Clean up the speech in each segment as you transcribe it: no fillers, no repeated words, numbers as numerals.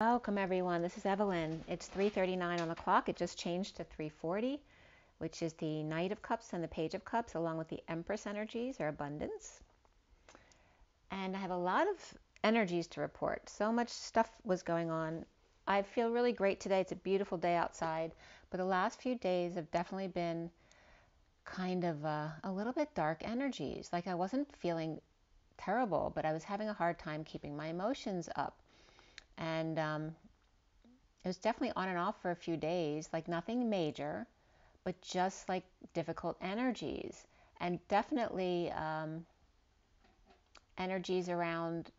Welcome everyone, this is Evelyn. It's 3:39 on the clock. It just changed to 3:40, which is the Knight of Cups and the Page of Cups, along with the Empress energies or abundance. And I have a lot of energies to report. So much stuff was going on. I feel really great today. It's a beautiful day outside, but the last few days have definitely been kind of a little bit dark energies. Like I wasn't feeling terrible, but I was having a hard time keeping my emotions up. And it was definitely on and off for a few days, like nothing major, but just like difficult energies. And definitely energies around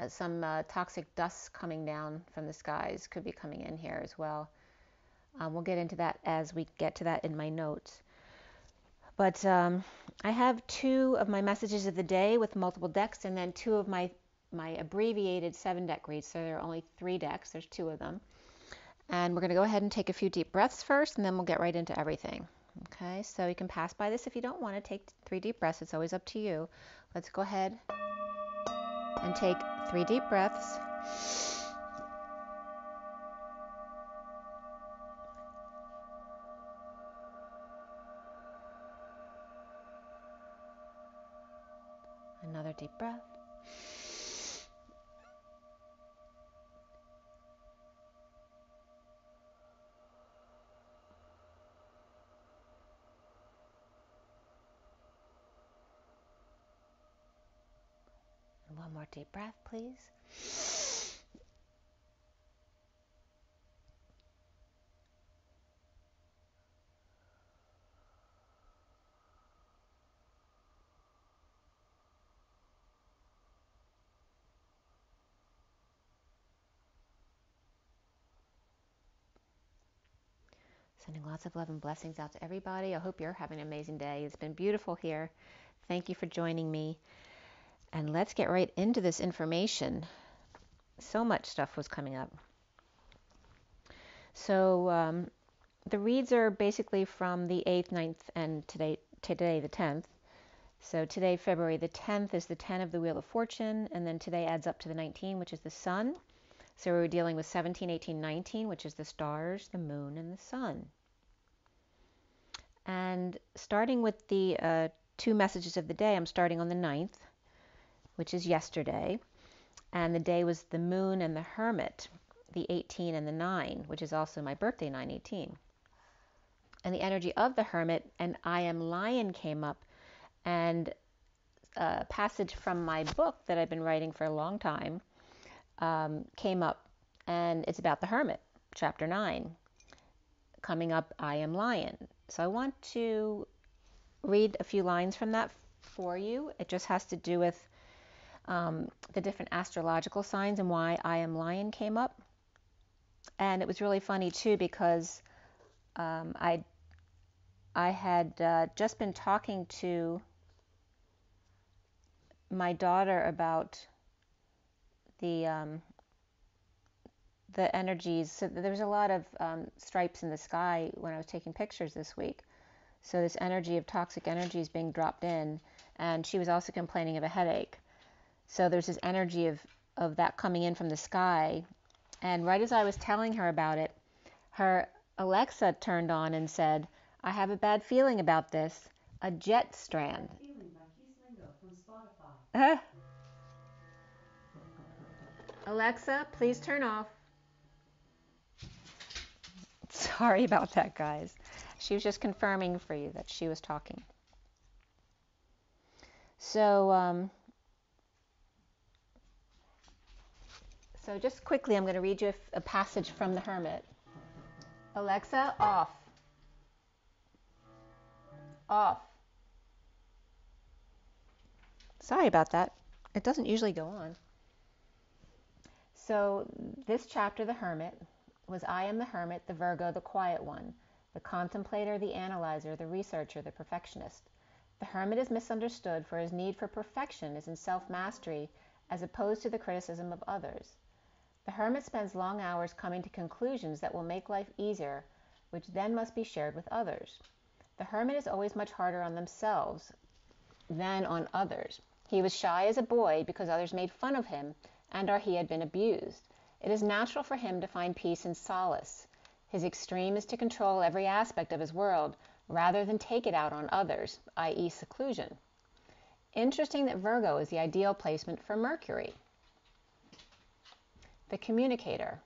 some toxic dust coming down from the skies could be coming in here as well. We'll get into that as we get to that in my notes. But I have two of my messages of the day with multiple decks, and then two of my abbreviated 7-deck reads. So there are only 3 decks. There's 2 of them. And we're going to go ahead and take a few deep breaths first, and then we'll get right into everything. Okay, so you can pass by this if you don't want to take 3 deep breaths. It's always up to you. Let's go ahead and take 3 deep breaths. Another deep breath. And one more deep breath, please. Sending lots of love and blessings out to everybody. I hope you're having an amazing day. It's been beautiful here. Thank you for joining me. And let's get right into this information. So much stuff was coming up. So the reads are basically from the 8th, 9th, and today the 10th. So today, February the 10th, is the 10 of the Wheel of Fortune, and then today adds up to the 19, which is the Sun. So we're dealing with 17, 18, 19, which is the stars, the moon, and the sun. And starting with the 2 messages of the day, I'm starting on the 9th, which is yesterday. And the day was the moon and the hermit, the 18 and the 9, which is also my birthday, 9/18. And the energy of the hermit and I am lion came up, and a passage from my book that I've been writing for a long time came up, and it's about the hermit, chapter 9. Coming up, I am lion. So I want to read a few lines from that for you. It just has to do with the different astrological signs and why I am lion came up. And it was really funny too, because I had just been talking to my daughter about the energies. So there was a lot of stripes in the sky when I was taking pictures this week. So this energy of toxic energy is being dropped in, and she was also complaining of a headache. So there's this energy of that coming in from the sky. And right as I was telling her about it, her Alexa turned on and said, I have a bad feeling about this. A jet strand. Alexa, please turn off. Sorry about that, guys. She was just confirming for you that she was talking. So just quickly, I'm going to read you a passage from the Hermit. Alexa, off. Off. Sorry about that. It doesn't usually go on. So this chapter, the Hermit, was I am the Hermit, the Virgo, the quiet one, the contemplator, the analyzer, the researcher, the perfectionist. The Hermit is misunderstood, for his need for perfection is in self-mastery as opposed to the criticism of others. The Hermit spends long hours coming to conclusions that will make life easier, which then must be shared with others. The Hermit is always much harder on themselves than on others. He was shy as a boy because others made fun of him and or he had been abused. It is natural for him to find peace and solace. His extreme is to control every aspect of his world rather than take it out on others, i.e. seclusion. Interesting that Virgo is the ideal placement for Mercury. The communicator.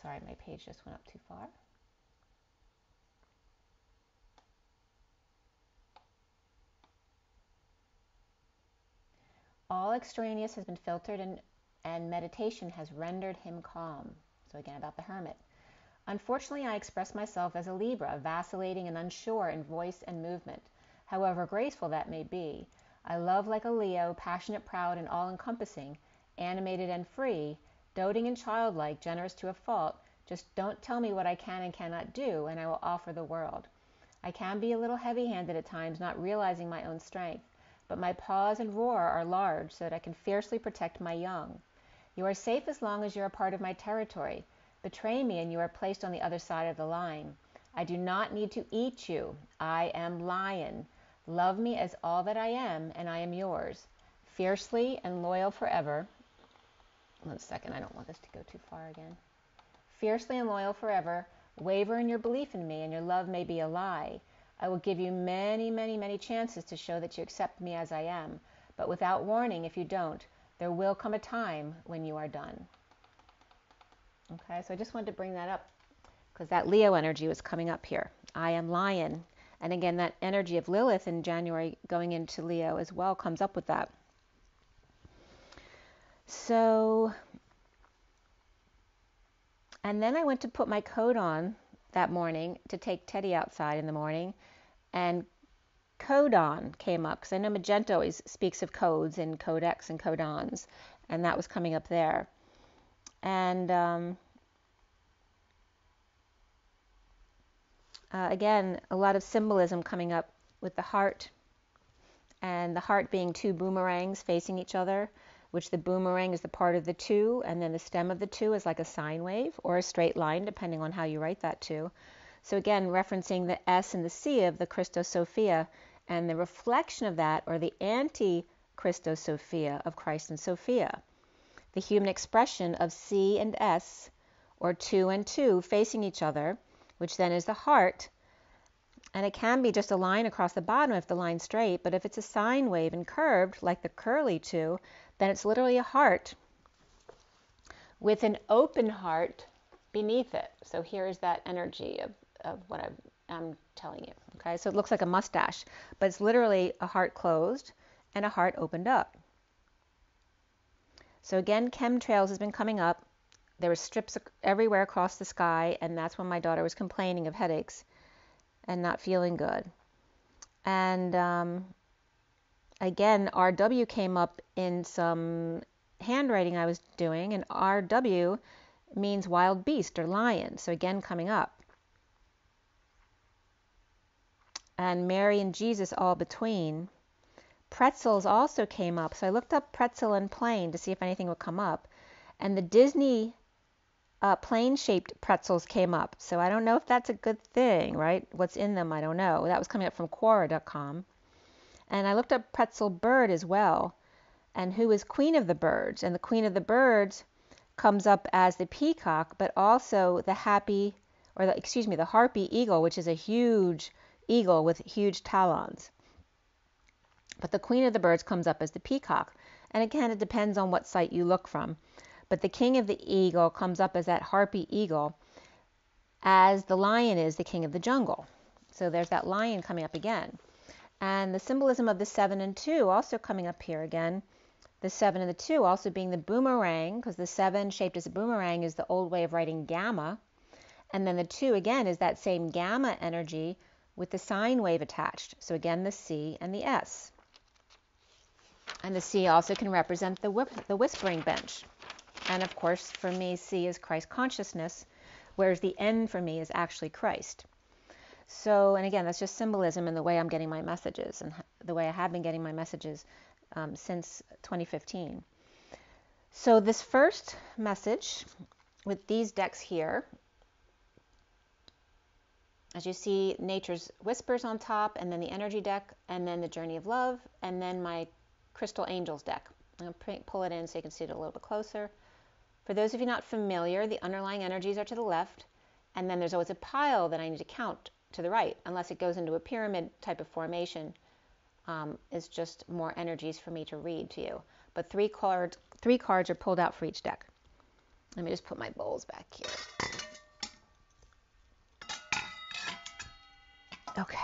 Sorry, my page just went up too far. All extraneous has been filtered and meditation has rendered him calm. So again, about the hermit. Unfortunately, I express myself as a Libra, vacillating and unsure in voice and movement. However graceful that may be, I love like a Leo, passionate, proud, and all-encompassing, animated and free, doting and childlike, generous to a fault. Just don't tell me what I can and cannot do, and I will offer the world. I can be a little heavy-handed at times, not realizing my own strength, but my paws and roar are large so that I can fiercely protect my young. You are safe as long as you are a part of my territory. Betray me and you are placed on the other side of the line. I do not need to eat you. I am lion. Love me as all that I am, and I am yours. Fiercely and loyal forever. 1 second, I don't want this to go too far again. Fiercely and loyal forever. Waver in your belief in me, and your love may be a lie. I will give you many, many, many chances to show that you accept me as I am. But without warning, if you don't, there will come a time when you are done. Okay, so I just wanted to bring that up because that Leo energy was coming up here. I am lion. And again, that energy of Lilith in January going into Leo as well comes up with that. So, and then I went to put my coat on that morning to take Teddy outside in the morning, and codon came up, because I know Magenta always speaks of codes and codex and codons, and that was coming up there. And again, a lot of symbolism coming up with the heart, and the heart being two boomerangs facing each other, which the boomerang is the part of the two, and then the stem of the two is like a sine wave or a straight line, depending on how you write that too. So again, referencing the S and the C of the Christos Sophia, and the reflection of that, or the anti-Christos Sophia of Christ and Sophia. The human expression of C and S, or two and two, facing each other, which then is the heart. And it can be just a line across the bottom if the line's straight, but if it's a sine wave and curved, like the curly two, then it's literally a heart with an open heart beneath it. So here's that energy of what I'm telling you. Okay, so it looks like a mustache, but it's literally a heart closed and a heart opened up. So again, chemtrails has been coming up. There were strips everywhere across the sky, and that's when my daughter was complaining of headaches and not feeling good. And again, RW came up in some handwriting I was doing, and RW means wild beast or lion. So again, coming up. And Mary and Jesus all between. Pretzels also came up. So I looked up pretzel and plane to see if anything would come up. And the Disney plane-shaped pretzels came up. So I don't know if that's a good thing, right? What's in them, I don't know. That was coming up from Quora.com. And I looked up pretzel bird as well. And who is queen of the birds? And the queen of the birds comes up as the peacock, but also the happy, or the harpy eagle, which is a huge eagle with huge talons. But the queen of the birds comes up as the peacock. And again, it depends on what site you look from. But the king of the eagle comes up as that harpy eagle, as the lion is the king of the jungle. So there's that lion coming up again. And the symbolism of the 7 and 2 also coming up here again. The 7 and the 2 also being the boomerang, because the 7 shaped as a boomerang is the old way of writing gamma. And then the 2 again is that same gamma energy with the sine wave attached. So again, the C and the S. And the C also can represent the whispering bench. And of course, for me, C is Christ consciousness, whereas the N for me is actually Christ. So, and again, that's just symbolism in the way I'm getting my messages and the way I have been getting my messages since 2015. So this first message with these decks here As you see, Nature's Whispers on top, and then the Energy deck, and then the Journey of Love, and then my Crystal Angels deck. I'm going to pull it in so you can see it a little bit closer. For those of you not familiar, the underlying energies are to the left, and then there's always a pile that I need to count to the right, unless it goes into a pyramid type of formation. Is just more energies for me to read to you. But three cards are pulled out for each deck. Let me just put my bowls back here. Okay.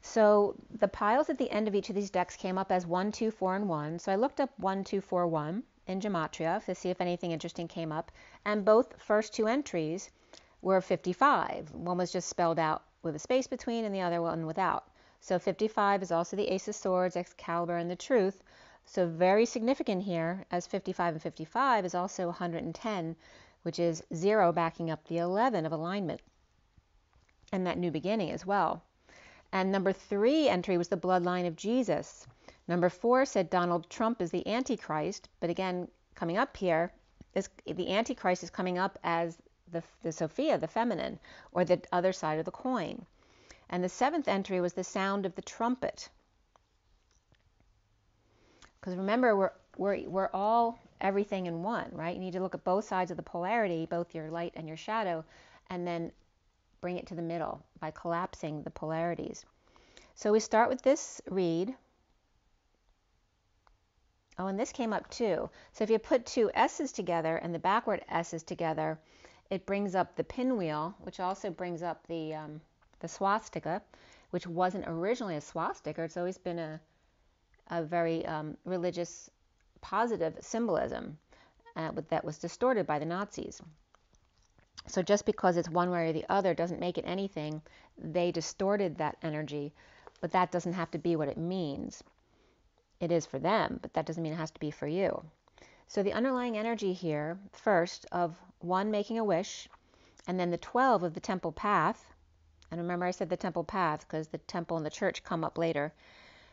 So the piles at the end of each of these decks came up as 1, 2, 4, and 1. So I looked up 1, 2, 4, 1 in Gematria to see if anything interesting came up. And both first two entries were 55. One was just spelled out with a space between and the other one without. So 55 is also the Ace of Swords, Excalibur, and the Truth. So very significant here, as 55 and 55 is also 110, which is 0 backing up the 11 of alignment. And that new beginning as well. And number 3 entry was the bloodline of Jesus. Number 4 said Donald Trump is the Antichrist, but again, coming up here, the Antichrist is coming up as the Sophia, the feminine, or the other side of the coin. And the 7th entry was the sound of the trumpet. Because remember, we're all everything in one, right? You need to look at both sides of the polarity, both your light and your shadow, and then bring it to the middle by collapsing the polarities. So we start with this read. Oh, and this came up too. So if you put two S's together and the backward S's together, it brings up the pinwheel, which also brings up the swastika, which wasn't originally a swastika. It's always been a very religious, positive symbolism that was distorted by the Nazis. So just because it's one way or the other doesn't make it anything. They distorted that energy, but that doesn't have to be what it means. It is for them, but that doesn't mean it has to be for you. So the underlying energy here, first, of 1 making a wish, and then the 12 of the temple path. And remember I said the temple path because the temple and the church come up later.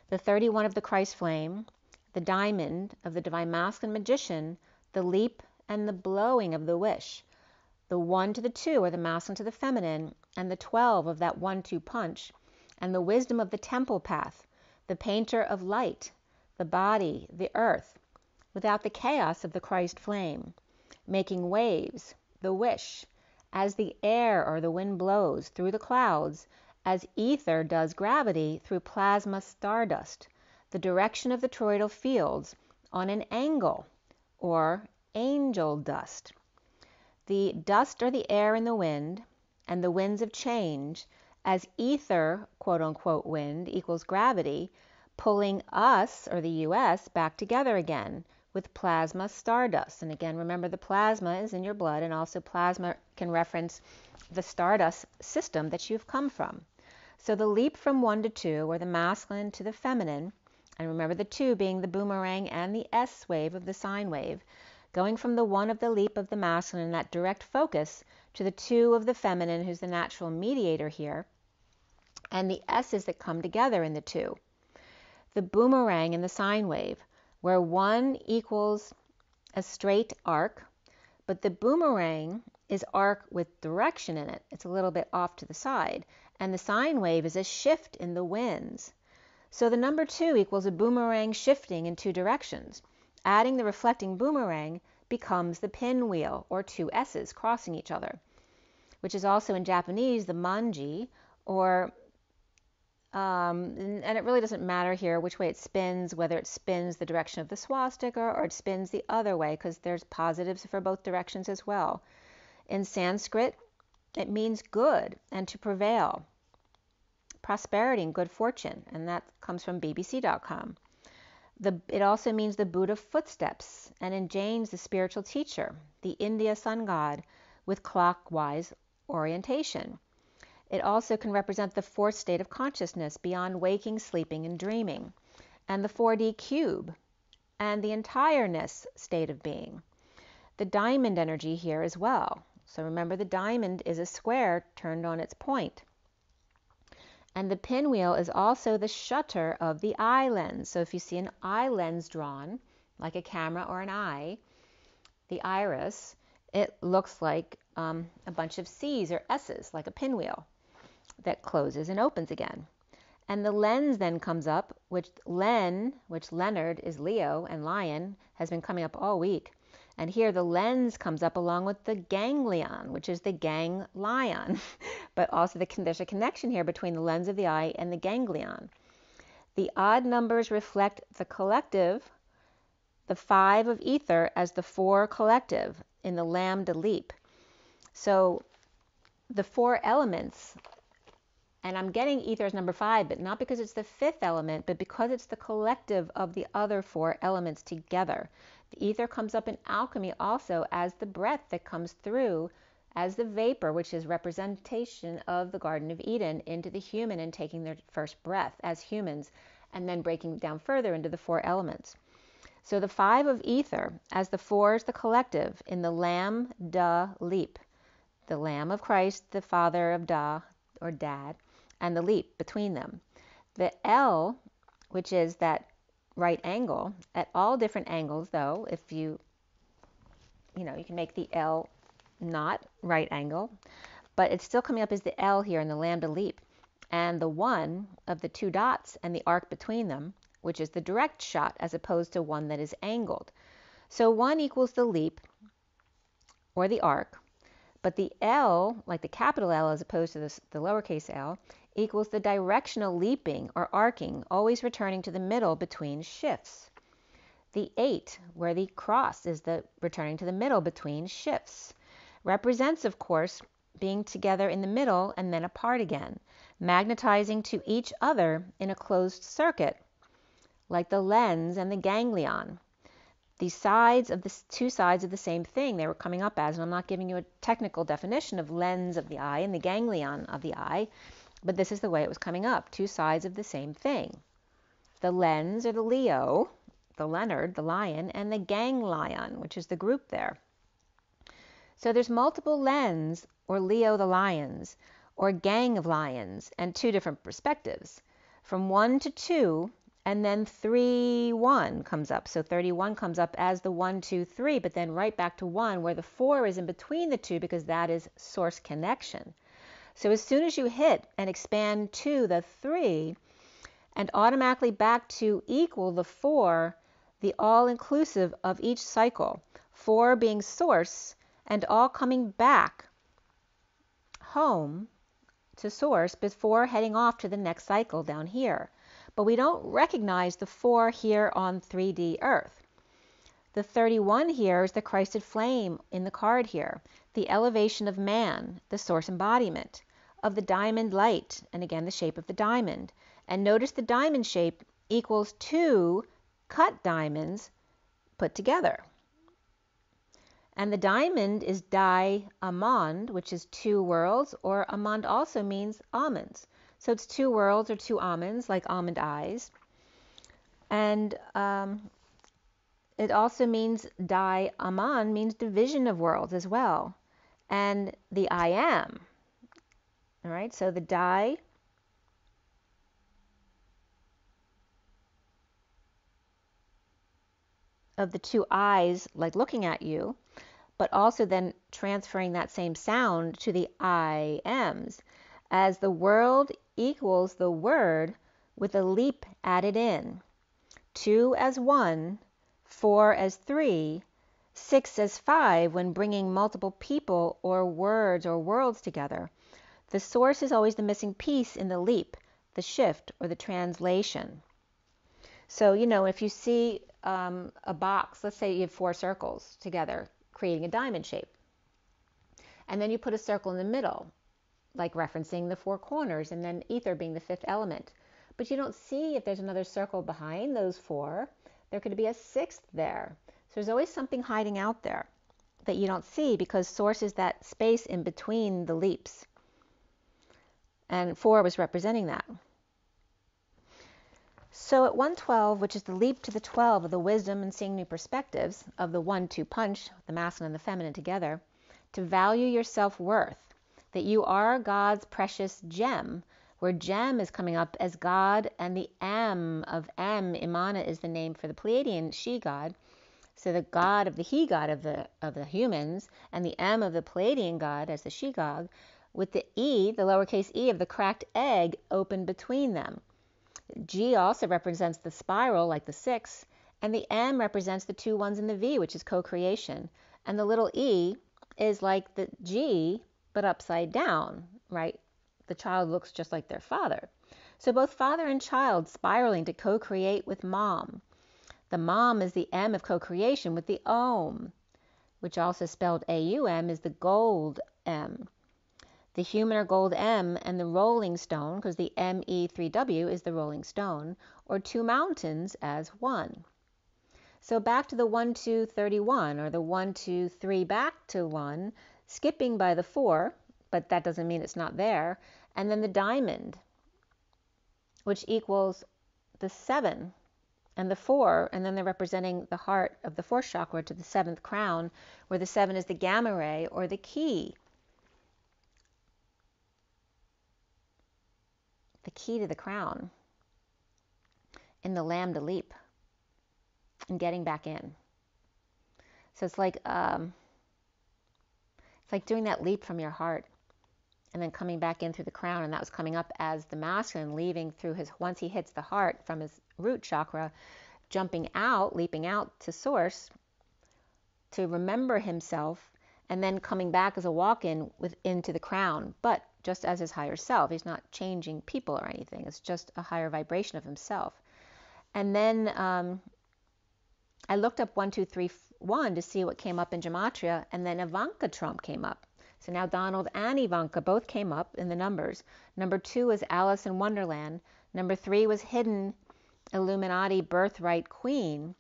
The 31 of the Christ flame, the diamond of the divine masculine magician, the leap and the blowing of the wish. The 1 to the 2 are the masculine to the feminine, and the 12 of that 1-2 punch, and the wisdom of the temple path, the painter of light, the body, the earth, without the chaos of the Christ flame, making waves, the wish, as the air or the wind blows through the clouds, as ether does gravity through plasma stardust, the direction of the toroidal fields on an angle, or angel dust. The dust are the air and the wind, and the winds of change, as ether, quote-unquote wind, equals gravity, pulling us, or the US, back together again with plasma stardust. And again, remember the plasma is in your blood, and also plasma can reference the stardust system that you've come from. So the leap from 1 to 2, or the masculine to the feminine, and remember the 2 being the boomerang and the S wave of the sine wave, going from the 1 of the leap of the masculine in that direct focus to the 2 of the feminine, who's the natural mediator here, and the S's that come together in the 2. The boomerang and the sine wave, where 1 equals a straight arc, but the boomerang is arc with direction in it. It's a little bit off to the side. And the sine wave is a shift in the winds. So the number 2 equals a boomerang shifting in 2 directions. Adding the reflecting boomerang becomes the pinwheel, or 2 S's crossing each other, which is also in Japanese the manji, or and it really doesn't matter here which way it spins, whether it spins the direction of the swastika or it spins the other way, because there's positives for both directions as well. In Sanskrit, it means good and to prevail, prosperity and good fortune, and that comes from bbc.com. It also means the Buddha footsteps, and in Jain's the spiritual teacher, the India sun god with clockwise orientation. It also can represent the 4th state of consciousness beyond waking, sleeping, and dreaming, and the 4D cube, and the entireness state of being. The diamond energy here as well. So remember, the diamond is a square turned on its point. And the pinwheel is also the shutter of the eye lens. So if you see an eye lens drawn, like a camera or an eye, the iris, it looks like a bunch of C's or S's, like a pinwheel that closes and opens again. And the lens then comes up, which Leonard is Leo and lion, has been coming up all week. And here the lens comes up along with the ganglion, which is the ganglion. But also there's a connection here between the lens of the eye and the ganglion. The odd numbers reflect the collective, the 5 of ether as the 4 collective in the lambda leap. So the 4 elements, and I'm getting ether as number 5, but not because it's the 5th element, but because it's the collective of the other 4 elements together. The ether comes up in alchemy also as the breath that comes through as the vapor, which is representation of the Garden of Eden, into the human and taking their first breath as humans, and then breaking down further into the 4 elements. So the 5 of ether as the 4 is the collective in the lambda leap. The Lamb of Christ, the father of Da or Dad, and the leap between them. The L, which is that right angle, at all different angles though, if you can make the L not right angle, but it's still coming up as the L here in the lambda leap. And the 1 of the 2 dots and the arc between them, which is the direct shot as opposed to one that is angled. So 1 equals the leap or the arc, but the L, like the capital L as opposed to the lowercase l, equals the directional leaping or arcing, always returning to the middle between shifts. The 8, where the cross is the returning to the middle between shifts, represents, of course, being together in the middle and then apart again, magnetizing to each other in a closed circuit, like the lens and the ganglion. The sides of the 2 sides of the same thing they were coming up as, and I'm not giving you a technical definition of lens of the eye and the ganglion of the eye, but this is the way it was coming up, 2 sides of the same thing. The lens or the Leo, the Leonard, the lion, and the ganglion, which is the group there. So there's multiple lens or Leo the lions or gang of lions and 2 different perspectives. From 1 to 2, and then 3, 1 comes up. So 31 comes up as the 1, 2, 3, but then right back to 1 where the 4 is in between the 2 because that is source connection. So as soon as you hit and expand to the 3 and automatically back to equal the 4, the all-inclusive of each cycle, 4 being source and all coming back home to source before heading off to the next cycle down here. But we don't recognize the 4 here on 3D Earth. The 31 here is the Christed flame in the card here, the elevation of man, the source embodiment of the diamond light, and again the shape of the diamond. And notice the diamond shape equals 2 cut diamonds put together. And the diamond is diamond, which is 2 worlds, or amand also means almonds. So it's 2 worlds or 2 almonds, like almond eyes. And it also means diamond means division of worlds as well. And the I am. All right, so the di of the 2 eyes, like looking at you, but also then transferring that same sound to the I ams, as the world equals the word with a leap added in. 2 as 1, 4 as 3, 6 as 5 when bringing multiple people or words or worlds together. The source is always the missing piece in the leap, the shift, or the translation. So, if you see a box, let's say you have 4 circles together, creating a diamond shape. And then you put a circle in the middle, like referencing the 4 corners, and then ether being the 5th element. But you don't see if there's another circle behind those 4. There could be a 6th there. So there's always something hiding out there that you don't see because source is that space in between the leaps. And 4 was representing that. So at 112, which is the leap to the 12 of the wisdom and seeing new perspectives of the 1-2 punch, the masculine and the feminine together, to value your self-worth, that you are God's precious gem, where gem is coming up as God, and the M of M, Imana, is the name for the Pleiadian she-god, So the god of the he god of the humans, and the M of the Palladian god as the she god, with the E, the lowercase e of the cracked egg, open between them. G also represents the spiral, like the 6, and the M represents the 2 ones in the V, which is co-creation. And the little e is like the G, but upside down, right? The child looks just like their father. So both father and child spiraling to co-create with mom. The mom is the M of co-creation with the Om, which also spelled AUM, is the gold M. The human or gold M and the rolling stone, because the ME3W is the rolling stone, or 2 mountains as 1. So back to the 1, 2, 31, or the 1, 2, 3 back to 1, skipping by the 4, but that doesn't mean it's not there, and then the diamond, which equals the 7 and the 4, and then they're representing the heart of the 4th chakra to the 7th crown, where the 7 is the gamma ray, or the key. The key to the crown in the lambda leap and getting back in. So it's like doing that leap from your heart and then coming back in through the crown, and that was coming up as the masculine, leaving through his, once he hits the heart from his root chakra, jumping out, leaping out to source to remember himself, and then coming back as a walk-in into the crown, but just as his higher self. He's not changing people or anything. It's just a higher vibration of himself. And then I looked up 1, 2, 3, 1 to see what came up in Gematria, and then Ivanka Trump came up. So now Donald and Ivanka both came up in the numbers. Number 2 was Alice in Wonderland. Number 3 was Hidden Illuminati Birthright Queen.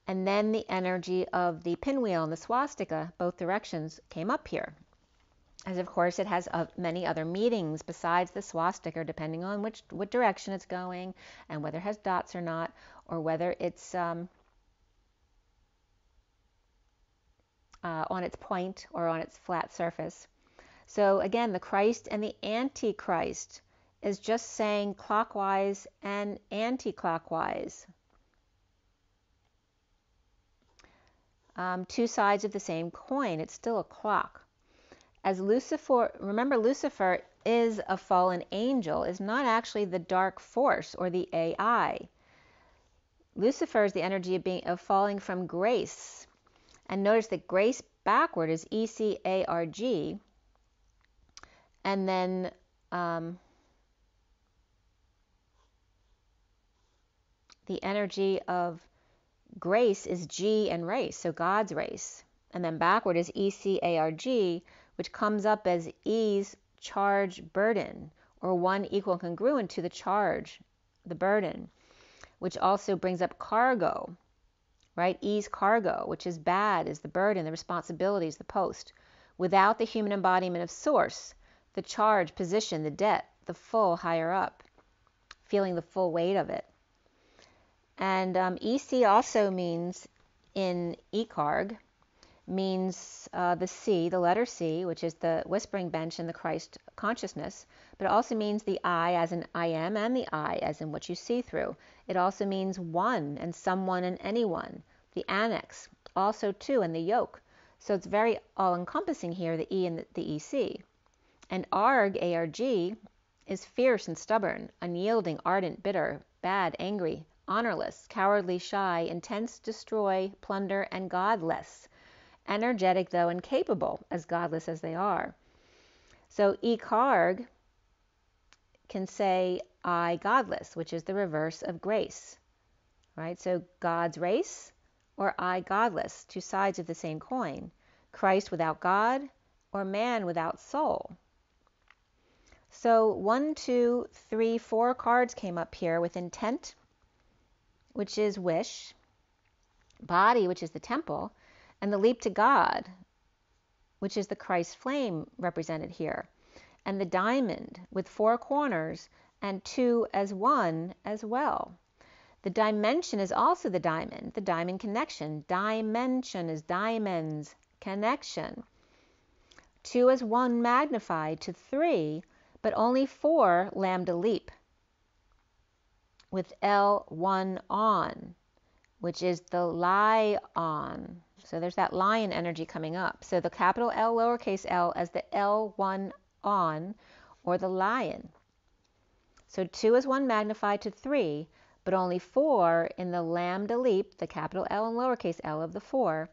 And then the energy of the pinwheel and the swastika, both directions, came up here. As of course it has many other meanings besides the swastika, depending on what direction it's going, and whether it has dots or not, or whether it's on its point or on its flat surface. So again, the Christ and the Antichrist is just saying clockwise and anti-clockwise. 2 sides of the same coin. It's still a clock. As Lucifer, remember Lucifer is a fallen angel, is not actually the dark force or the AI. Lucifer is the energy of falling from grace. And notice that grace backward is ECARG. And then the energy of grace is G and race, so God's race. And then backward is ECARG, which comes up as E's charge burden, or 1 equal congruent to the charge, the burden, which also brings up cargo, right? E's cargo, which is bad, is the burden, the responsibilities, the post. Without the human embodiment of source, the charge, position, the debt, the full higher up, feeling the full weight of it. And EC also means, in ECARG, means the C, the letter C, which is the whispering bench in the Christ consciousness, but it also means the I as in I am, and the I as in what you see through. It also means one and someone and anyone, the annex, also two, and the yoke. So it's very all-encompassing here, the E and the EC. And ARG, ARG, is fierce and stubborn, unyielding, ardent, bitter, bad, angry, honorless, cowardly, shy, intense, destroy, plunder, and godless. Energetic, though, and capable, as godless as they are. So ECARG can say I godless, which is the reverse of grace, right? So God's race or I godless, 2 sides of the same coin. Christ without God or man without soul. So 1, 2, 3, 4 cards came up here with intent, which is wish, body, which is the temple, and the leap to God, which is the Christ flame represented here, and the diamond with 4 corners and 2 as 1 as well. The dimension is also the diamond connection. Dimension is diamonds, connection. 2 as 1 magnified to 3, but only 4 lambda leap with L1 on, which is the lion. So there's that lion energy coming up. So the capital L, lowercase l as the L1 on, or the lion. So 2 is 1 magnified to 3, but only 4 in the lambda leap, the capital L and lowercase l of the 4,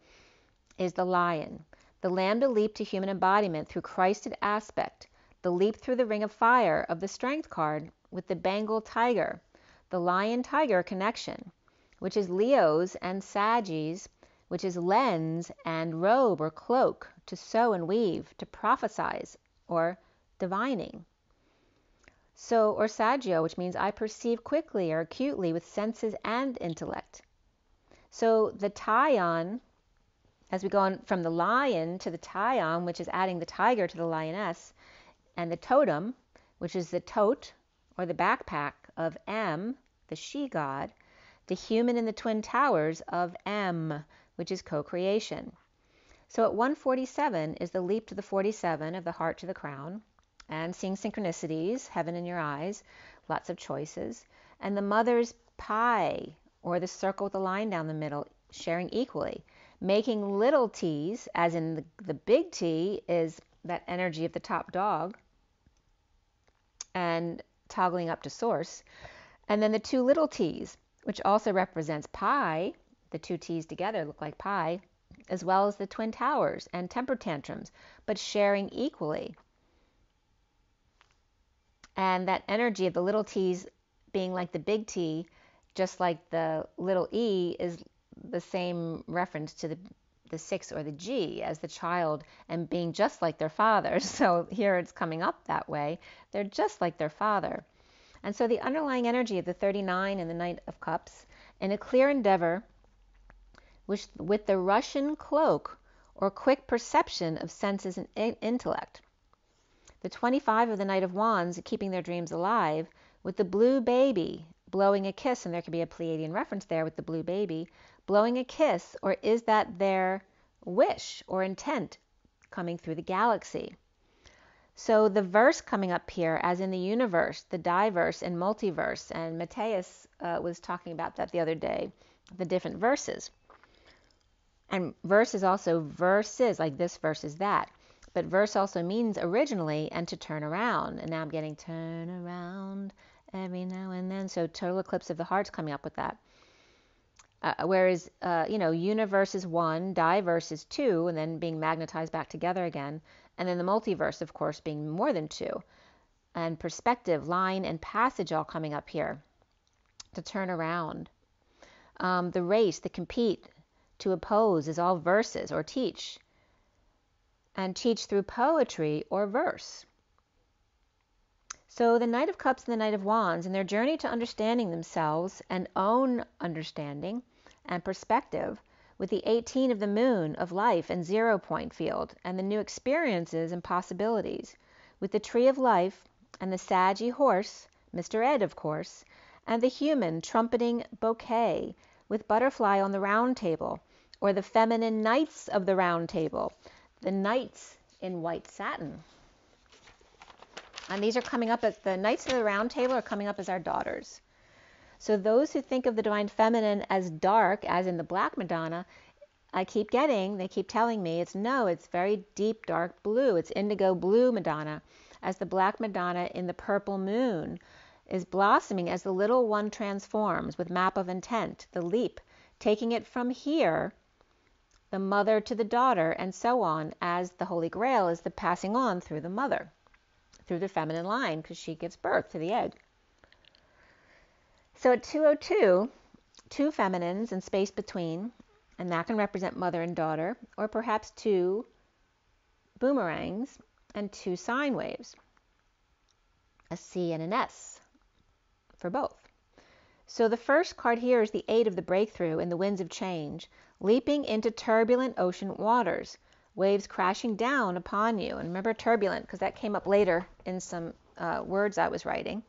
is the lion. The lambda leap to human embodiment through Christed aspect, the leap through the ring of fire of the strength card with the Bengal tiger, the lion-tiger connection, which is Leo's and Sagi's, which is lens and robe or cloak, to sew and weave, to prophesize or divining. So, or Saggio, which means I perceive quickly or acutely with senses and intellect. So the Tyon, as we go on from the lion to the Tyon, which is adding the tiger to the lioness, and the totem, which is the tote or the backpack of M, the she god, the human in the twin towers of M, which is co-creation. So at 147 is the leap to the 47 of the heart to the crown, and seeing synchronicities, heaven in your eyes, lots of choices, and the mother's pie, or the circle with a line down the middle, sharing equally, making little t's, as in the big T is that energy of the top dog, and toggling up to source, and then the 2 little t's, which also represents pi, the 2 t's together look like pi, as well as the twin towers and temper tantrums, but sharing equally. And that energy of the little t's being like the big T, just like the little e is the same reference to the 6 or the G as the child and being just like their father. So here it's coming up that way. They're just like their father. And so the underlying energy of the 39 and the Knight of Cups in a clear endeavor with the Russian cloak or quick perception of senses and intellect. The 25 of the Knight of Wands keeping their dreams alive with the blue baby blowing a kiss, and there could be a Pleiadian reference there with the blue baby, blowing a kiss, or is that their wish or intent coming through the galaxy? So the verse coming up here, as in the universe, the diverse and multiverse, and Matthias was talking about that the other day, the different verses. And verse is also verses, like this verse is that. But verse also means originally and to turn around. And now I'm getting turn around every now and then. So total eclipse of the heart's coming up with that. Whereas, universe is 1, diverse is 2, and then being magnetized back together again. And then the multiverse, of course, being more than 2. And perspective, line, and passage all coming up here to turn around. The race, the compete, to oppose is all verses or teach. And teach through poetry or verse. So the Knight of Cups and the Knight of Wands in their journey to understanding themselves and own understanding and perspective with the 18 of the moon of life and 0 point field and the new experiences and possibilities with the tree of life and the saggy horse, Mr. Ed of course, and the human trumpeting bouquet with butterfly on the round table or the feminine knights of the round table, the knights in white satin. And these are coming up as the Knights of the Round Table are coming up as our daughters. So those who think of the Divine Feminine as dark, as in the Black Madonna, they keep telling me it's very deep, dark blue. It's indigo blue Madonna, as the Black Madonna in the purple moon is blossoming as the little one transforms with map of intent, the leap, taking it from here, the mother to the daughter, and so on, as the Holy Grail is the passing on through the mother, through the feminine line, because she gives birth to the egg. So at 202, 2 feminines and space between, and that can represent mother and daughter, or perhaps 2 boomerangs and 2 sine waves, a C and an S for both. So the first card here is the 8 of the breakthrough in the winds of change, leaping into turbulent ocean waters, waves crashing down upon you. And remember turbulent, because that came up later in some words I was writing.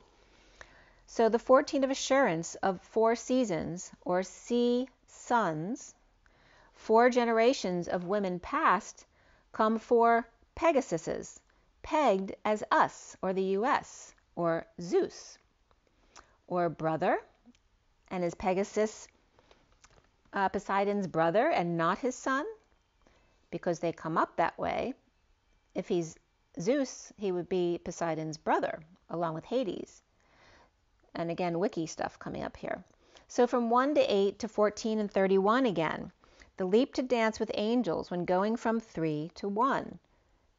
So the 14 of assurance of 4 seasons, or sea suns, 4 generations of women past, come 4 Pegasuses, pegged as us, or the US, or Zeus, or brother. And is Pegasus Poseidon's brother and not his son, because they come up that way. If he's Zeus, he would be Poseidon's brother, along with Hades. And again, wiki stuff coming up here. So from 1 to 8 to 14 and 31 again, the leap to dance with angels when going from 3 to 1.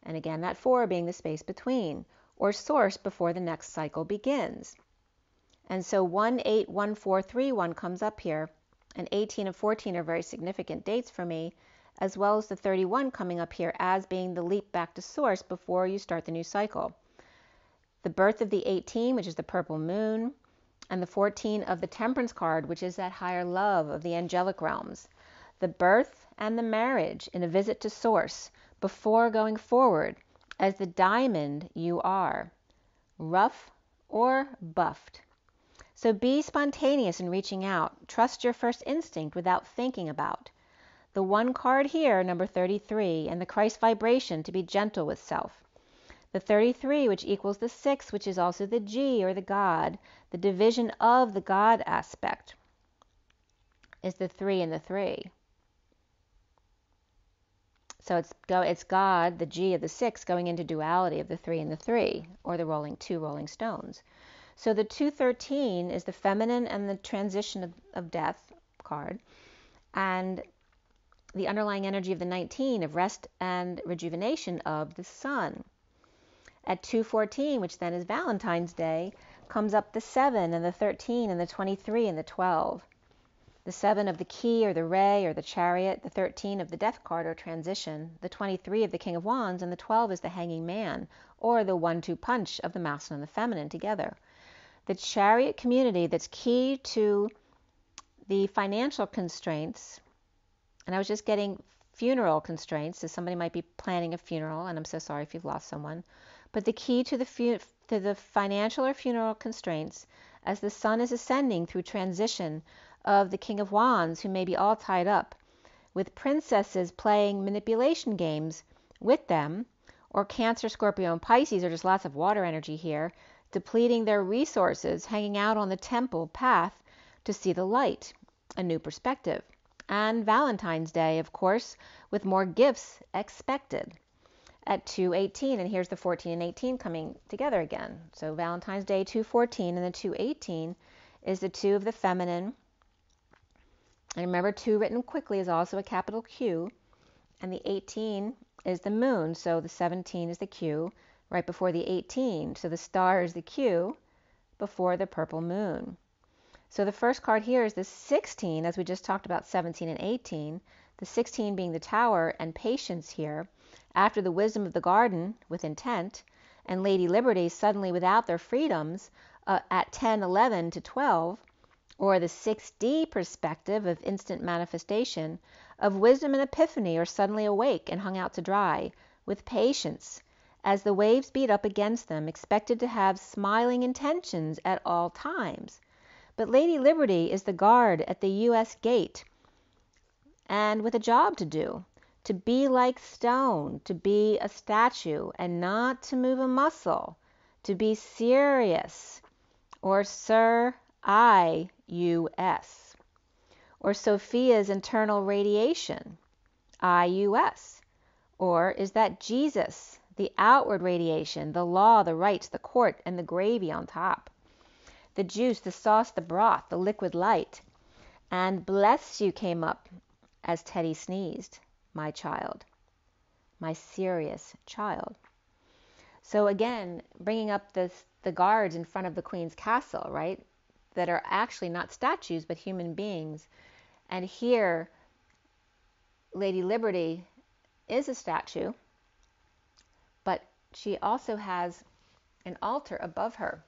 And again, that 4 being the space between, or source before the next cycle begins. And so 1, 8, 1, 4, 3, 1 comes up here, and 18 and 14 are very significant dates for me, as well as the 31 coming up here as being the leap back to source before you start the new cycle. The birth of the 18, which is the purple moon, and the 14 of the temperance card, which is that higher love of the angelic realms. The birth and the marriage in a visit to source before going forward as the diamond you are, rough or buffed. So be spontaneous in reaching out. Trust your first instinct without thinking about. The 1 card here, number 33, and the Christ vibration to be gentle with self. The 33, which equals the 6, which is also the G or the God, the division of the God aspect, is the 3 and the 3. So it's God, the G of the 6, going into duality of the 3 and the 3, or the 2 rolling stones. So the 213 is the feminine and the transition of death card, and the underlying energy of the 19 of rest and rejuvenation of the sun. At 214, which then is Valentine's Day, comes up the 7 and the 13 and the 23 and the 12. The 7 of the key or the ray or the chariot, the 13 of the death card or transition, the 23 of the King of Wands, and the 12 is the hanging man, or the 1-2 punch of the masculine and the feminine together. The chariot community that's key to the financial constraints, and I was just getting funeral constraints, so somebody might be planning a funeral, and I'm so sorry if you've lost someone, but the key to the financial or funeral constraints as the sun is ascending through transition of the King of Wands, who may be all tied up with princesses playing manipulation games with them, or Cancer, Scorpio, and Pisces, or just lots of water energy here, depleting their resources, hanging out on the temple path to see the light, a new perspective. And Valentine's Day, of course, with more gifts expected at 218. And here's the 14 and 18 coming together again. So Valentine's Day 214 and the 218 is the 2 of the feminine. And remember, 2 written quickly is also a capital Q. And the 18 is the moon. So the 17 is the Q right before the 18. So the star is the Q before the purple moon. So the first card here is the 16, as we just talked about 17 and 18. The 16 being the tower and patience here, after the wisdom of the garden with intent, and Lady Liberty suddenly without their freedoms at 10, 11 to 12, or the 6D perspective of instant manifestation, of wisdom and epiphany, or suddenly awake and hung out to dry, with patience, as the waves beat up against them, expected to have smiling intentions at all times. But Lady Liberty is the guard at the U.S. gate, and with a job to do, to be like stone, to be a statue, and not to move a muscle, to be serious, or Sir I-U-S, or Sophia's internal radiation, I-U-S, or is that Jesus, the outward radiation, the law, the rights, the court, and the gravy on top? The juice, the sauce, the broth, the liquid light. And bless you came up as Teddy sneezed, my child, my serious child. So again, bringing up the guards in front of the Queen's castle, right, that are actually not statues but human beings. And here, Lady Liberty is a statue, but she also has an altar above her,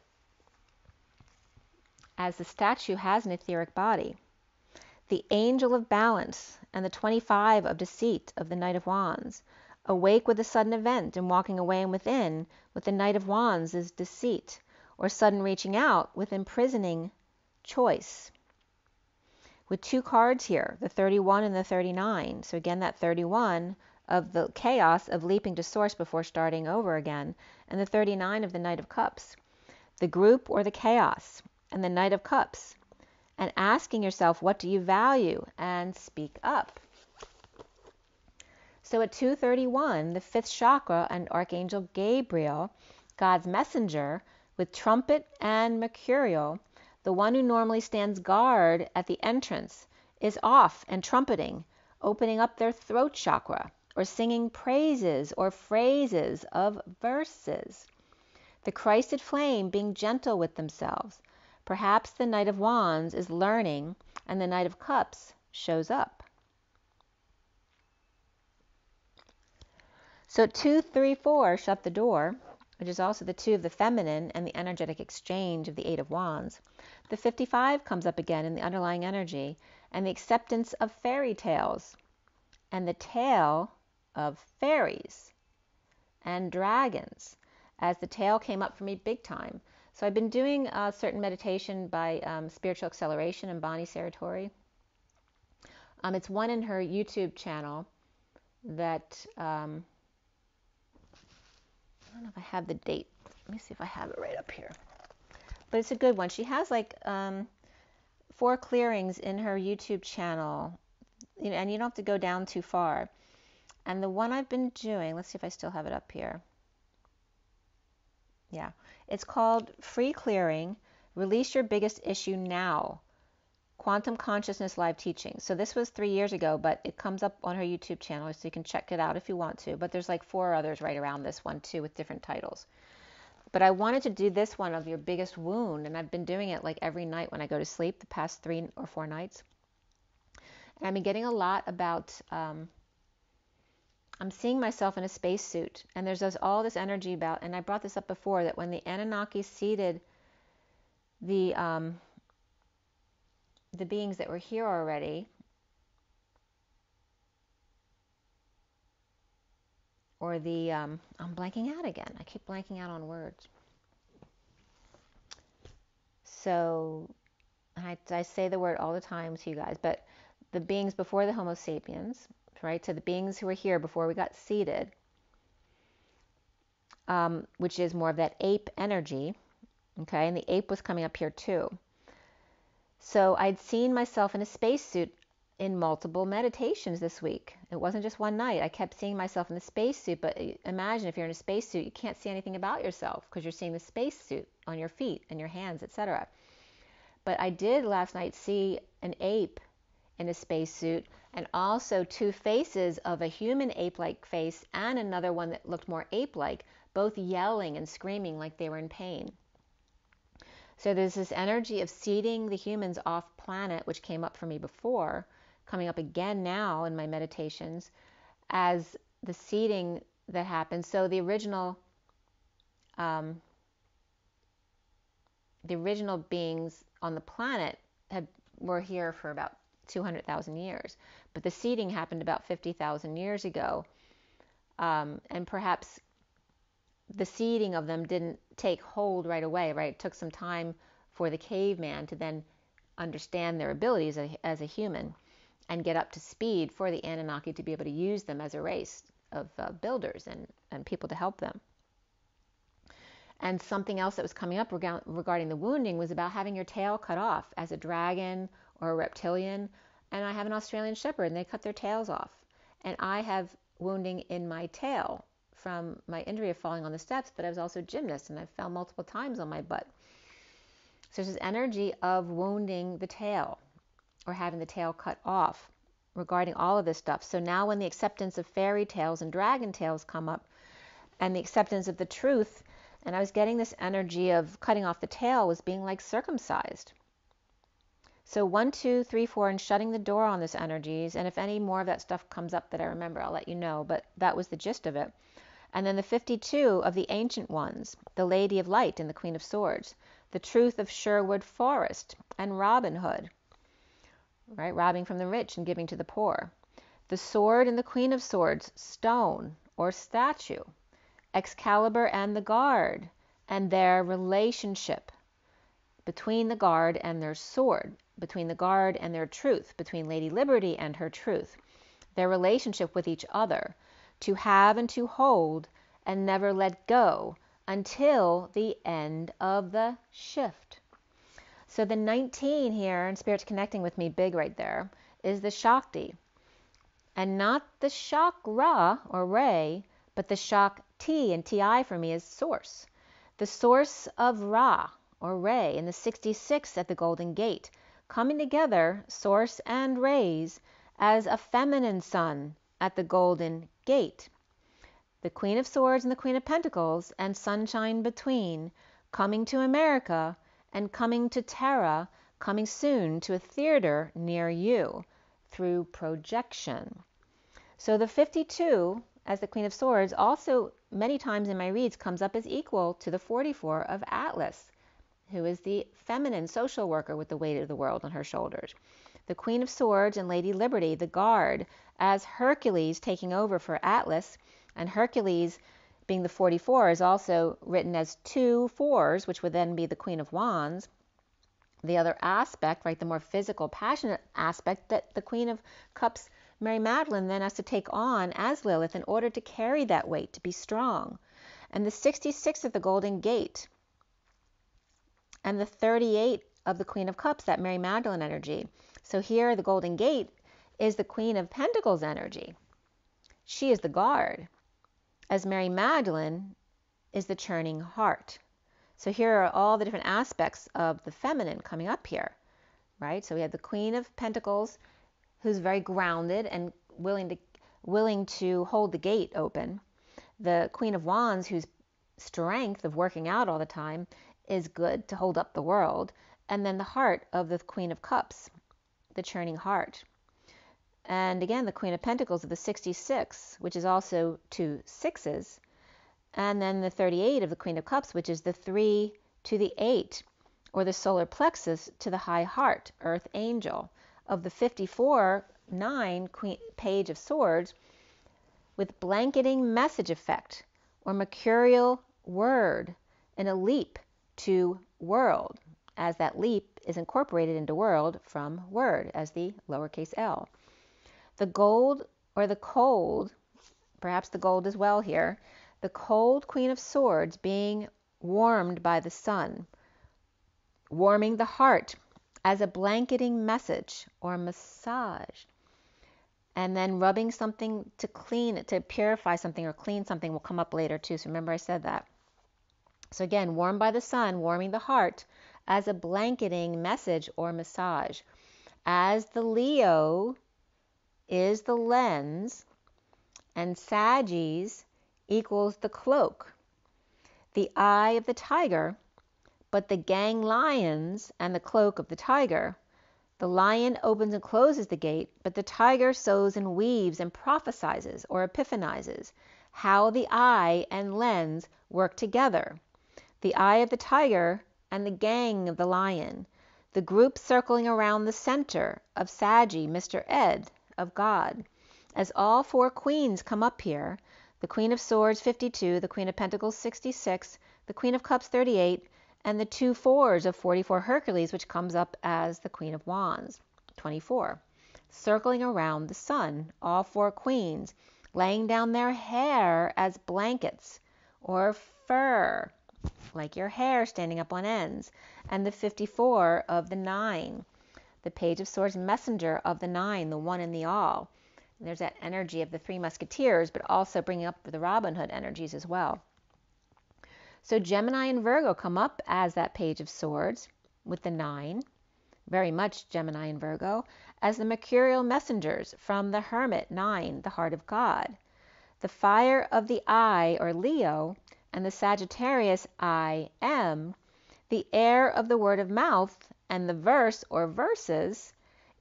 as the statue has an etheric body. The angel of balance and the 25 of deceit of the Knight of Wands, awake with a sudden event and walking away and within with the Knight of Wands is deceit, or sudden reaching out with imprisoning choice. With 2 cards here, the 31 and the 39. So again, that 31 of the chaos of leaping to source before starting over again, and the 39 of the Knight of Cups, the group or the chaos, and the Knight of Cups, and asking yourself, what do you value? And speak up. So at 2:31, the 5th chakra and Archangel Gabriel, God's messenger, with trumpet and mercurial, the one who normally stands guard at the entrance, is off and trumpeting, opening up their throat chakra, or singing praises or phrases of verses. The Christed flame being gentle with themselves. Perhaps the Knight of Wands is learning, and the Knight of Cups shows up. So at 2:34, shut the door, which is also the 2 of the feminine and the energetic exchange of the 8 of Wands. The 55 comes up again in the underlying energy, and the acceptance of fairy tales, and the tale of fairies and dragons, as the tale came up for me big time. So I've been doing a certain meditation by Spiritual Acceleration and Bonnie Saratori. It's one in her YouTube channel that... I don't know if I have the date. Let me see if I have it right up here. But it's a good one. She has like 4 clearings in her YouTube channel, and you don't have to go down too far. And the one I've been doing, let's see if I still have it up here. Yeah, it's called Free Clearing, Release Your Biggest Issue Now, Quantum Consciousness Live Teaching. So this was 3 years ago, but it comes up on her YouTube channel, so you can check it out if you want to. But there's like 4 others right around this one too with different titles. But I wanted to do this one of your biggest wound, and I've been doing it like every night when I go to sleep the past 3 or 4 nights. And I've been getting a lot about, I'm seeing myself in a spacesuit, and there's all this energy about, and I brought this up before, that when the Anunnaki seeded the beings that were here already, or the, I'm blanking out again. I keep blanking out on words. So I say the word all the time to you guys, but the beings before the Homo sapiens, right? So the beings who were here before we got seeded, which is more of that ape energy, okay? And the ape was coming up here too. So I'd seen myself in a spacesuit in multiple meditations this week. It wasn't just one night. I kept seeing myself in the spacesuit, but imagine if you're in a spacesuit, you can't see anything about yourself because you're seeing the spacesuit on your feet and your hands, etc. But I did last night see an ape in a spacesuit, and also 2 faces of a human ape-like face and another one that looked more ape-like, both yelling and screaming like they were in pain. So there's this energy of seeding the humans off planet, which came up for me before, coming up again now in my meditations as the seeding that happened. So the original beings on the planet were here for about 200,000 years, but the seeding happened about 50,000 years ago, and perhaps the seeding of them didn't take hold right away, right? It took some time for the caveman to then understand their abilities as a human and get up to speed for the Anunnaki to be able to use them as a race of builders and people to help them. And something else that was coming up regarding the wounding was about having your tail cut off as a dragon or a reptilian. And I have an Australian Shepherd, and they cut their tails off. And I have wounding in my tail from my injury of falling on the steps, but I was also a gymnast, and I fell multiple times on my butt. So there's this energy of wounding the tail or having the tail cut off regarding all of this stuff. So now when the acceptance of fairy tales and dragon tales come up, and the acceptance of the truth, and I was getting this energy of cutting off the tail was being like circumcised. So 1, 2, 3, 4, and shutting the door on this energies. And if any more of that stuff comes up that I remember, I'll let you know. But that was the gist of it. And then the 52 of the Ancient Ones, the Lady of Light and the Queen of Swords, the truth of Sherwood Forest and Robin Hood, right? Robbing from the rich and giving to the poor. The Sword and the Queen of Swords, stone or statue, Excalibur and the Guard, and their relationship between the Guard and their sword, between the Guard and their truth, between Lady Liberty and her truth, their relationship with each other, to have and to hold and never let go until the end of the shift. So the 19 here, and Spirit's connecting with me big right there, is the Shakti. And not the Chakra or Ray, but the Shakti, and Ti for me is source. The source of Ra or Ray in the 66 at the Golden Gate, coming together, source and rays, as a feminine sun at the Golden Gate. The Queen of Swords and the Queen of Pentacles and sunshine between, coming to America and coming to Terra, coming soon to a theater near you through projection. So the 52 as the Queen of Swords also many times in my reads comes up as equal to the 44 of Atlas, who is the feminine social worker with the weight of the world on her shoulders. The Queen of Swords and Lady Liberty, the guard, as Hercules taking over for Atlas, and Hercules being the 44 is also written as 2 4s, which would then be the Queen of Wands. The other aspect, right, the more physical, passionate aspect that the Queen of Cups, Mary Magdalene, then has to take on as Lilith in order to carry that weight, to be strong. And the 66 of the Golden Gate and the 38 of the Queen of Cups, that Mary Magdalene energy. So here the Golden Gate is the Queen of Pentacles energy. She is the guard, as Mary Magdalene is the churning heart. So here are all the different aspects of the feminine coming up here, right? So we have the Queen of Pentacles, who's very grounded and willing to hold the gate open. The Queen of Wands, whose strength of working out all the time is good to hold up the world. And then the heart of the Queen of Cups, the churning heart. And again, the Queen of Pentacles of the 66, which is also 2 6s. And then the 38 of the Queen of Cups, which is the 3 to the 8, or the solar plexus to the high heart, earth angel. Of the 54, 9, Page of Swords, with blanketing message effect, or mercurial word, in a leap to world, as that leap is incorporated into world from word, as the lowercase l. The gold, or the cold, perhaps the gold as well here, the cold Queen of Swords being warmed by the sun, warming the heart as a blanketing message or massage, and then rubbing something to clean it, to purify something or clean something will come up later too. So remember I said that. So again, warmed by the sun, warming the heart as a blanketing message or massage. As the Leo is the lens and Saggies equals the cloak, the eye of the tiger, but the gang lions and the cloak of the tiger. The lion opens and closes the gate, but the tiger sews and weaves and prophesizes or epiphanizes how the eye and lens work together. The eye of the tiger and the gang of the lion, the group circling around the center of Saggy, Mr. Ed, of God. As all 4 queens come up here, the Queen of Swords 52, the Queen of Pentacles 66, the Queen of Cups 38, and the 2 4s of 44 Hercules, which comes up as the Queen of Wands 24. Circling around the sun, all 4 queens, laying down their hair as blankets or fur, like your hair standing up on ends. And the 54 of the 9, the Page of Swords, messenger of the 9, the one and the all. And there's that energy of the 3 Musketeers, but also bringing up the Robin Hood energies as well. So Gemini and Virgo come up as that Page of Swords with the 9, very much Gemini and Virgo, as the mercurial messengers from the Hermit 9, the heart of God. The fire of the eye, or Leo, and the Sagittarius I am, the air of the word of mouth, and the verse or verses,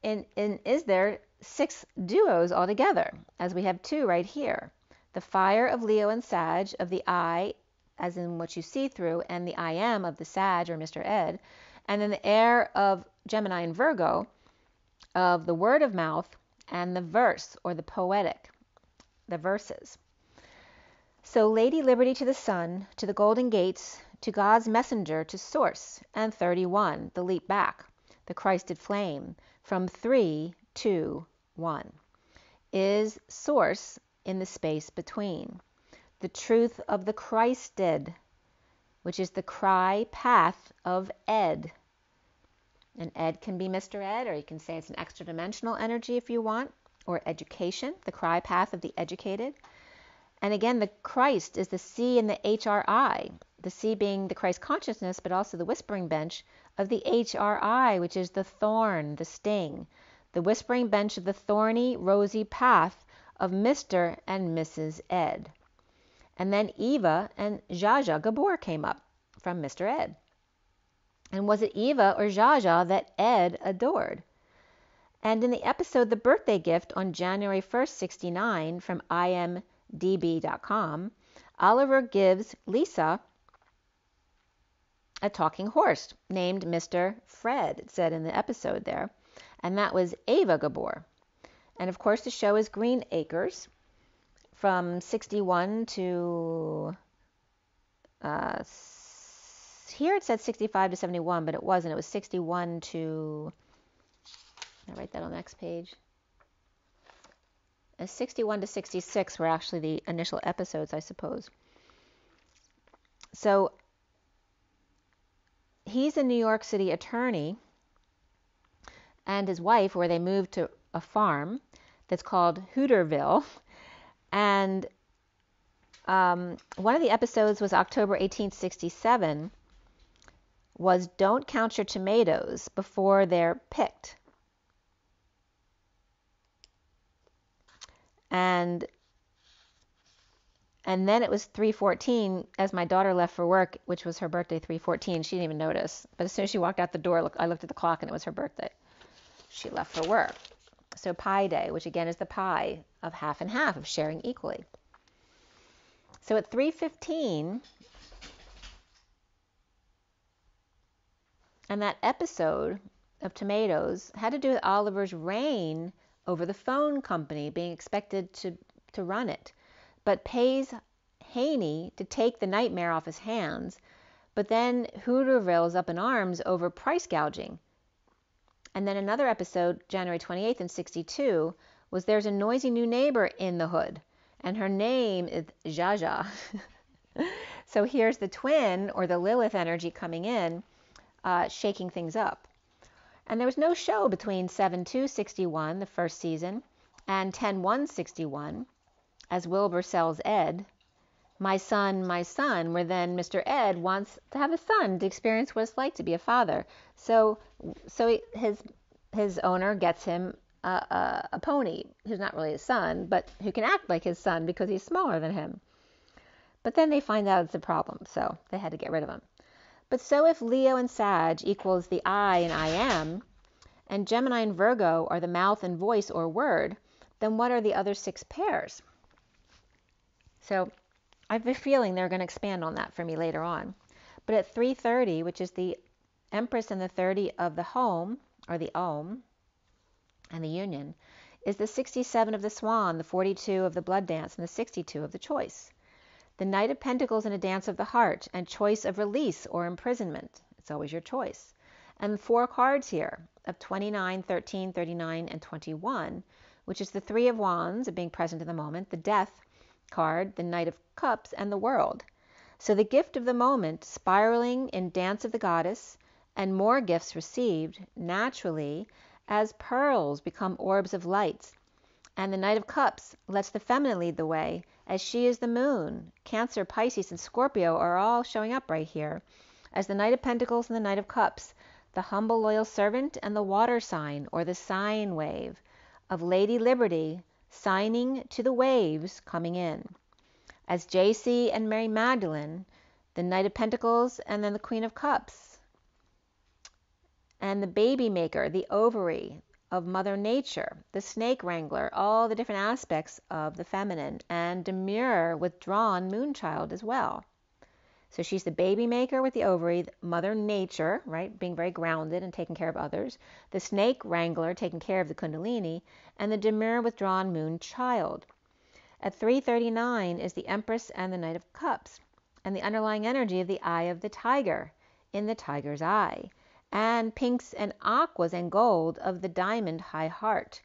is there 6 duos altogether, as we have 2 right here. The fire of Leo and Sag, of the I, as in what you see through, and the I am of the Sag, or Mr. Ed, and then the air of Gemini and Virgo, of the word of mouth, and the verse, or the poetic, the verses. So Lady Liberty to the sun, to the golden gates, to God's messenger, to source, and 31, the leap back, the Christed flame, from 3 to 1, is source in the space between. The truth of the Christed, which is the cry path of Ed, And Ed can be Mr. Ed, or you can say it's an extra dimensional energy if you want, or education, the cry path of the educated. And again, the Christ is the C and the HRI, the C being the Christ consciousness, but also the whispering bench of the HRI, which is the thorn, the sting, the whispering bench of the thorny, rosy path of Mr. and Mrs. Ed. And then Eva and Zsa Zsa Gabor came up from Mr. Ed. And was it Eva or Zsa Zsa that Ed adored? And in the episode The Birthday Gift on January 1st, 69 from imdb.com, Oliver gives Lisa a talking horse named Mr. Fred, it said in the episode there. And that was Eva Gabor. And of course the show is Green Acres from 61 to... here it said 65 to 71, but it wasn't. It was 61 to... I'll write that on the next page. 61 to 66 were actually the initial episodes, I suppose. So he's a New York City attorney, and his wife, where they moved to a farm that's called Hooterville. And one of the episodes was October 1867, was Don't Count Your Tomatoes Before They're Picked. And then it was 3:14 as my daughter left for work, which was her birthday, 3:14. She didn't even notice. But as soon as she walked out the door, I looked at the clock and it was her birthday. She left for work. So Pi Day, which again is the pi of half and half, of sharing equally. So at 3:15, and that episode of Tomatoes had to do with Oliver's reign over the phone company, being expected to run it, but pays Haney to take the nightmare off his hands. But then Hooterville's up in arms over price gouging. And then another episode, January 28th in 62, was There's a Noisy New Neighbor in the Hood, and her name is Zsa Zsa. So here's the twin, or the Lilith energy coming in, shaking things up. And there was no show between 7/2/61, the first season, and 10/1/61, as Wilbur sells Ed, my son, where then Mr. Ed wants to have a son to experience what it's like to be a father. So his owner gets him a pony who's not really his son, but who can act like his son because he's smaller than him. But then they find out it's a problem, so they had to get rid of him. But so if Leo and Sag equals the I and I am, and Gemini and Virgo are the mouth and voice or word, then what are the other 6 pairs? So I have a feeling they're going to expand on that for me later on. But at 3:30, which is the Empress and the 30 of the home, or the Om, and the union, is the 67 of the Swan, the 42 of the Blood Dance, and the 62 of the Choice. The Knight of Pentacles in a Dance of the Heart, and choice of release or imprisonment. It's always your choice. And 4 cards here of 29, 13, 39, and 21, which is the 3 of Wands of being present in the moment, the Death card, the Knight of Cups, and the World. So the gift of the moment, spiraling in Dance of the Goddess, and more gifts received, naturally, as pearls become orbs of light. And the Knight of Cups lets the feminine lead the way, as she is the moon. Cancer, Pisces, and Scorpio are all showing up right here, as the Knight of Pentacles and the Knight of Cups, the humble loyal servant and the water sign, or the sine wave, of Lady Liberty, signing to the waves coming in. As JC and Mary Magdalene, the Knight of Pentacles, and then the Queen of Cups. And the baby maker, the ovary of Mother Nature, the snake wrangler, all the different aspects of the feminine, and demure, withdrawn moonchild as well. So she's the baby maker with the ovary, Mother Nature, right, being very grounded and taking care of others, the snake wrangler taking care of the Kundalini, and the demure, withdrawn moon child. At 3:39 is the Empress and the Knight of Cups, and the underlying energy of the Eye of the Tiger, in the tiger's eye, and pinks and aquas and gold of the Diamond High Heart.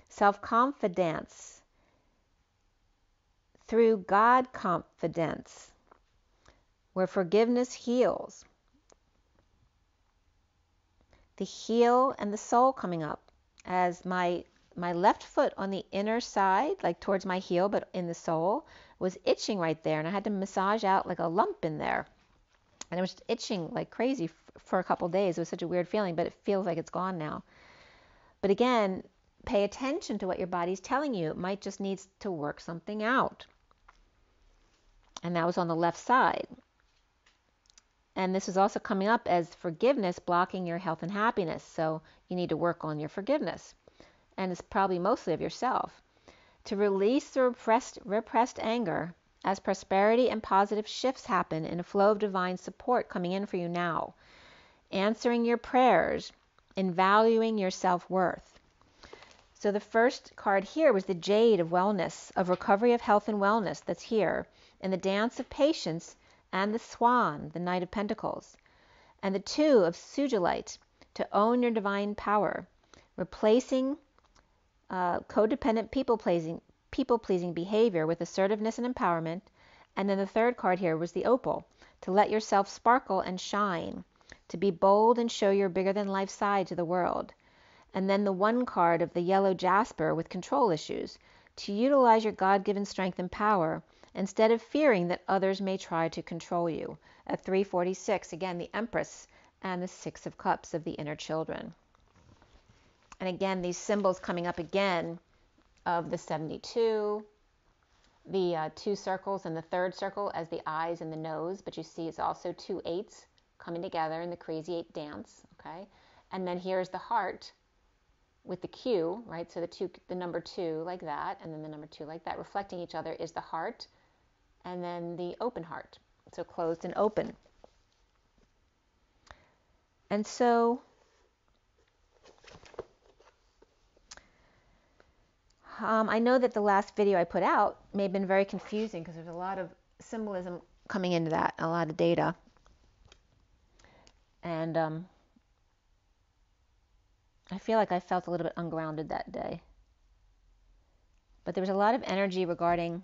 Self-confidence through God confidence, where forgiveness heals. the heel and the sole coming up as my left foot on the inner side, like towards my heel, but in the sole, was itching right there. And I had to massage out like a lump in there. And it was itching like crazy for a couple days. It was such a weird feeling, but it feels like it's gone now. But again, pay attention to what your body's telling you. It might just need to work something out. And that was on the left side. And this is also coming up as forgiveness blocking your health and happiness. So you need to work on your forgiveness. And it's probably mostly of yourself. To release the repressed anger as prosperity and positive shifts happen in a flow of divine support coming in for you now. Answering your prayers and valuing your self-worth. So the first card here was the Jade of wellness, of recovery of health and wellness that's here. And the Dance of patience and the Swan, the Knight of Pentacles. And the Two of Sugilite, to own your divine power. Replacing codependent people-pleasing behavior with assertiveness and empowerment. And then the third card here was the Opal, to let yourself sparkle and shine, to be bold and show your bigger-than-life side to the world. And then the one card of the Yellow Jasper with control issues, to utilize your God-given strength and power instead of fearing that others may try to control you. At 346, again, the Empress and the Six of Cups of the inner children. And again, these symbols coming up again of the 72, the two circles and the third circle as the eyes and the nose, but you see it's also two eights coming together in the Crazy Eight dance, okay? And then here's the heart with the Q, right? So the number 2 like that, and then the number 2 like that, reflecting each other is the heart, and then the open heart, so closed and open. And so I know that the last video I put out may have been very confusing because there's a lot of symbolism coming into that, a lot of data. And I feel like I felt a little bit ungrounded that day. But there was a lot of energy regarding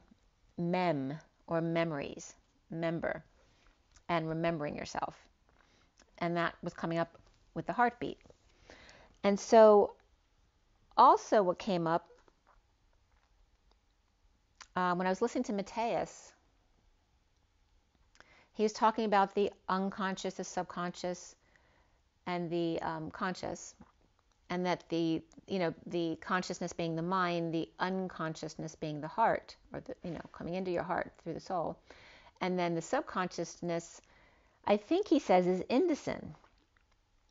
mem, or memories, member, and remembering yourself. And that was coming up with the heartbeat. And so also what came up when I was listening to Mateus, he was talking about the unconscious, the subconscious, and the conscious, and that the consciousness being the mind, the unconsciousness being the heart, or coming into your heart through the soul, and then the subconsciousness, I think he says, is indocin,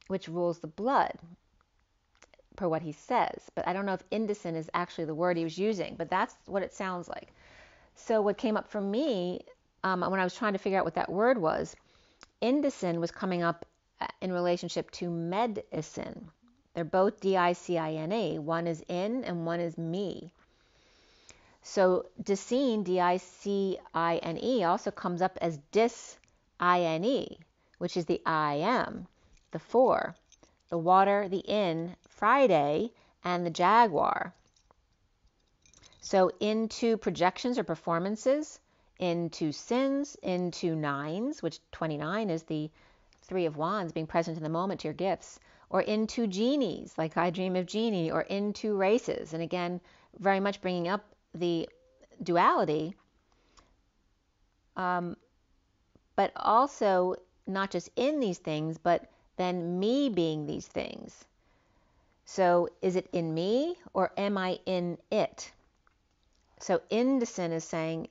which rules the blood, per what he says. But I don't know if indocin is actually the word he was using, but that's what it sounds like. So what came up for me when I was trying to figure out what that word was, indocin was coming up in relationship to medicine. They're both D-I-C-I-N-E. One is in and one is me. So dicine, D-I-C-I-N-E, also comes up as dis-I-N-E, which is the I am, the four, the water, the in, Friday, and the jaguar. So into projections or performances, into sins, into nines, which 29 is the Three of Wands, being present in the moment to your gifts, or into genies, like I Dream of Genie, or into races. And again, very much bringing up the duality, but also not just in these things, but then me being these things. So is it in me or am I in it? So indocin is saying,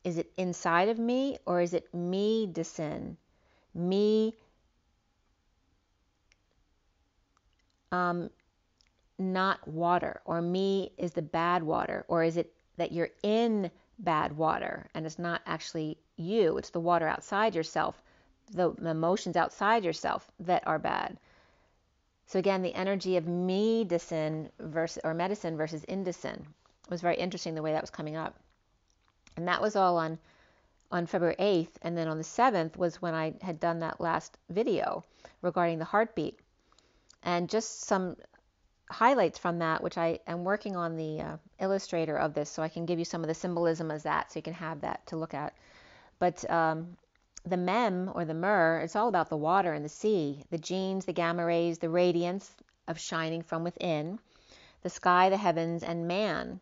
is it inside of me or is it me decin? Me not water, or me is the bad water, or is it that you're in bad water and it's not actually you, it's the water outside yourself, the emotions outside yourself that are bad. So again, the energy of medicine versus indocin was very interesting, the way that was coming up. And that was all on February 8th, and then on the 7th was when I had done that last video regarding the heartbeat. And just some highlights from that, which I am working on the illustrator of this, so I can give you some of the symbolism as that, so you can have that to look at. But the mem, or the mer, it's all about the water and the sea, the genes, the gamma rays, the radiance of shining from within, the sky, the heavens, and man.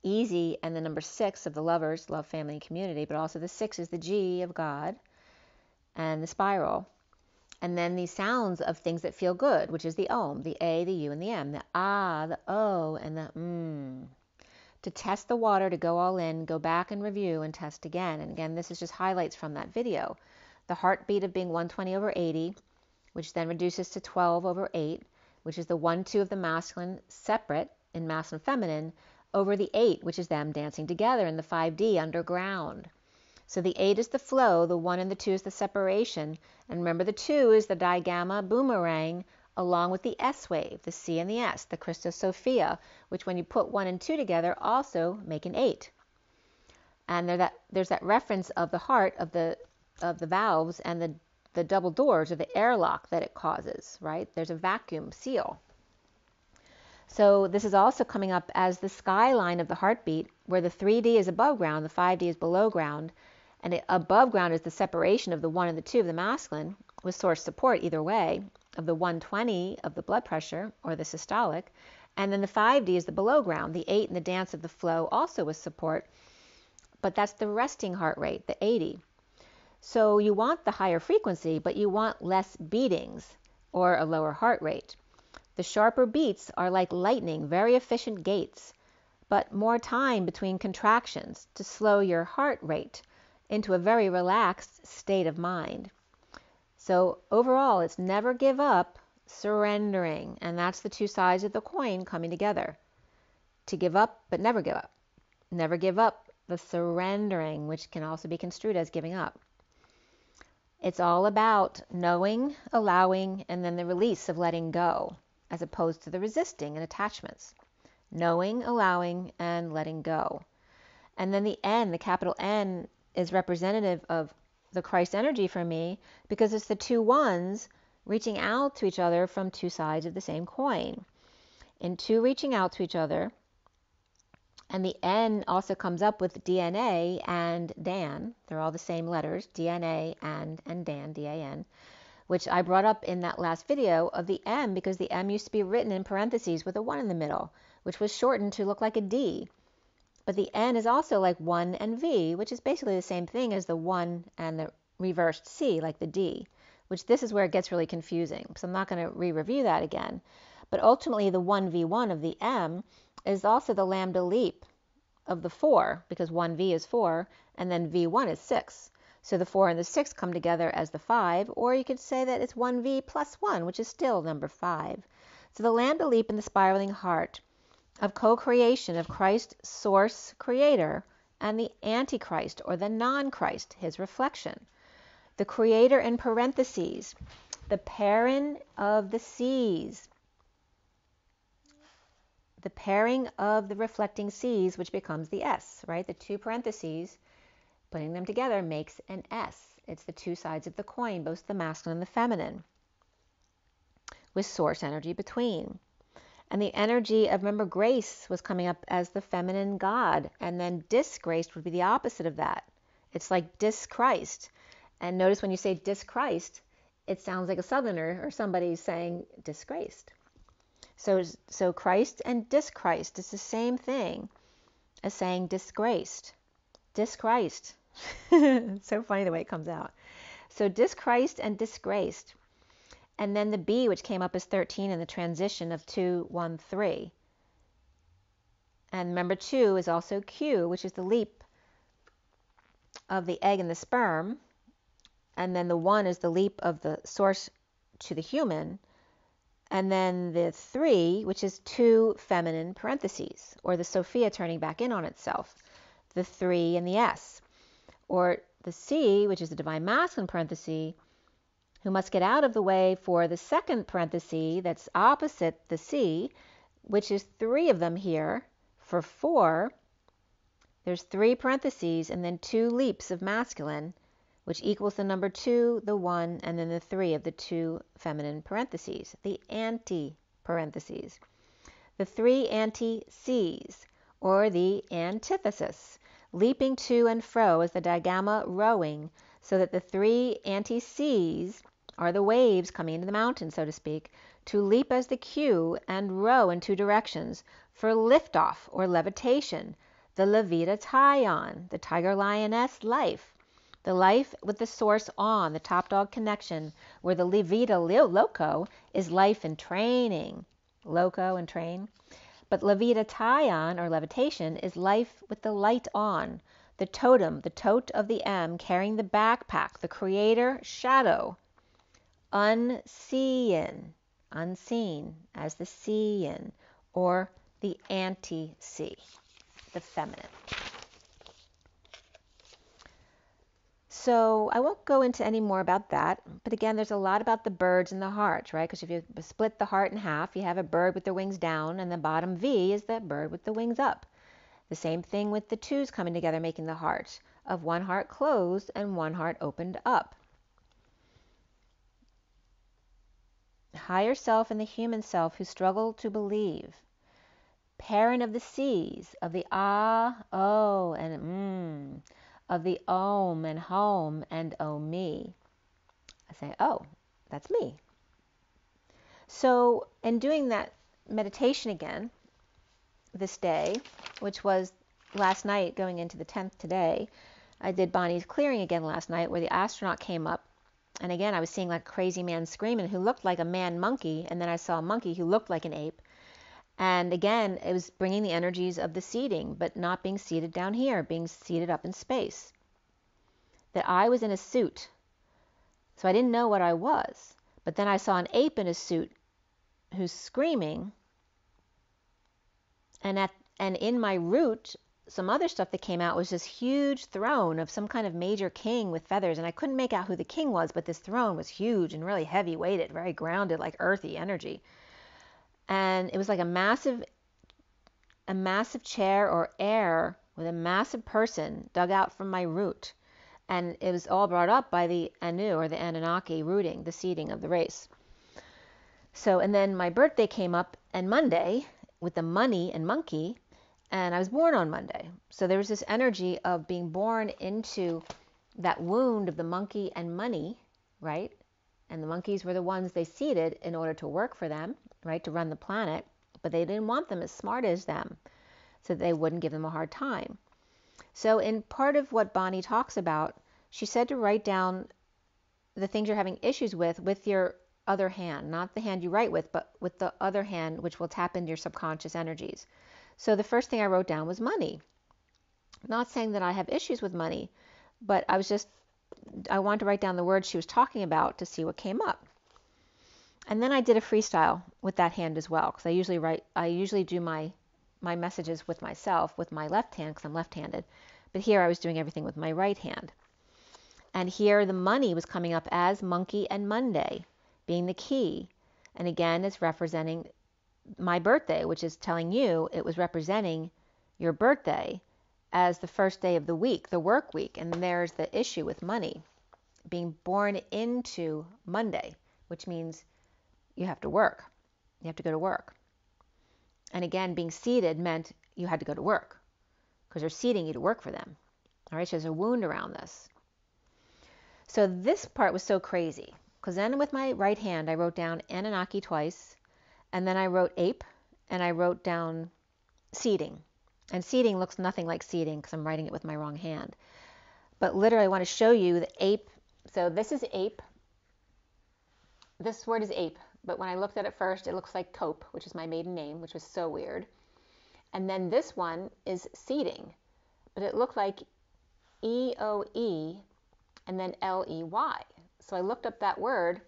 Easy, and the number 6 of the lovers, love, family, and community, but also the 6 is the G of God, and the spiral. And then these sounds of things that feel good, which is the Om, the A, the U, and the M, the Ah, the O, and the To test the water, to go all in, go back and review and test again. And again, this is just highlights from that video. The heartbeat of being 120/80, which then reduces to 12/8, which is the 1-2 of the masculine separate in masculine feminine, over the 8, which is them dancing together in the 5D underground. So the 8 is the flow, the 1 and the 2 is the separation, and remember the 2 is the digamma boomerang along with the S wave, the C and the S, the Christos Sophia, which when you put 1 and 2 together also make an 8. And there's that reference of the heart of the valves and the double doors, or the airlock that it causes, right? There's a vacuum seal. So this is also coming up as the skyline of the heartbeat, where the 3D is above ground, the 5D is below ground, and above ground is the separation of the 1 and the 2 of the masculine, with source support either way, of the 120 of the blood pressure, or the systolic, and then the 5D is the below ground, the 8 and the dance of the flow, also with support, but that's the resting heart rate, the 80. So you want the higher frequency, but you want less beatings, or a lower heart rate. The sharper beats are like lightning, very efficient gates, but more time between contractions to slow your heart rate into a very relaxed state of mind. So overall, it's never give up, surrendering, and that's the two sides of the coin coming together. To give up, but never give up. Never give up, the surrendering, which can also be construed as giving up. It's all about knowing, allowing, and then the release of letting go, as opposed to the resisting and attachments. Knowing, allowing, and letting go. And then the N, the capital N, is representative of the Christ energy for me, because it's the two ones reaching out to each other from two sides of the same coin. In two reaching out to each other, and the N also comes up with DNA and Dan. They're all the same letters, DNA and Dan, D-A-N, which I brought up in that last video of the M, because the M used to be written in parentheses with a 1 in the middle, which was shortened to look like a D. But the N is also like 1 and V, which is basically the same thing as the 1 and the reversed C, like the D, which this is where it gets really confusing. So I'm not going to re-review that again. But ultimately, the 1V1 of the M is also the lambda leap of the 4, because 1V is 4, and then V1 is 6. So the 4 and the 6 come together as the 5, or you could say that it's 1V plus 1, which is still number 5. So the lambda leap in the spiraling heart of co-creation of Christ, source, creator, and the Antichrist, or the non-Christ, his reflection. The creator in parentheses, the parent of the seas, the pairing of the reflecting seas, which becomes the S, right? The two parentheses, putting them together makes an S. It's the two sides of the coin, both the masculine and the feminine, with source energy between. And the energy of, remember, grace was coming up as the feminine God, and then disgraced would be the opposite of that. It's like dischrist. And notice when you say dischrist, it sounds like a southerner or somebody saying disgraced. So Christ and dischrist is the same thing as saying disgraced. Dischrist. It's so funny the way it comes out. So dischrist and disgraced. And then the B, which came up as 13 in the transition of 2, 1, 3. And remember, 2 is also Q, which is the leap of the egg and the sperm. And then the 1 is the leap of the source to the human. And then the 3, which is 2 feminine parentheses, or the Sophia turning back in on itself. The 3 and the S. Or the C, which is the divine masculine parenthesis, who must get out of the way for the second parenthesis that's opposite the C, which is 3 of them here. For 4, there's 3 parentheses and then 2 leaps of masculine, which equals the number 2, the 1, and then the 3 of the 2 feminine parentheses, the anti-parentheses. The 3 anti-Cs, or the antithesis, leaping to and fro as the digamma rowing, So that the three anti-seas are the waves coming into the mountain, so to speak, to leap as the cue and row in two directions for liftoff or levitation, the levitation, the tiger lioness life, the life with the source on, the top dog connection, where the levita loco is life and training, loco and train. But levitation or levitation is life with the light on, the totem, the tote of the M carrying the backpack, the creator shadow, unseen as the seeing, or the anti-sea, the feminine. So I won't go into any more about that, but again, there's a lot about the birds and the heart, right? Because if you split the heart in half, you have a bird with the wings down, and the bottom V is the bird with the wings up. The same thing with the twos coming together, making the heart, of one heart closed and one heart opened up. Higher self and the human self who struggle to believe. Parent of the C's, of the ah, oh, and of the om and home and oh me. I say, oh, that's me. So in doing that meditation again this day, which was last night going into the 10th today, I did Bonnie's clearing again last night where the astronaut came up. And again, I was seeing like a crazy man screaming who looked like a man monkey. And then I saw a monkey who looked like an ape. And again, it was bringing the energies of the seating, but not being seated down here, being seated up in space. That I was in a suit. So I didn't know what I was. But then I saw an ape in a suit who's screaming. And in my root, some other stuff that came out was this huge throne of some kind of major king with feathers. And I couldn't make out who the king was, but this throne was huge and really heavy weighted, very grounded, like earthy energy. And it was like a massive chair or air with a massive person dug out from my root. And it was all brought up by the Anu or the Anunnaki rooting, the seeding of the race. So, and then my birthday came up and Monday with the money and monkey, and I was born on Monday. So there was this energy of being born into that wound of the monkey and money, right? And the monkeys were the ones they seeded in order to work for them, right, to run the planet. But they didn't want them as smart as them, so they wouldn't give them a hard time. So in part of what Bonnie talks about, she said to write down the things you're having issues with your other hand, not the hand you write with, but with the other hand, which will tap into your subconscious energies. So the first thing I wrote down was money. Not saying that I have issues with money, but I wanted to write down the words she was talking about to see what came up. And then I did a freestyle with that hand as well, because I usually do my messages with myself with my left hand because I'm left-handed. But here I was doing everything with my right hand. And here the money was coming up as monkey and Monday, being the key. And again, it's representing my birthday, which is telling you it was representing your birthday as the first day of the week, the work week. And there's the issue with money, being born into Monday, which means you have to work. You have to go to work. And again, being seated meant you had to go to work because they're seating you to work for them. All right, so there's a wound around this. So this part was so crazy because then with my right hand, I wrote down Anunnaki twice, and then I wrote ape, and I wrote down seating. And seating looks nothing like seating because I'm writing it with my wrong hand. But literally, I want to show you the ape. So this is ape. This word is ape. But when I looked at it first, it looks like cope, which is my maiden name, which was so weird. And then this one is seating. But it looked like E-O-E and then L-E-Y. So I looked up that word,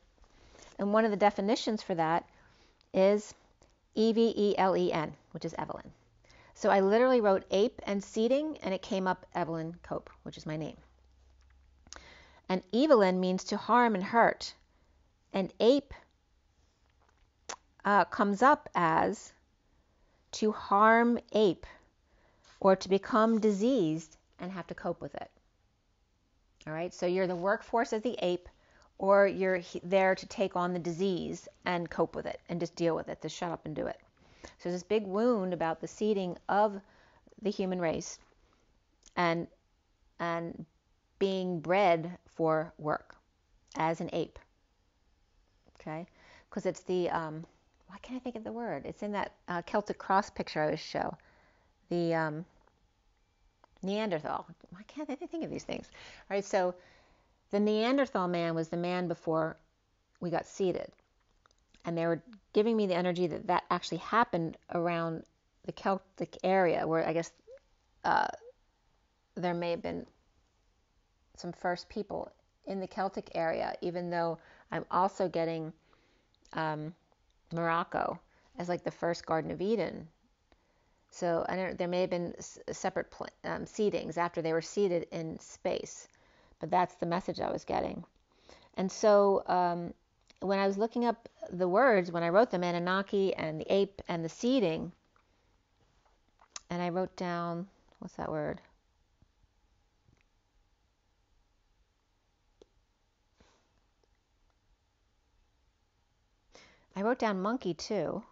and one of the definitions for that is E-V-E-L-E-N, which is Evelyn. So I literally wrote ape and seating, and it came up Evelyn Cope, which is my name. And Evelyn means to harm and hurt. And ape comes up as to harm ape or to become diseased and have to cope with it. All right, so you're the workforce as the ape, or you're there to take on the disease and cope with it and just deal with it, to shut up and do it. So there's this big wound about the seeding of the human race and being bred for work as an ape. Okay, because it's the why can't I think of the word? It's in that Celtic cross picture I always show. The Neanderthal. Why can't I think of these things? All right, so the Neanderthal man was the man before we got seated. And they were giving me the energy that that actually happened around the Celtic area, where I guess there may have been some first people in the Celtic area, even though I'm also getting Morocco as like the first Garden of Eden. So I don't, there may have been separate seedings after they were seeded in space, but that's the message I was getting. And so when I was looking up the words, when I wrote them, Anunnaki and the ape and the seeding, and I wrote down, what's that word? I wrote down monkey too,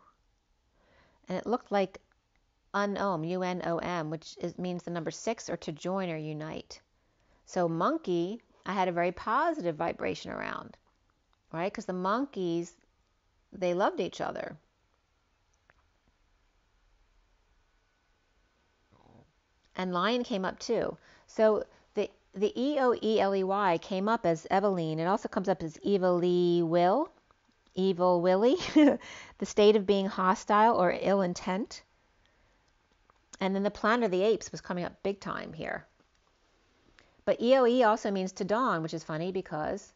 and it looked like unom, U-N-O-M, which means the number 6 or to join or unite. So monkey, I had a very positive vibration around, right? Because the monkeys, they loved each other. And lion came up too. So the E-O-E-L-E-Y came up as Evelyn. It also comes up as Evil Willie, the state of being hostile or ill intent. And then the planet of the apes was coming up big time here. But EOE also means to dawn, which is funny because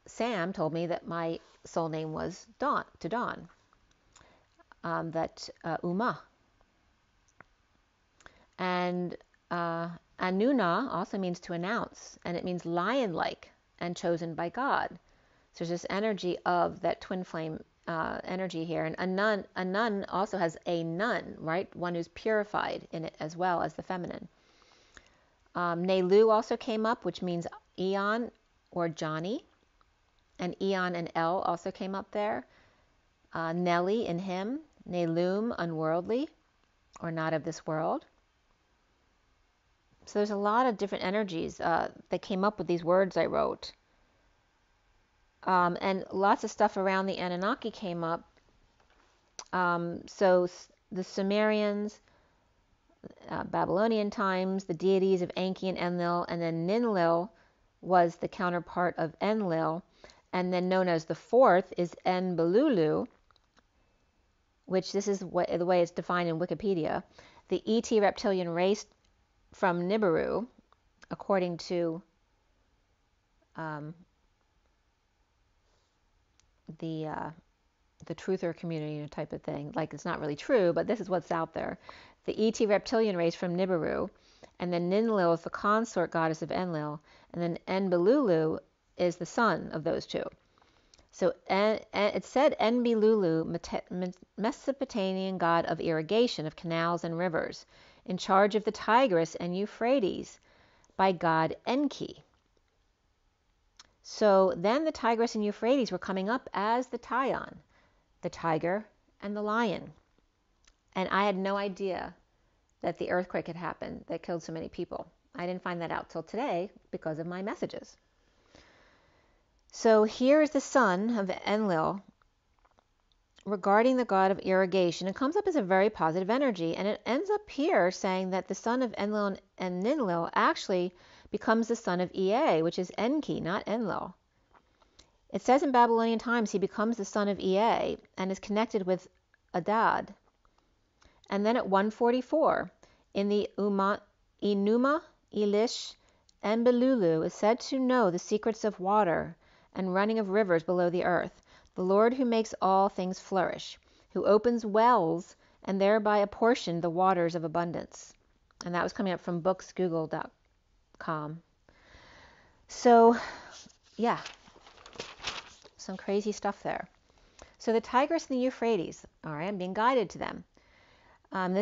Sam told me that my soul name was Dawn, to dawn. Uma. And Anuna also means to announce, and it means lion-like and chosen by God. So there's this energy of that twin flame energy here. And a nun also has a nun, right? One who's purified in it as well as the feminine. Nelu also came up, which means Eon or Johnny. And Eon and El also came up there. Nelly in him. Nelum, unworldly or not of this world. So there's a lot of different energies that came up with these words I wrote. And lots of stuff around the Anunnaki came up. So the Sumerians, Babylonian times, the deities of Enki and Enlil, and then Ninlil was the counterpart of Enlil, and then known as the fourth is Enbelulu, which this is the way it's defined in Wikipedia, the ET reptilian race from Nibiru, according to the truther community type of thing. Like, it's not really true, but this is what's out there. The ET reptilian race from Nibiru, and then Ninlil is the consort goddess of Enlil, and then Enbelulu is the son of those two. So it said Enbelulu, Mesopotamian god of irrigation, of canals and rivers, in charge of the Tigris and Euphrates by god Enki. So then the Tigris and Euphrates were coming up as the Taion, the tiger and the lion. And I had no idea that the earthquake had happened that killed so many people. I didn't find that out till today because of my messages. So here is the son of Enlil regarding the god of irrigation. It comes up as a very positive energy, and it ends up here saying that the son of Enlil and Ninlil actually becomes the son of Ea, which is Enki, not Enlil. It says in Babylonian times he becomes the son of Ea and is connected with Adad. And then at 144, in the Enuma Elish, Enbelulu is said to know the secrets of water and running of rivers below the earth, the Lord who makes all things flourish, who opens wells and thereby apportioned the waters of abundance. And that was coming up from booksgoogle.com. So, yeah, some crazy stuff there. So the Tigris and the Euphrates, all right, I'm being guided to them. I'm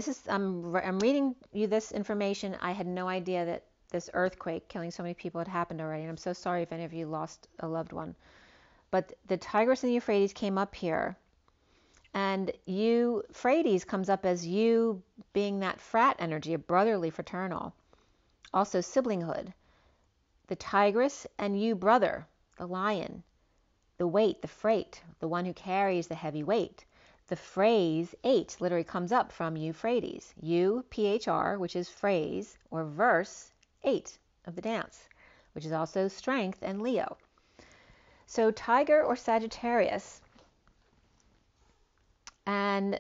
reading you this information. I had no idea that this earthquake killing so many people had happened already, and I'm so sorry if any of you lost a loved one. But the Tigris and the Euphrates came up here, and Euphrates comes up as you being that frat energy, a brotherly, fraternal, also siblinghood. the Tigris, and you, brother, the lion, the weight, the freight, the one who carries the heavy weight. The phrase 8 literally comes up from Euphrates. U-P-H-R, which is phrase or verse 8 of the dance, which is also strength and Leo. So Tiger or Sagittarius, and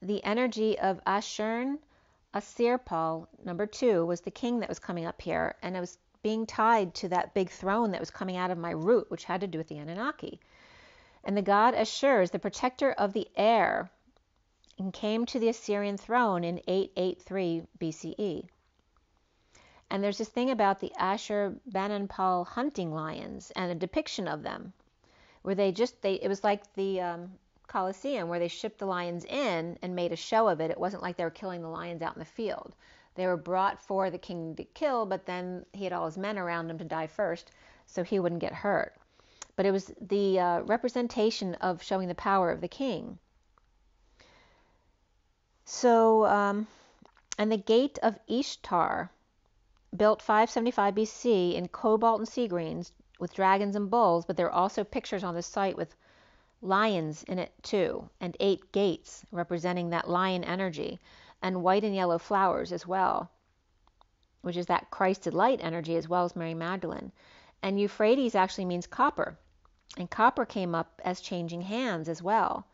the energy of Ashurnasirpal, number 2, was the king that was coming up here, and it was being tied to that big throne that was coming out of my root, which had to do with the Anunnaki. And the god Ashur is the protector of the air and came to the Assyrian throne in 883 BCE. And there's this thing about the Ashur-banipal hunting lions and a depiction of them, where it was like the Colosseum, where they shipped the lions in and made a show of it. It wasn't like they were killing the lions out in the field. They were brought for the king to kill, but then he had all his men around him to die first, so he wouldn't get hurt. But it was the representation of showing the power of the king. So, and the gate of Ishtar, built 575 BC in cobalt and sea greens with dragons and bulls, but there are also pictures on the site with lions in it too, and 8 gates representing that lion energy, and white and yellow flowers as well, which is that Christed light energy, as well as Mary Magdalene. And Euphrates actually means copper, and copper came up as changing hands as well,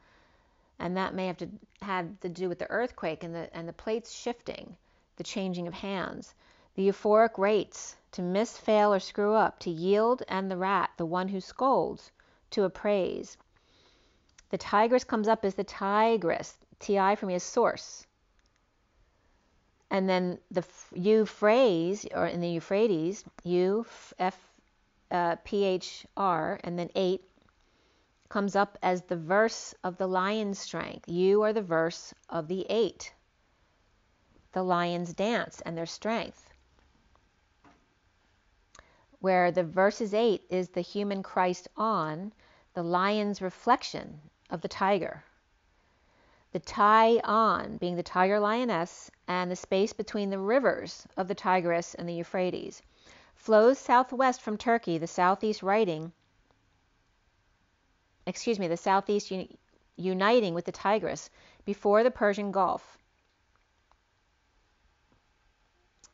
and that may have had to do with the earthquake and the plates shifting, the changing of hands. The euphoric rates, to miss, fail, or screw up, to yield, and the rat, the one who scolds, to appraise. The Tigris comes up as the Tigris. Ti for me is source. And then the Euphrates, or in the Euphrates, U-F-P-H-R, and then 8, comes up as the verse of the lion's strength. You are the verse of the 8, the lion's dance and their strength. Where the verses 8 is the human Christ on, the lion's reflection of the tiger. The Ty-on being the tiger lioness, and the space between the rivers of the Tigris and the Euphrates. Flows southwest from Turkey, the southeast uniting with the Tigris before the Persian Gulf.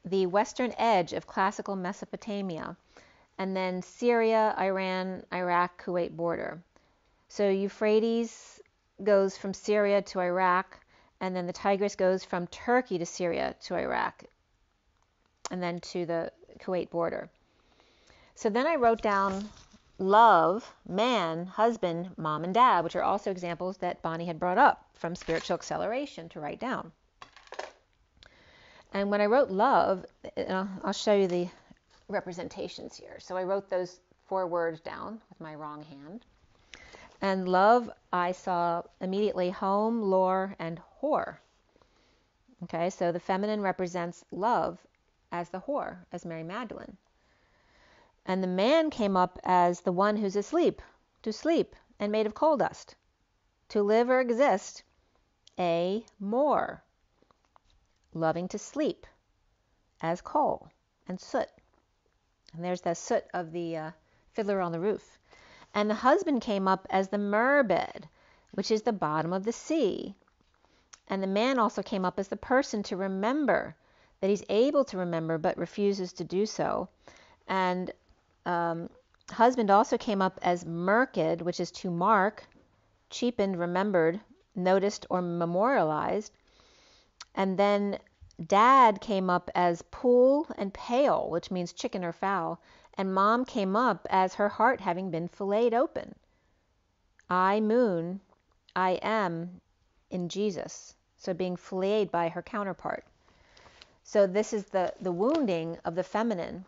The western edge of classical Mesopotamia, and then Syria, Iran, Iraq, Kuwait border. So Euphrates goes from Syria to Iraq, and then the Tigris goes from Turkey to Syria to Iraq, and then to the Kuwait border. So then I wrote down love, man, husband, mom, and dad, which are also examples that Bonnie had brought up from Spiritual Acceleration to write down. And when I wrote love, I'll show you the representations here. So I wrote those 4 words down with my wrong hand. And love, I saw immediately home, lore, and whore. Okay, so the feminine represents love as the whore, as Mary Magdalene. And the man came up as the one who's asleep, to sleep, and made of coal dust. To live or exist, a more. Loving to sleep, as coal and soot. And there's the soot of the Fiddler on the Roof. And the husband came up as the merbed, which is the bottom of the sea. And the man also came up as the person to remember, that he's able to remember but refuses to do so. And husband also came up as merked, which is to mark, cheapened, remembered, noticed, or memorialized. And then dad came up as pool and pale, which means chicken or fowl. And mom came up as her heart having been filleted open. I, moon, I am in Jesus. So being filleted by her counterpart. So this is the wounding of the feminine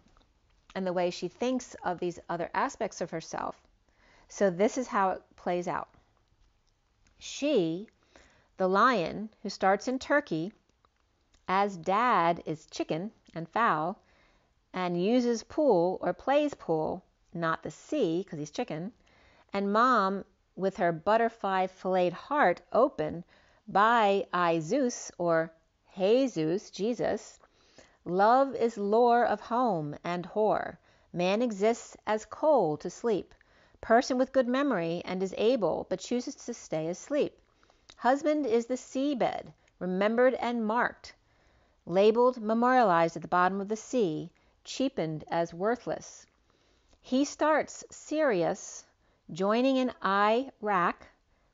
and the way she thinks of these other aspects of herself. So this is how it plays out. She, the lion, who starts in Turkey, as dad is chicken and fowl, and uses pool or plays pool, not the sea because he's chicken, and mom with her butterfly filleted heart open by I Zeus or Jesus, Jesus. Love is lore of home and whore, Man exists as coal to sleep. Person with good memory and is able, but chooses to stay asleep. Husband is the seabed, remembered and marked, labeled, memorialized at the bottom of the sea, cheapened as worthless. He starts serious, joining in Iraq,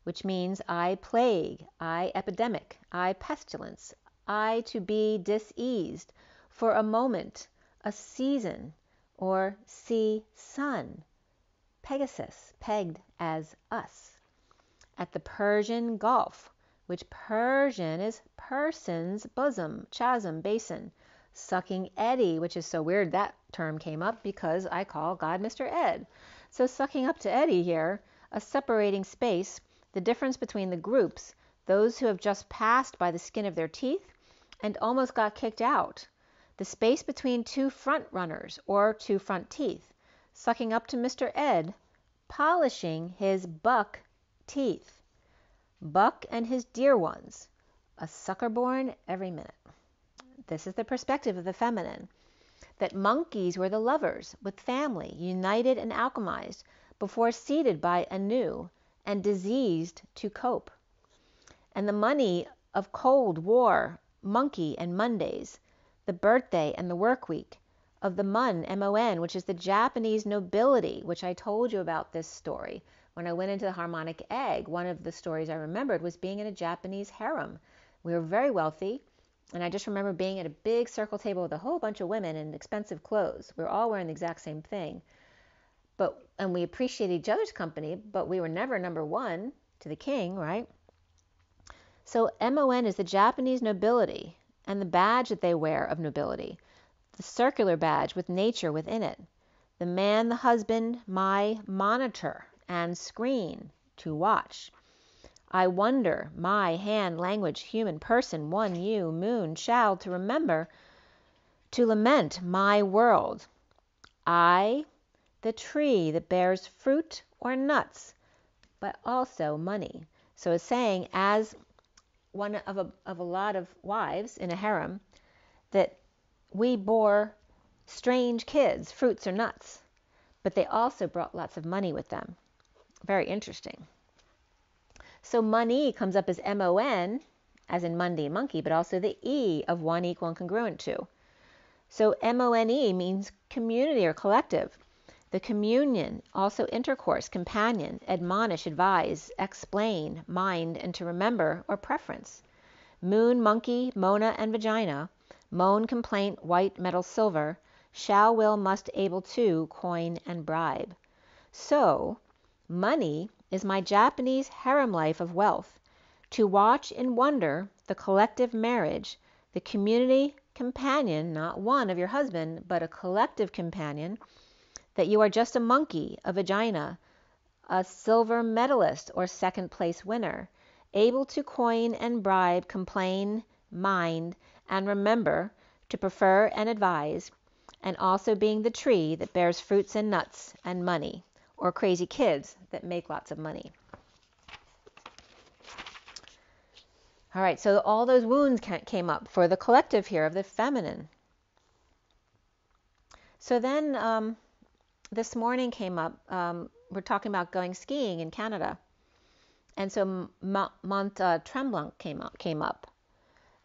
which means I plague, I epidemic, I pestilence, I to be diseased, for a moment, a season, or sea sun. Pegasus, pegged as us. At the Persian Gulf, which Persian is person's bosom, chasm, basin. Sucking eddy, which is so weird that term came up because I call God Mr. Ed. So sucking up to eddy here, a separating space, the difference between the groups, those who have just passed by the skin of their teeth and almost got kicked out. The space between two front runners or two front teeth, sucking up to Mr. Ed, polishing his buck teeth. Buck and his dear ones, a sucker born every minute. This is the perspective of the feminine, that monkeys were the lovers with family, united and alchemized, before seeded by Anu and diseased to cope. And the money of cold war, monkey and Mondays, the birthday and the work week, of the Mun, M-O-N, which is the Japanese nobility, which I told you about this story. When I went into the harmonic egg, one of the stories I remembered was being in a Japanese harem. We were very wealthy, and I just remember being at a big circle table with a whole bunch of women in expensive clothes. We were all wearing the exact same thing. And we appreciated each other's company, but we were never number one to the king, right? So M-O-N is the Japanese nobility and the badge that they wear of nobility. The circular badge with nature within it. The man, the husband, my monitor and screen to watch. I wonder, my hand, language, human, person, one, you, moon, child, to remember, to lament my world. I, the tree that bears fruit or nuts, but also money. So it's saying, as one of a lot of wives in a harem, that we bore strange kids, fruits or nuts, but they also brought lots of money with them. Very interesting. So money comes up as M-O-N, as in Monday and monkey, but also the E of one, equal, and congruent to. So M-O-N-E means community or collective. The communion, also intercourse, companion, admonish, advise, explain, mind, and to remember or preference. Moon, monkey, Mona, and vagina. Moan, complaint, white, metal, silver. Shall, will, must, able to, coin, and bribe. So, money is my Japanese harem life of wealth. To watch in wonder the collective marriage, the community companion, not one of your husband, but a collective companion, that you are just a monkey, a vagina, a silver medalist or second place winner, able to coin and bribe, complain, mind, and remember, to prefer and advise, and also being the tree that bears fruits and nuts and money, or crazy kids that make lots of money. All right, so all those wounds came up for the collective here of the feminine. So then this morning came up, we're talking about going skiing in Canada. And so Mont Tremblant came up,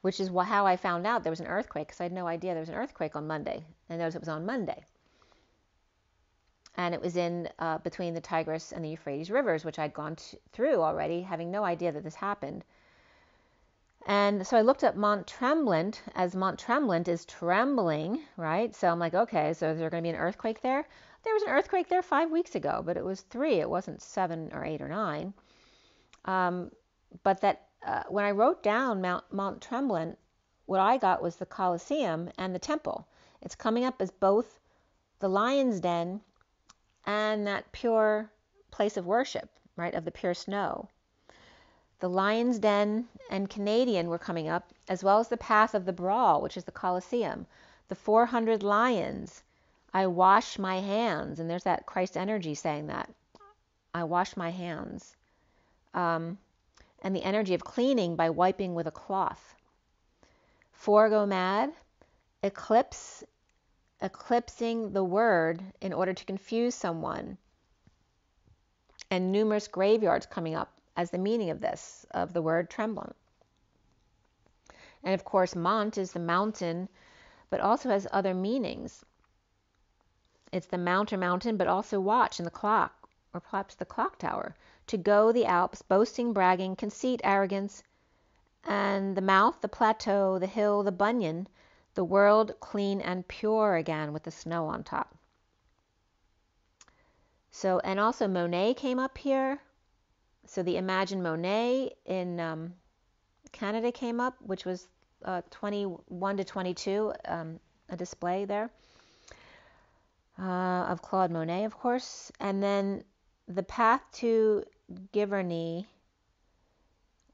which is how I found out there was an earthquake, because I had no idea there was an earthquake on Monday. I noticed it was on Monday. And it was in between the Tigris and the Euphrates rivers, which I'd gone through already, having no idea that this happened. And so I looked up Mont Tremblant, as Mont Tremblant is trembling, right? So I'm like, okay, so is there going to be an earthquake there? There was an earthquake there 5 weeks ago, but it was 3. It wasn't 7 or 8 or 9. But that when I wrote down Mont Tremblant, what I got was the Colosseum and the temple. It's coming up as both the lion's den and that pure place of worship, right, of the pure snow. The lion's den and Canadian were coming up, as well as the path of the brawl, which is the Colosseum. The 400 lions. I wash my hands, and there's that Christ energy saying that. I wash my hands. And the energy of cleaning by wiping with a cloth. 4 go mad, eclipse eclipsing the word in order to confuse someone, and numerous graveyards coming up as the meaning of this, of the word tremblant. And of course, mont is the mountain, but also has other meanings. It's the mount or mountain, but also watch in the clock, or perhaps the clock tower. To go, the Alps, boasting, bragging, conceit, arrogance, and the mouth, the plateau, the hill, the bunyan, the world clean and pure again with the snow on top. So, and also Monet came up here. So the Imagine Monet in Canada came up, which was 21 to 22, a display there of Claude Monet, of course. And then the Path to Giverny,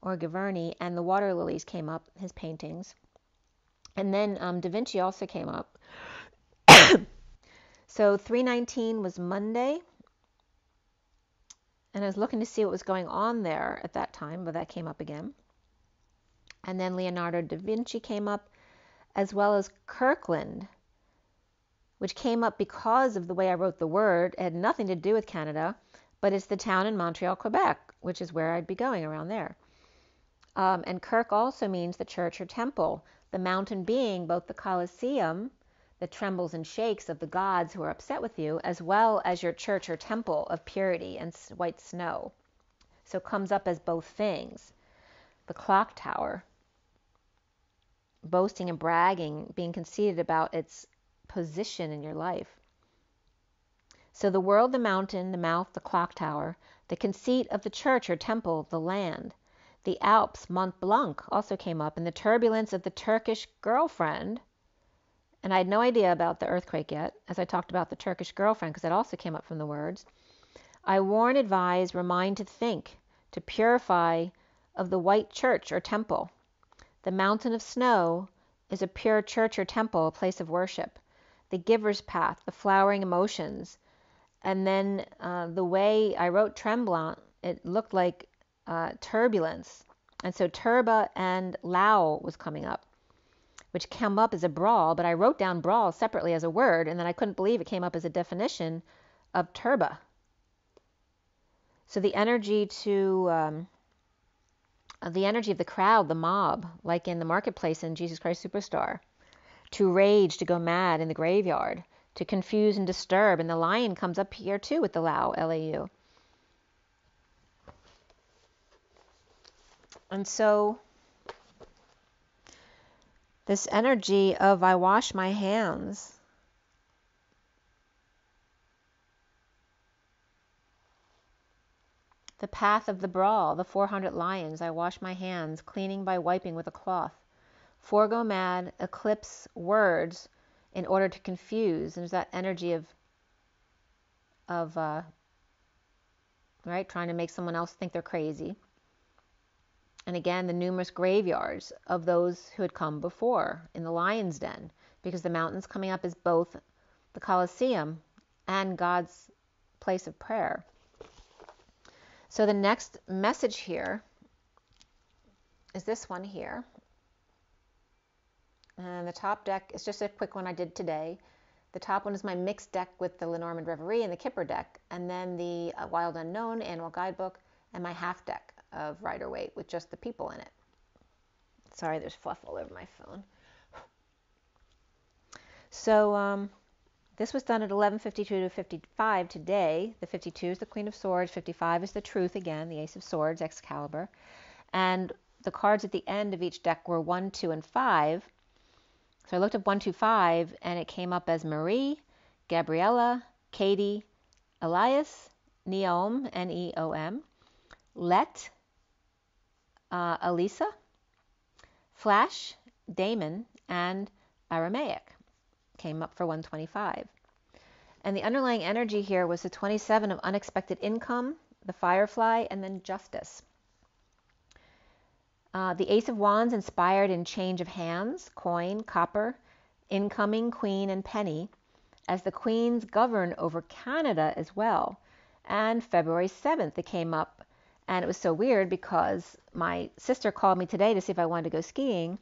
and the Water Lilies came up, his paintings. And then Da Vinci also came up. So 319 was Monday. And I was looking to see what was going on there at that time, but that came up again. And then Leonardo da Vinci came up, as well as Kirkland, which came up because of the way I wrote the word. It had nothing to do with Canada, but it's the town in Montreal, Quebec, which is where I'd be going, around there. And Kirk also means the church or temple, the mountain being both the Colosseum, that trembles and shakes, of the gods who are upset with you, as well as your church or temple of purity and white snow. So it comes up as both things. The clock tower, boasting and bragging, being conceited about its position in your life. So the world, the mountain, the mouth, the clock tower, the conceit of the church or temple, the land. The Alps, Mont Blanc, also came up, and the turbulence of the Turkish girlfriend. And I had no idea about the earthquake yet, as I talked about the Turkish girlfriend, because that also came up from the words. I warn, advise, remind to think, to purify of the white church or temple. The mountain of snow is a pure church or temple, a place of worship. The giver's path, the flowering emotions. And then the way I wrote tremblant, it looked like turbulence. And so turba and lao was coming up, which came up as a brawl, but I wrote down brawl separately as a word, and then I couldn't believe it came up as a definition of turba. So the energy of the crowd, the mob, like in the marketplace in Jesus Christ Superstar. To rage, to go mad in the graveyard, to confuse and disturb, and the lion comes up here too with the Lao, L-A-U. And so this energy of I wash my hands, the path of the brawl, the 400 lions, I wash my hands, cleaning by wiping with a cloth. Forego mad, eclipse words in order to confuse. There's that energy of right, trying to make someone else think they're crazy. And again, the numerous graveyards of those who had come before in the lion's den, because the mountain's coming up as both the Colosseum and God's place of prayer. So the next message here is this one here. And the top deck is just a quick one I did today. The top one is my mixed deck with the Lenormand Reverie and the Kipper deck, and then the Wild Unknown Annual Guidebook, and my half deck of Rider-Waite with just the people in it. Sorry, there's fluff all over my phone. So this was done at 11:52 to 55 today. The 52 is the Queen of Swords, 55 is the Truth again, the Ace of Swords, Excalibur. And the cards at the end of each deck were 1, 2, and 5. So I looked up 1, 2, 5, and it came up as Marie, Gabriella, Katie, Elias, Neom, N-E-O-M, Let, Elisa, Flash, Damon, and Aramaic came up for 125. And the underlying energy here was the 27 of unexpected income, the Firefly, and then Justice. The Ace of Wands inspired in change of hands, coin, copper, incoming, queen, and penny, as the queens govern over Canada as well. And February 7th it came up, and it was so weird because my sister called me today to see if I wanted to go skiing,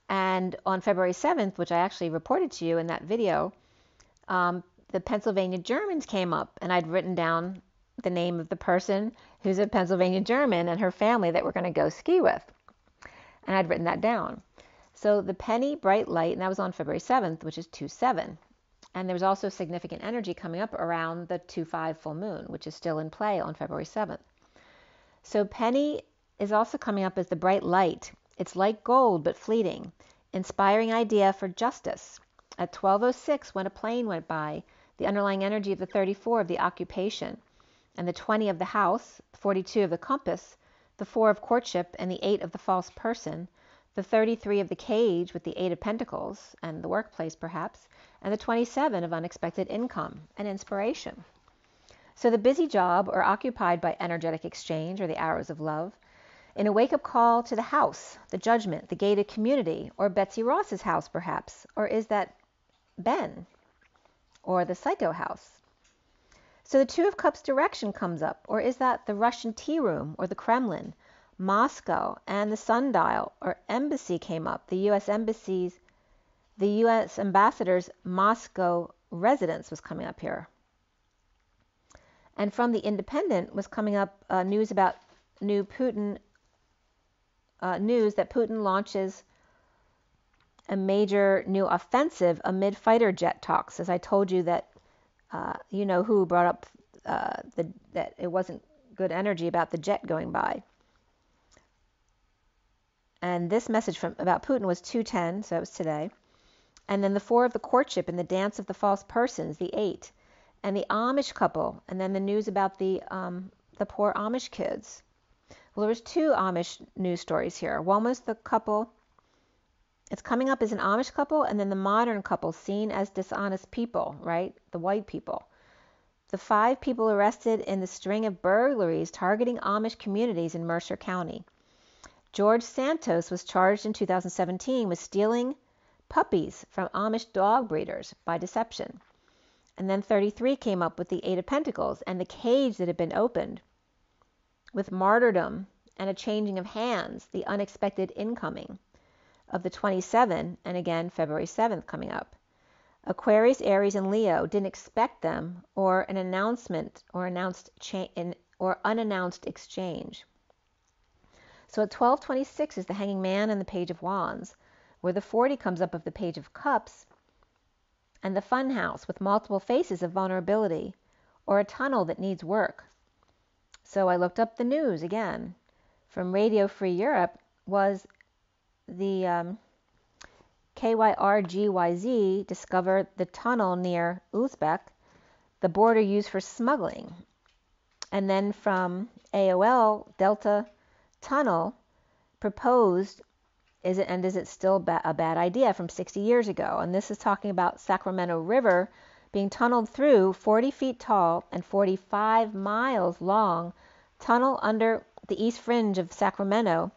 And on February 7th, which I actually reported to you in that video, the Pennsylvania Germans came up, and I'd written down the name of the person who's a Pennsylvania German and her family that we're going to go ski with. And I'd written that down. So the penny bright light, and that was on February 7th, which is 2/7. And there was also significant energy coming up around the 2/5 full moon, which is still in play on February 7th. So penny is also coming up as the bright light. It's like gold, but fleeting. Inspiring idea for justice. At 12:06, when a plane went by, the underlying energy of the 34 of the occupation, and the 20 of the house, 42 of the compass, the 4 of courtship, and the 8 of the false person, the 33 of the cage with the 8 of pentacles, and the workplace perhaps, and the 27 of unexpected income and inspiration. So the busy job, or occupied by energetic exchange, or the arrows of love, in a wake-up call to the house, the judgment, the gated community, or Betsy Ross's house perhaps, or is that Ben, or the psycho house? So the 2 of Cups direction comes up, or is that the Russian tea room, or the Kremlin, Moscow, and the sundial, or embassy came up, the U.S. ambassador's Moscow residence was coming up here. And from the Independent was coming up news about news that Putin launches a major new offensive amid fighter jet talks. As I told you that, you know who brought up that it wasn't good energy about the jet going by. And this message about Putin was 2:10, so it was today. And then the 4 of the courtship and the dance of the false persons, the 8. And the Amish couple, and then the news about the poor Amish kids. Well, there was 2 Amish news stories here. One was the couple, it's coming up as an Amish couple, and then the modern couple seen as dishonest people, right? The white people. The 5 people arrested in the string of burglaries targeting Amish communities in Mercer County. George Santos was charged in 2017 with stealing puppies from Amish dog breeders by deception. And then 33 came up with the 8 of Pentacles and the cage that had been opened with martyrdom and a changing of hands, the unexpected incoming of the 27, and again February 7th coming up. Aquarius, Aries, and Leo didn't expect them, or an announcement or unannounced exchange. So at 12:26 is the Hanging Man and the Page of Wands, where the 40 comes up of the Page of Cups, and the fun house with multiple faces of vulnerability, or a tunnel that needs work. So I looked up the news again. From Radio Free Europe was the KYRGYZ discovered the tunnel near Uzbek, the border used for smuggling. And then from AOL, Delta Tunnel proposed, is it still a bad idea, from 60 years ago? And this is talking about Sacramento River being tunneled through, 40 feet tall and 45 miles long tunnel under the east fringe of Sacramento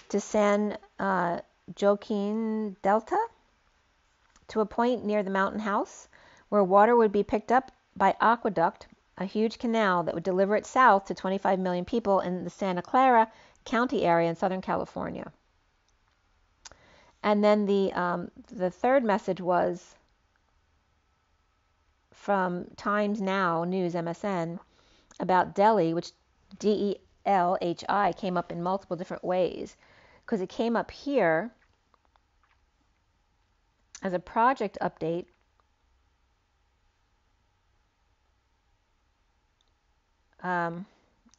to San Joaquin Delta, to a point near the mountain house where water would be picked up by aqueduct, a huge canal that would deliver it south to 25 million people in the Santa Clara County area in Southern California. And then the third message was from Times Now News, MSN, about Delhi, which DELHI came up in multiple different ways, because it came up here as a project update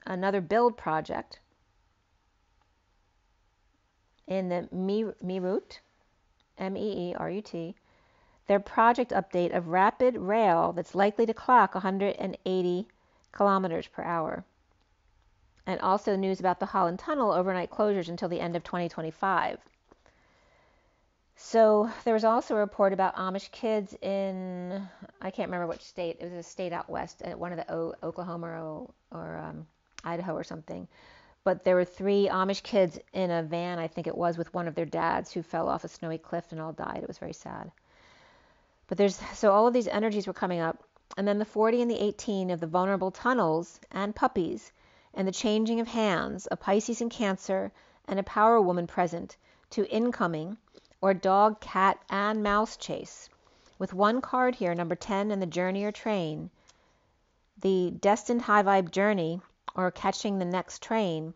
another build project in the Meerut, MEERUT, their project update of rapid rail that's likely to clock 180 kilometers per hour. And also news about the Holland Tunnel overnight closures until the end of 2025. So there was also a report about Amish kids in, I can't remember which state, it was a state out west, one of the Oklahoma or Idaho or something. But there were 3 Amish kids in a van, I think it was, with one of their dads who fell off a snowy cliff and all died. It was very sad. But so all of these energies were coming up. And then the 40 and the 18 of the vulnerable tunnels and puppies and the changing of hands, a Pisces and Cancer and a power woman present, to incoming, or dog, cat, and mouse chase. With one card here, number 10 in the journey or train, the destined high vibe journey, or catching the next train,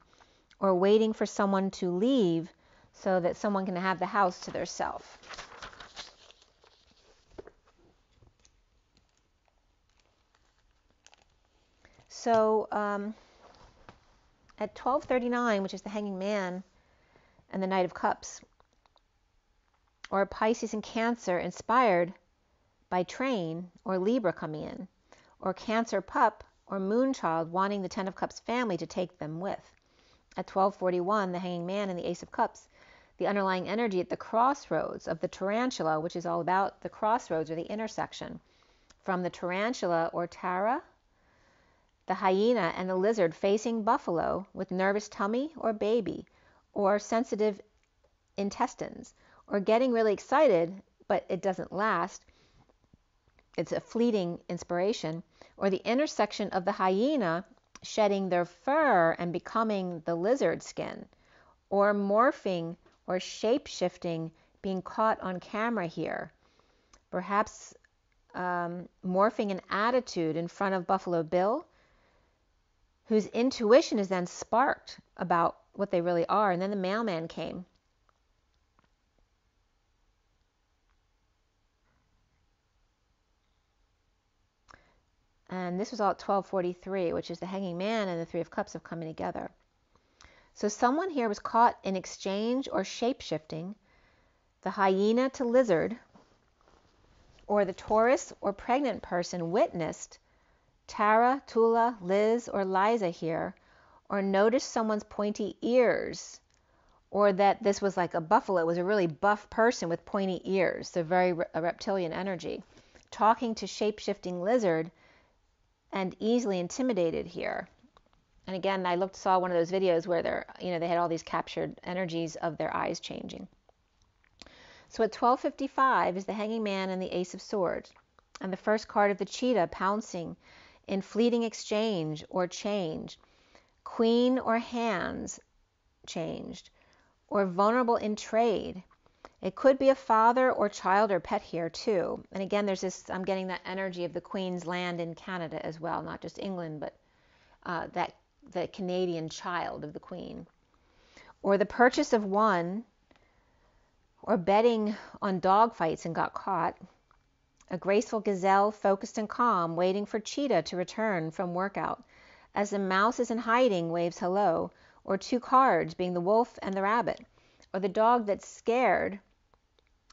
or waiting for someone to leave so that someone can have the house to their self. So at 12:39, which is the Hanging Man and the Knight of Cups, or Pisces and Cancer inspired by train or Libra coming in, or Cancer pup or Moonchild wanting the Ten of Cups family to take them with. At 12:41, the Hanging Man and the Ace of Cups, the underlying energy at the crossroads of the tarantula, which is all about the crossroads or the intersection from the tarantula or Tara, the hyena, and the lizard facing buffalo with nervous tummy or baby, or sensitive intestines, or getting really excited, but it doesn't last. It's a fleeting inspiration. Or the intersection of the hyena shedding their fur and becoming the lizard skin, or morphing or shape-shifting, being caught on camera here. Perhaps morphing an attitude in front of Buffalo Bill, whose intuition is then sparked about what they really are. And then the mailman came. And this was all at 12:43, which is the Hanging Man and the Three of Cups have coming together. So someone here was caught in exchange or shape-shifting, the hyena to lizard, or the Taurus or pregnant person witnessed Tara, Tula, Liz, or Liza here, or noticed someone's pointy ears, or that this was like a buffalo, it was a really buff person with pointy ears, so very reptilian energy, talking to shape-shifting lizard and easily intimidated here. And again, I saw one of those videos where they had all these captured energies of their eyes changing. So at 12:55 is the Hanging Man and the Ace of Swords, and the first card of the cheetah pouncing in fleeting exchange or change, queen or hands changed, or vulnerable in trade. It could be a father or child or pet here too. And again, there's this, I'm getting that energy of the Queen's land in Canada as well, not just England, but that the Canadian child of the Queen. Or the purchase of one, or betting on dog fights and got caught. A graceful gazelle, focused and calm, waiting for cheetah to return from workout. As the mouse is in hiding, waves hello. Or two cards, being the wolf and the rabbit. Or the dog that scared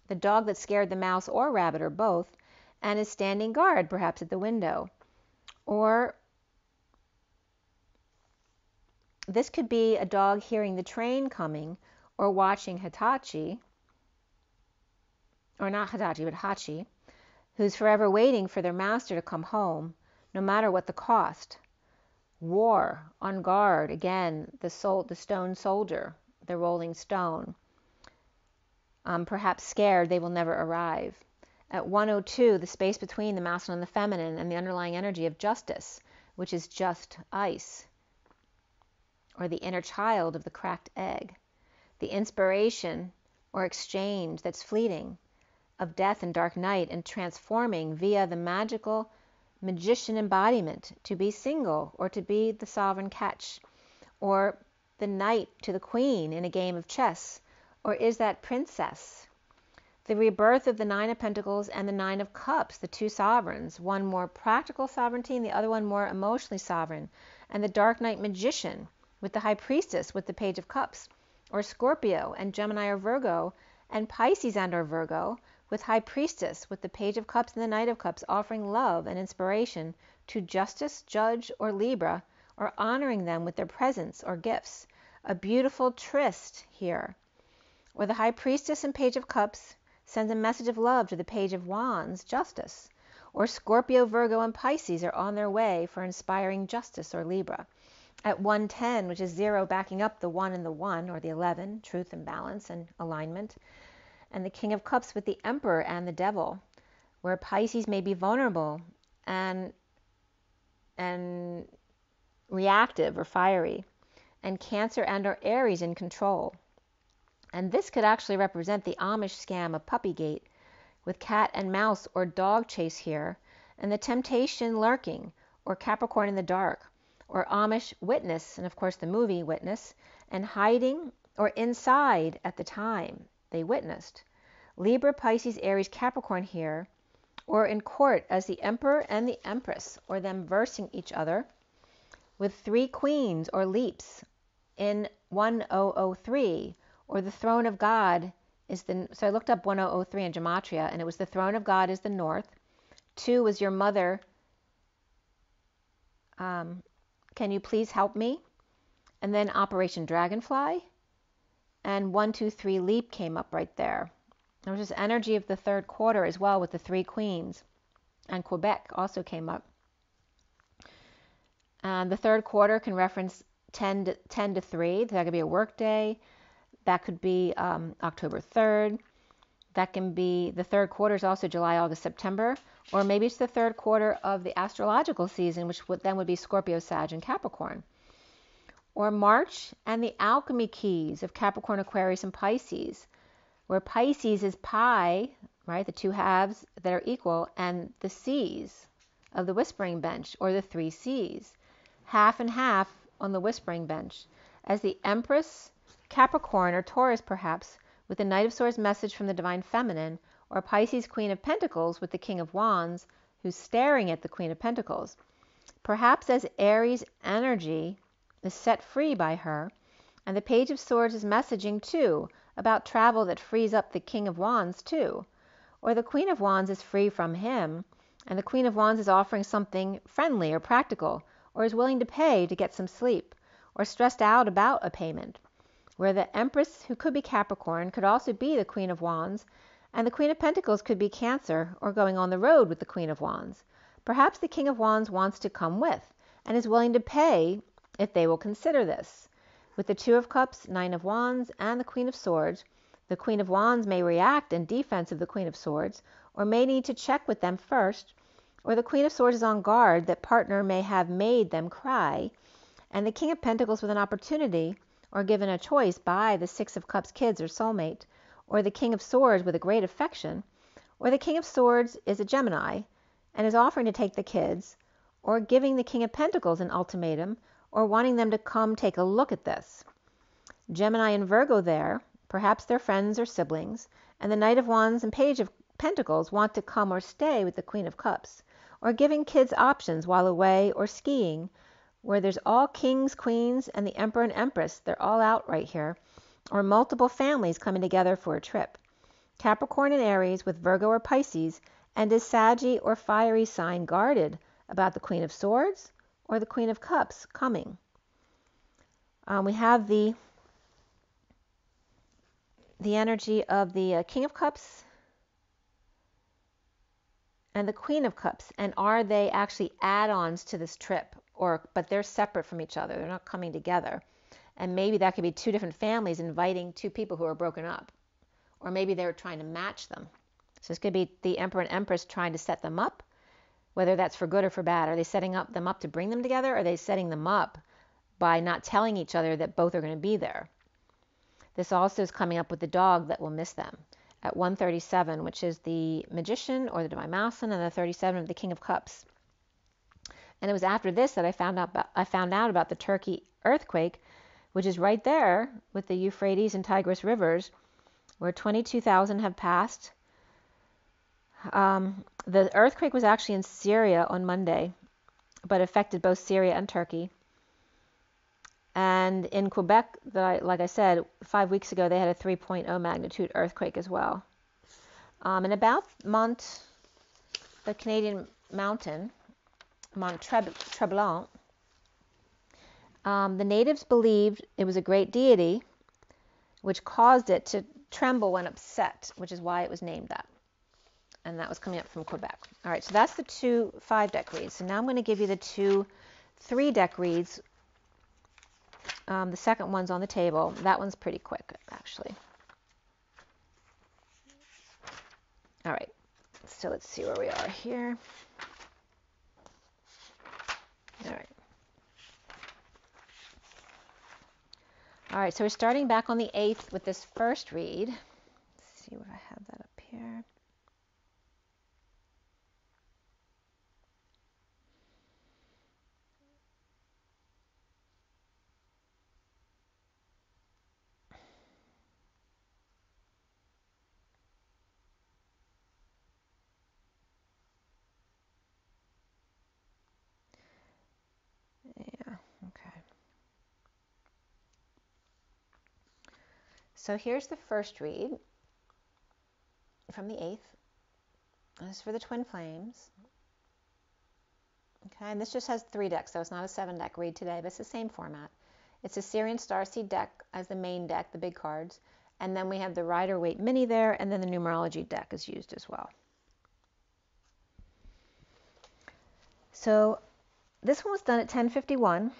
the mouse or rabbit or both, and is standing guard, perhaps at the window. Or this could be a dog hearing the train coming, or watching Hitachi, or not Hitachi, but Hachi, who's forever waiting for their master to come home, no matter what the cost. War, on guard, again, the stone soldier, the rolling stone. Perhaps scared they will never arrive. At 1:02, the space between the masculine and the feminine, and the underlying energy of justice, which is just ice, or the inner child of the cracked egg. The inspiration or exchange that's fleeting, of death and dark night, and transforming via the magical magician embodiment to be single, or to be the sovereign catch, or the knight to the queen in a game of chess, or is that princess? The rebirth of the Nine of Pentacles and the Nine of Cups, the two sovereigns, one more practical sovereignty and the other one more emotionally sovereign, and the Dark Knight magician with the High Priestess with the Page of Cups, or Scorpio and Gemini or Virgo, and Pisces and or Virgo, with High Priestess with the Page of Cups and the Knight of Cups, offering love and inspiration to Justice, Judge, or Libra, or honoring them with their presence or gifts. A beautiful tryst here. Or the High Priestess and Page of Cups sends a message of love to the Page of Wands, Justice. Or Scorpio, Virgo, and Pisces are on their way for inspiring Justice or Libra. At 1:10, which is 0, backing up the 1 and the 1, or the 11, truth and balance and alignment. And the King of Cups with the Emperor and the Devil, where Pisces may be vulnerable and reactive or fiery, and Cancer and or Aries in control. And this could actually represent the Amish scam of Puppygate, with cat and mouse or dog chase here, and the temptation lurking, or Capricorn in the dark, or Amish witness, and of course the movie Witness, and hiding or inside at the time they witnessed. Libra, Pisces, Aries, Capricorn here, or in court as the Emperor and the Empress, or them versing each other, with 3 queens or leaps in 1003, or the throne of God is the, so I looked up 1003 in Gematria, and it was the throne of God is the north. 2 was your mother, can you please help me? And then Operation Dragonfly, and 123 leap came up right there. There was this energy of the third quarter as well with the 3 queens, and Quebec also came up. And the third quarter can reference 10 to 3. That could be a work day. That could be October 3rd. That can be, the third quarter is also July, August, September. Or maybe it's the third quarter of the astrological season, which then would be Scorpio, Sag, and Capricorn. Or March and the alchemy keys of Capricorn, Aquarius, and Pisces, where Pisces is pi, right, the 2 halves that are equal, and the C's of the whispering bench, or the 3 C's, half and half on the whispering bench, as the Empress, Capricorn, or Taurus perhaps, with the Knight of Swords message from the Divine Feminine, or Pisces, Queen of Pentacles, with the King of Wands, who's staring at the Queen of Pentacles. Perhaps as Aries energy is set free by her, and the Page of Swords is messaging too, about travel that frees up the King of Wands too. Or the Queen of Wands is free from him, and the Queen of Wands is offering something friendly or practical, or is willing to pay to get some sleep, or stressed out about a payment. Where the Empress, who could be Capricorn, could also be the Queen of Wands, and the Queen of Pentacles could be Cancer, or going on the road with the Queen of Wands. Perhaps the King of Wands wants to come with, and is willing to pay if they will consider this. With the 2 of Cups, 9 of Wands, and the Queen of Swords, the Queen of Wands may react in defense of the Queen of Swords, or may need to check with them first, or the Queen of Swords is on guard that partner may have made them cry, and the King of Pentacles with an opportunity, or given a choice by the 6 of Cups kids or soulmate, or the King of Swords with a great affection, or the King of Swords is a Gemini and is offering to take the kids, or giving the King of Pentacles an ultimatum, or wanting them to come take a look at this. Gemini and Virgo there, perhaps they're friends or siblings, and the Knight of Wands and Page of Pentacles want to come or stay with the Queen of Cups, or giving kids options while away or skiing, where there's all kings, queens, and the Emperor and Empress, they're all out right here, or multiple families coming together for a trip. Capricorn and Aries with Virgo or Pisces, and is Saggy or fiery sign guarded about the Queen of Swords or the Queen of Cups coming. We have the energy of the King of Cups and the Queen of Cups, and are they actually add-ons to this trip, but they're separate from each other, they're not coming together, and maybe that could be 2 different families inviting 2 people who are broken up, or maybe they're trying to match them. So this could be the Emperor and Empress trying to set them up, whether that's for good or for bad. Are they setting them up to bring them together, or are they setting them up by not telling each other that both are going to be there? This also is coming up with the dog that will miss them at 137, which is the Magician or the Divine Masculine, and the 37 of the King of Cups. And it was after this that I found out about the Turkey earthquake, which is right there with the Euphrates and Tigris rivers, where 22,000 have passed. The earthquake was actually in Syria on Monday, but affected both Syria and Turkey. And in Quebec, like I said, 5 weeks ago, they had a 3.0 magnitude earthquake as well. And about the Canadian mountain, Mont Tremblant, the natives believed it was a great deity, which caused it to tremble when upset, which is why it was named that. And that was coming up from Quebec. All right, so that's the 2 5-deck reads. So now I'm going to give you the 2 3-deck reads. The second one's on the table. That one's pretty quick, actually. All right, so let's see where we are here. All All right, so we're starting back on the 8th with this first read. Let's see what I have that up here. Yeah, okay. So here's the first read from the 8th. This is for the twin flames. Okay, and this just has 3 decks, so it's not a 7-deck read today, but it's the same format. It's a SIRIAN Starseed deck as the main deck, the big cards, and then we have the Rider-Waite mini there, and then the numerology deck is used as well. So this one was done at 10:51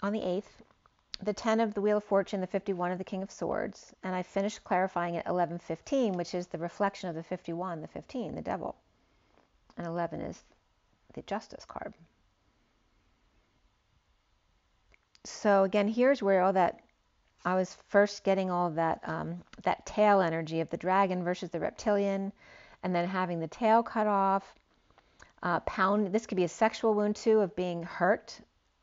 on the 8th, the 10 of the Wheel of Fortune, the 51 of the King of Swords, and I finished clarifying at 11:15, which is the reflection of the 51, the 15, the Devil, and 11 is the Justice card. So again, here's where all that I was first getting all that that tail energy of the dragon versus the reptilian, and then having the tail cut off. This could be a sexual wound too, of being hurt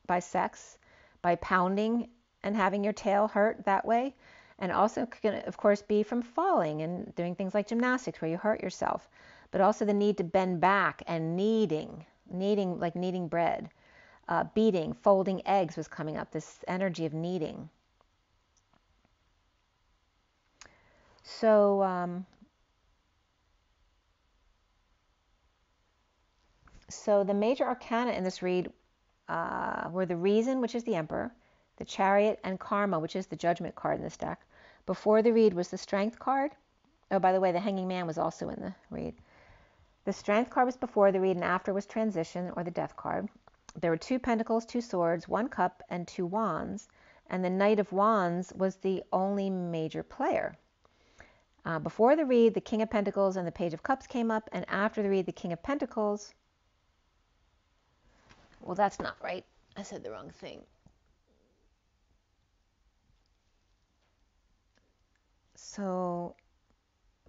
by sex, by pounding and having your tail hurt that way. And also can, of course, be from falling and doing things like gymnastics where you hurt yourself. But also the need to bend back and kneading like kneading bread. Beating, folding eggs was coming up, this energy of kneading. So, so the major arcana in this read were the Reason, which is the Emperor, the Chariot, and Karma, which is the Judgment card in this deck. Before the read was the Strength card. Oh, by the way, the Hanging Man was also in the read. The Strength card was before the read, and after was Transition, or the Death card. There were 2 Pentacles, 2 Swords, 1 Cup, and 2 Wands. And the Knight of Wands was the only major player. Before the read, the King of Pentacles and the Page of Cups came up, and after the read, the King of Pentacles. Well, that's not right. I said the wrong thing. So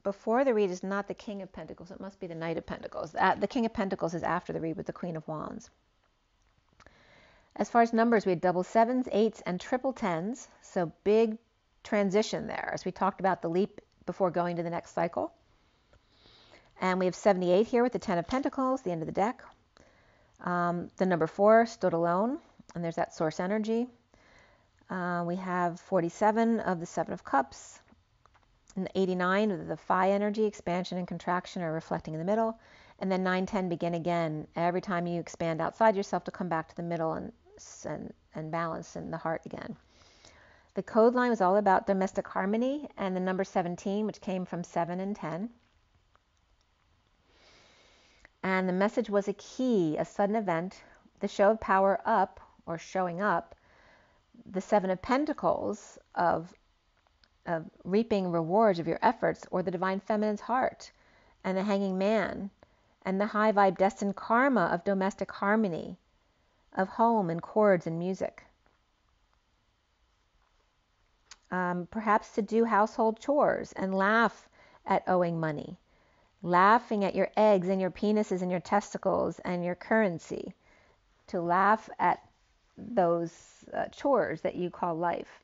before the read is not the King of Pentacles. It must be the Knight of Pentacles. The King of Pentacles is after the read with the Queen of Wands. As far as numbers, we had double 7s, 8s, and triple 10s. So big transition there, as we talked about the leap before going to the next cycle. And we have 78 here with the 10 of Pentacles, the end of the deck. The number 4 stood alone, and there's that source energy. We have 47 of the 7 of Cups, and 89 of the Phi energy, expansion and contraction are reflecting in the middle. And then 9, 10 begin again. Every time you expand outside yourself to come back to the middle and balance in the heart again. The code line was all about domestic harmony, and the number 17, which came from 7 and 10. And the message was a key, a sudden event, the show of power up, or showing up, the 7 of Pentacles of reaping rewards of your efforts, or the Divine Feminine's heart, and the Hanging Man, and the high vibe destined karma of domestic harmony, of home and chords and music. Perhaps to do household chores and laugh at owing money, laughing at your eggs and your penises and your testicles and your currency, to laugh at those chores that you call life.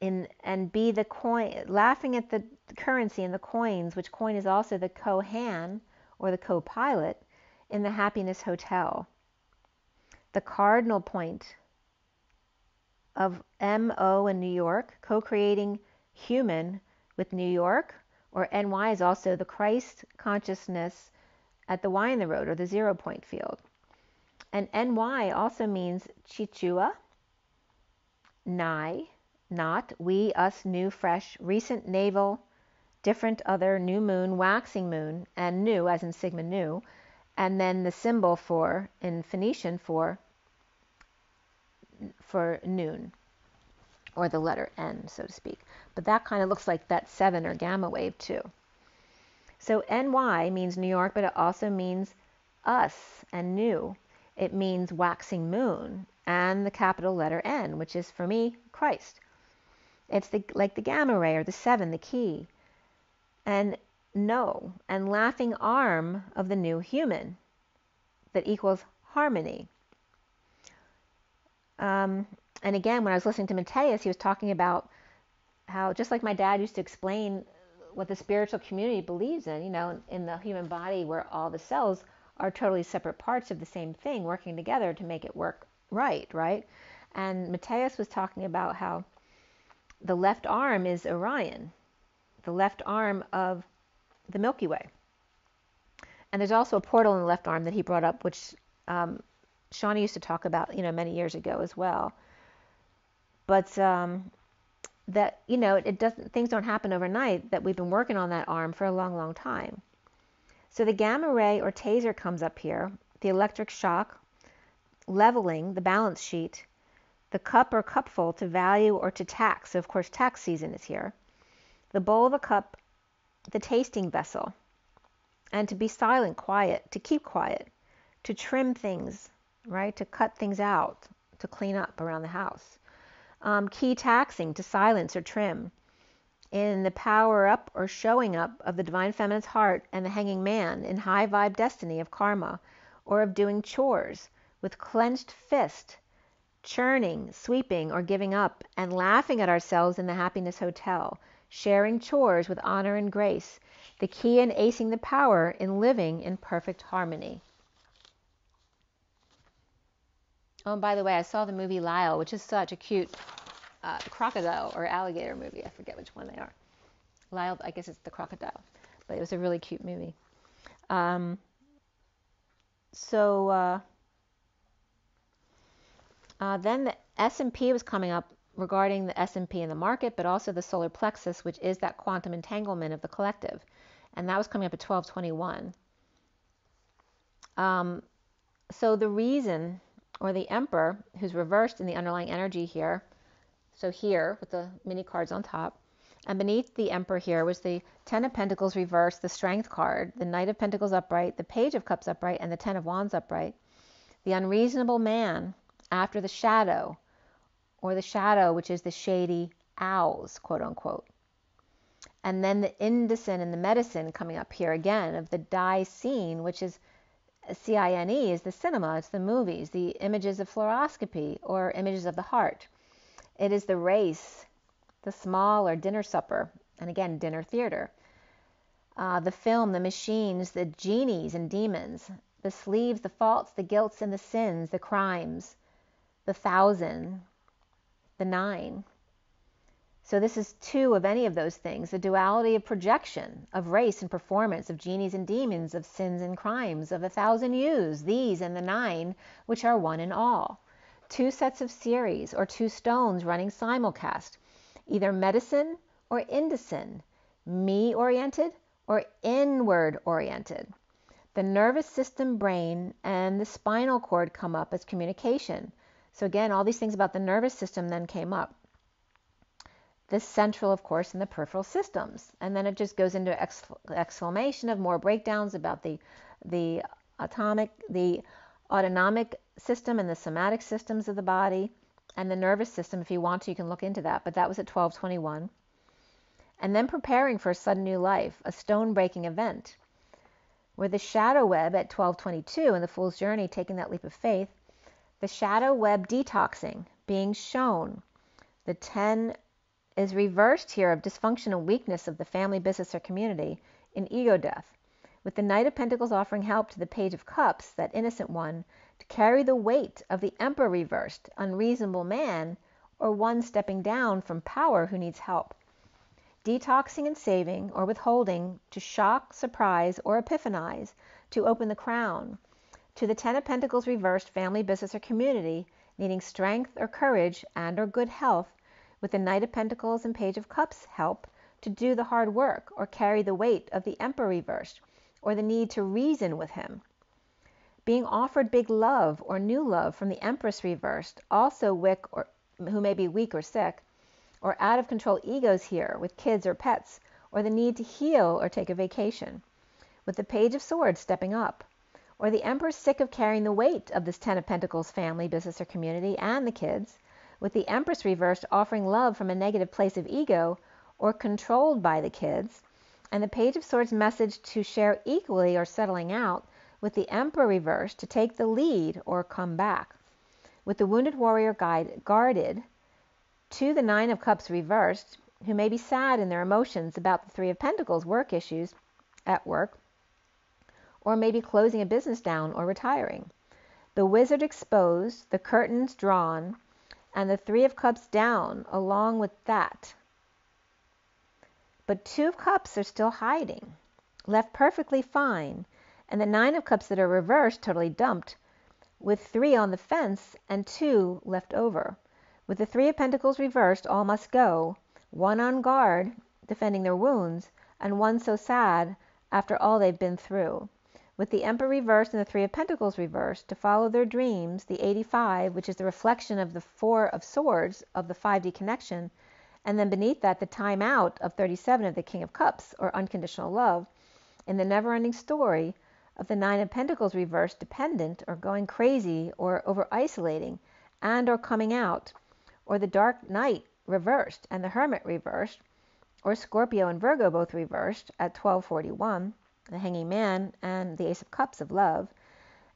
And be the coin, laughing at the currency and the coins, which coin is also the co-han or the co-pilot in the Happiness Hotel. The cardinal point of MO in New York, co-creating human with New York, or NY is also the Christ consciousness at the Y in the road, or the 0 point field. And NY also means Chichua, nigh, not, we, us, new, fresh, recent, navel, different, other, new moon, waxing moon, and new, as in Sigma Nu, and then the symbol for, in Phoenician, for noon, or the letter N, so to speak. But that kind of looks like that 7 or gamma wave too. So NY means New York, but it also means us and new. It means waxing moon, and the capital letter N, which is, for me, Christ. It's like the gamma ray or the 7, the key. And no, and laughing arm of the new human that equals harmony. And again, when I was listening to Matthias, he was talking about how, just like my dad used to explain what the spiritual community believes in, in the human body where all the cells are totally separate parts of the same thing working together to make it work right? And Matthias was talking about how the left arm is Orion, the left arm of the Milky Way. And there's also a portal in the left arm that he brought up, which Shawnee used to talk about, many years ago as well. But that, it doesn't, things don't happen overnight, that we've been working on that arm for a long, long time. So the gamma ray or taser comes up here, the electric shock, leveling, the balance sheet, the cup or cupful to value or to tax. So of course tax season is here. The bowl of a cup, the tasting vessel, and to be silent, quiet, to keep quiet, to trim things, right? To cut things out, to clean up around the house. Key taxing, to silence or trim. In the power up or showing up of the divine feminine's heart and the hanging man in high vibe destiny of karma or of doing chores with clenched fist, churning, sweeping, or giving up, and laughing at ourselves in the happiness hotel, sharing chores with honor and grace, the key in acing the power in living in perfect harmony. Oh, and by the way, I saw the movie Lyle, which is such a cute crocodile or alligator movie. I forget which one they are. Lyle, I guess it's the crocodile, but it was a really cute movie. Then the S&P was coming up regarding the S&P in the market, but also the solar plexus, which is that quantum entanglement of the collective. And that was coming up at 1221. So the reason, or the emperor, who's reversed in the underlying energy here, so here with the mini cards on top, and beneath the emperor here was the 10 of Pentacles reversed, the Strength card, the Knight of Pentacles upright, the Page of Cups upright, and the 10 of Wands upright. The unreasonable man after the shadow, or the shadow, which is the shady owls, quote unquote. And then the indecent and the medicine coming up here again of the die scene, which is C-I-N-E, is the cinema, it's the movies, the images of fluoroscopy or images of the heart. It is the race, the small or dinner supper, and again, dinner theater. The film, the machines, the genies and demons, the sleeves, the faults, the guilts and the sins, the crimes, the 1,000, the 9. So this is 2 of any of those things, the duality of projection, of race and performance, of genies and demons, of sins and crimes, of 1,000 yous, these and the 9, which are one in all. 2 sets of series or 2 stones running simulcast, either medicine or indecin, me-oriented or inward-oriented. The nervous system, brain, and the spinal cord come up as communication. So again, all these things about the nervous system then came up. The central, of course, and the peripheral systems. And then it just goes into exclamation of more breakdowns about the autonomic system and the somatic systems of the body and the nervous system. If you want to, you can look into that. But that was at 1221. And then preparing for a sudden new life, a stone-breaking event. Where the shadow web at 1222 in the Fool's Journey, taking that leap of faith, the shadow web detoxing, being shown. The 10 is reversed here of dysfunction and weakness of the family, business, or community in ego death, with the Knight of Pentacles offering help to the Page of Cups, that innocent one, to carry the weight of the Emperor reversed, unreasonable man, or one stepping down from power who needs help. Detoxing and saving or withholding to shock, surprise, or epiphanize, to open the crown. To the 10 of Pentacles reversed, family, business, or community, needing strength or courage and or good health, with the Knight of Pentacles and Page of Cups help to do the hard work or carry the weight of the Emperor reversed, or the need to reason with him. Being offered big love or new love from the Empress reversed, also who may be weak or sick, or out of control egos here with kids or pets, or the need to heal or take a vacation. With the Page of Swords stepping up, or the Emperor sick of carrying the weight of this Ten of Pentacles family, business, or community, and the kids, with the Empress reversed offering love from a negative place of ego or controlled by the kids, and the Page of Swords message to share equally or settling out, with the Emperor reversed to take the lead or come back, with the Wounded Warrior guarded to the Nine of Cups reversed, who may be sad in their emotions about the Three of Pentacles work issues at work, or maybe closing a business down or retiring. The Wizard exposed, the curtains drawn, and the Three of Cups down along with that. But Two of Cups are still hiding, left perfectly fine, and the Nine of Cups that are reversed totally dumped, with 3 on the fence and 2 left over. With the Three of Pentacles reversed, all must go, 1 on guard, defending their wounds, and 1 so sad after all they've been through. With the Emperor reversed and the Three of Pentacles reversed, to follow their dreams, the 85, which is the reflection of the Four of Swords of the 5D connection, and then beneath that, the time out of 37 of the King of Cups, or unconditional love, in the never-ending story of the Nine of Pentacles reversed, dependent, or going crazy, or over-isolating, and or coming out, or the Dark Knight reversed, and the Hermit reversed, or Scorpio and Virgo both reversed at 1241, the Hanging Man and the Ace of Cups of love,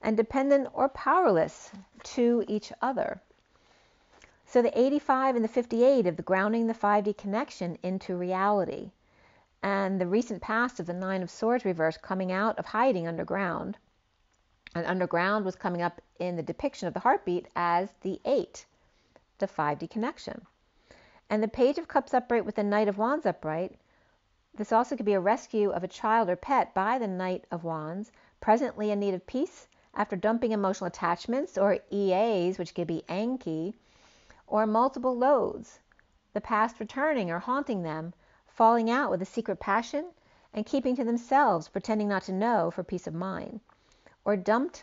and dependent or powerless to each other. So the 85 and the 58 of the grounding the 5D connection into reality, and the recent past of the Nine of Swords reverse coming out of hiding underground, and underground was coming up in the depiction of the heartbeat as the 8, the 5D connection. And the Page of Cups upright with the Knight of Wands upright, this also could be a rescue of a child or pet by the Knight of Wands, presently in need of peace after dumping emotional attachments, or EAs, which could be Anki, or multiple loads, the past returning or haunting them, falling out with a secret passion, and keeping to themselves, pretending not to know for peace of mind, or dumped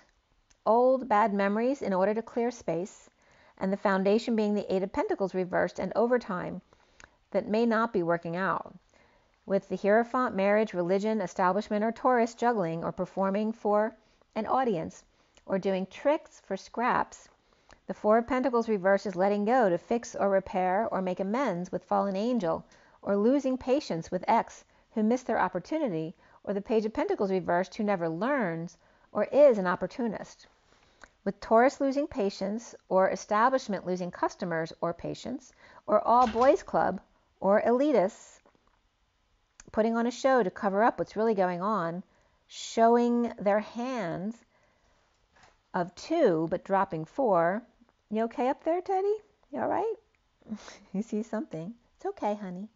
old bad memories in order to clear space, and the foundation being the Eight of Pentacles reversed and overtime that may not be working out, with the Hierophant, marriage, religion, establishment, or Taurus juggling or performing for an audience, or doing tricks for scraps. The Four of Pentacles reversed is letting go to fix or repair or make amends with fallen angel, or losing patience with ex who missed their opportunity, or the Page of Pentacles reversed who never learns or is an opportunist. With Taurus losing patience, or establishment losing customers or patience, or all boys club or elitists putting on a show to cover up what's really going on, showing their hands of 2 but dropping 4. You okay up there, Teddy? You all right? You see something. It's okay, honey.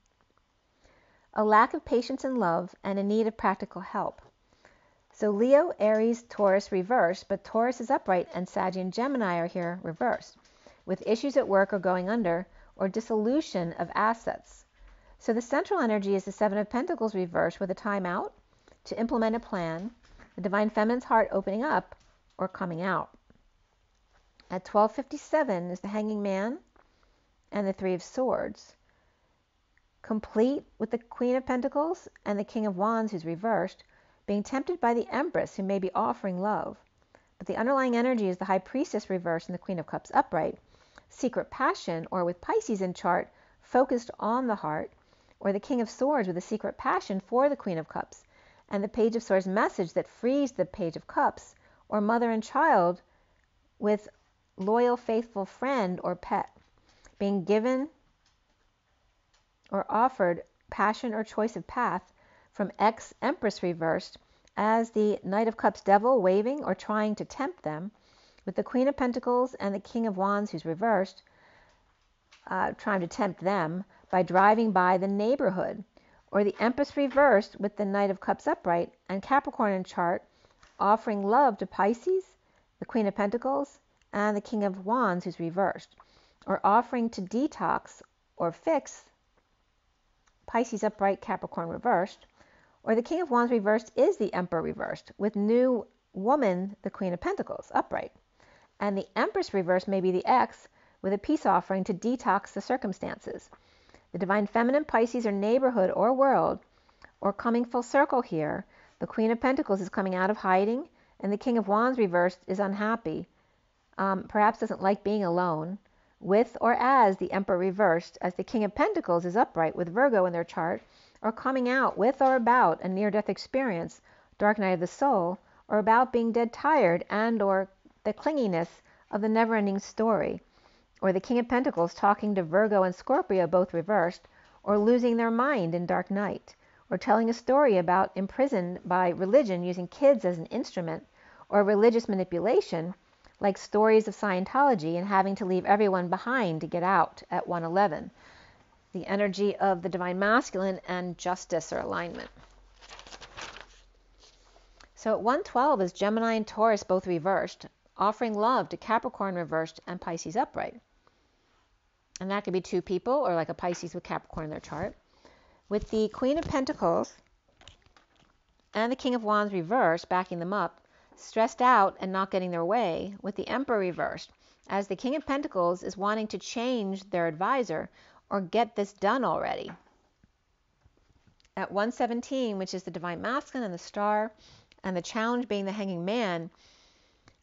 A lack of patience and love, and a need of practical help. So Leo, Aries, Taurus reversed, but Taurus is upright, and Sag and Gemini are here reversed, with issues at work or going under, or dissolution of assets. So the central energy is the Seven of Pentacles reversed, with a time out to implement a plan, the Divine Feminine's heart opening up or coming out. At 1257 is the Hanging Man and the Three of Swords, complete with the Queen of Pentacles and the King of Wands, who's reversed, being tempted by the Empress, who may be offering love. But the underlying energy is the High Priestess reversed and the Queen of Cups upright, secret passion, or with Pisces in chart, focused on the heart, or the King of Swords with a secret passion for the Queen of Cups, and the Page of Swords message that frees the Page of Cups, or mother and child with loyal, faithful friend or pet, being given or offered passion or choice of path from ex-Empress reversed as the Knight of Cups devil waving or trying to tempt them, with the Queen of Pentacles and the King of Wands, who's reversed, trying to tempt them by driving by the neighborhood, or the Empress reversed with the Knight of Cups upright and Capricorn in chart, offering love to Pisces, the Queen of Pentacles, and the King of Wands, who's reversed, or offering to detox or fix Pisces upright, Capricorn reversed, or the King of Wands reversed is the Emperor reversed, with new woman, the Queen of Pentacles upright, and the Empress reversed may be the ex with a peace offering to detox the circumstances. The Divine Feminine, Pisces, or neighborhood or world, or coming full circle here, the Queen of Pentacles is coming out of hiding And the King of Wands reversed is unhappy, perhaps doesn't like being alone, with or as the Emperor reversed, as the King of Pentacles is upright with Virgo in their chart, or coming out with or about a near-death experience, dark night of the soul, or about being dead tired and or the clinginess of the never-ending story, or the King of Pentacles talking to Virgo and Scorpio, both reversed, or losing their mind in dark night, or telling a story about imprisoned by religion using kids as an instrument, or religious manipulation, like stories of Scientology and having to leave everyone behind to get out at 111. The energy of the Divine Masculine and Justice or alignment. So at 112 is Gemini and Taurus both reversed, offering love to Capricorn reversed and Pisces upright. And that could be two people or like a Pisces with Capricorn in their chart. With the Queen of Pentacles and the King of Wands reversed, backing them up, stressed out and not getting their way, with the Emperor reversed, as the King of Pentacles is wanting to change their advisor or get this done already. At 117, which is the Divine Masculine and the Star, and the challenge being the Hanging Man,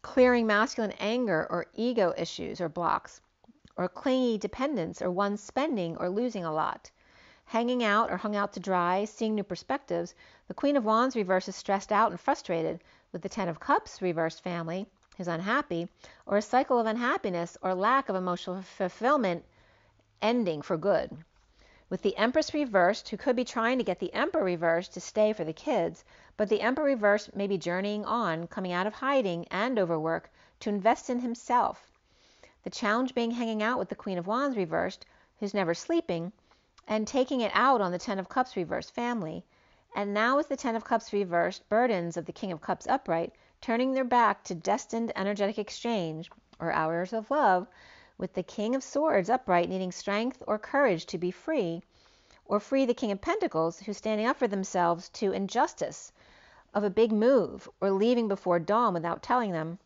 clearing masculine anger or ego issues or blocks, or clingy dependence, or one spending or losing a lot. Hanging out or hung out to dry, seeing new perspectives, the Queen of Wands reversed is stressed out and frustrated, with the Ten of Cups reversed family is unhappy, or a cycle of unhappiness or lack of emotional fulfillment ending for good. With the Empress reversed, who could be trying to get the Emperor reversed to stay for the kids, but the Emperor reversed may be journeying on, coming out of hiding and overwork to invest in himself. The challenge being hanging out with the Queen of Wands reversed, who's never sleeping, and taking it out on the Ten of Cups reversed family. And now is the Ten of Cups reversed, burdens of the King of Cups upright, turning their back to destined energetic exchange, or hours of love, with the King of Swords upright needing strength or courage to be free, or free the King of Pentacles, who's standing up for themselves to injustice of a big move, or leaving before dawn without telling them,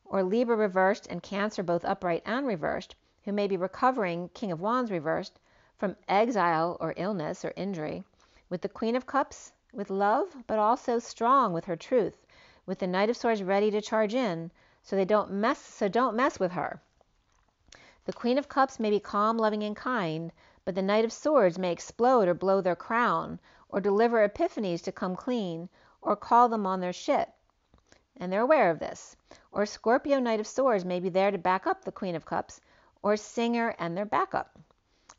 or Libra reversed and Cancer both upright and reversed, who may be recovering, King of Wands reversed, from exile or illness or injury, with the Queen of Cups with love, but also strong with her truth, with the Knight of Swords ready to charge in, so don't mess with her. The Queen of Cups may be calm, loving, and kind, but the Knight of Swords may explode or blow their crown, or deliver epiphanies to come clean, or call them on their shit. And they're aware of this. Or Scorpio Knight of Swords may be there to back up the Queen of Cups, or Singer and their backup.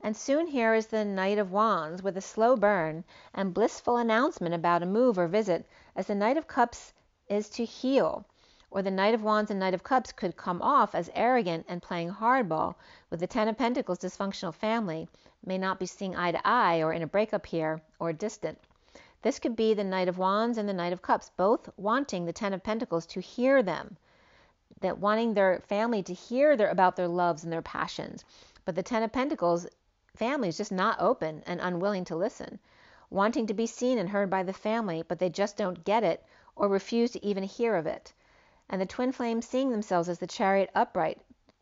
And soon here is the Knight of Wands with a slow burn and blissful announcement about a move or visit, as the Knight of Cups is to heal, or the Knight of Wands and Knight of Cups could come off as arrogant and playing hardball, with the Ten of Pentacles dysfunctional family, may not be seeing eye to eye or in a breakup here or distant. This could be the Knight of Wands and the Knight of Cups, both wanting the Ten of Pentacles to hear them, that wanting their family to hear about their loves and their passions. But the Ten of Pentacles family is just not open and unwilling to listen, wanting to be seen and heard by the family, but they just don't get it or refuse to even hear of it. And the twin flames seeing themselves as the Chariot upright,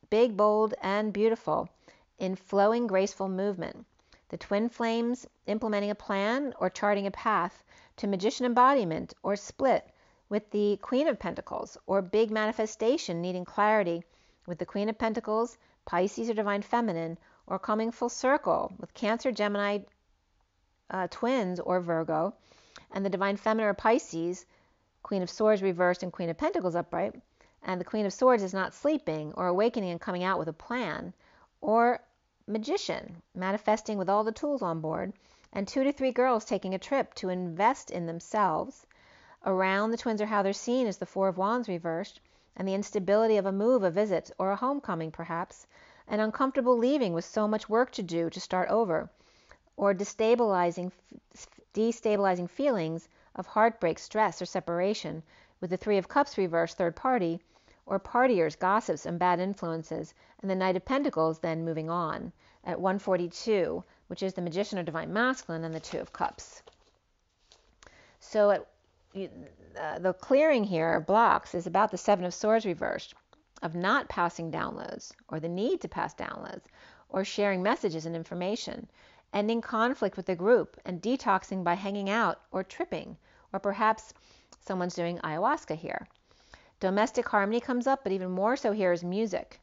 big, bold, and beautiful, in flowing, graceful movement. The twin flames implementing a plan or charting a path to Magician embodiment or split with the Queen of Pentacles, or big manifestation needing clarity with the Queen of Pentacles, Pisces or Divine Feminine, or coming full circle with Cancer, Gemini, twins, or Virgo, and the Divine Feminine or Pisces, Queen of Swords reversed and Queen of Pentacles upright, and the Queen of Swords is not sleeping or awakening and coming out with a plan, or Magician, manifesting with all the tools on board, and 2 to 3 girls taking a trip to invest in themselves. Around the twins or how they're seen is the Four of Wands reversed, and the instability of a move, a visit, or a homecoming perhaps, an uncomfortable leaving with so much work to do to start over, or destabilizing feelings of heartbreak, stress, or separation, with the Three of Cups reversed, third party, or partiers, gossips, and bad influences, and the Knight of Pentacles then moving on at 142, which is the Magician or Divine Masculine, and the Two of Cups. So the clearing here, blocks, is about the Seven of Swords reversed, of not passing downloads, or the need to pass downloads, or sharing messages and information, ending conflict with the group, and detoxing by hanging out or tripping, or perhaps someone's doing ayahuasca here. Domestic harmony comes up, but even more so here is music.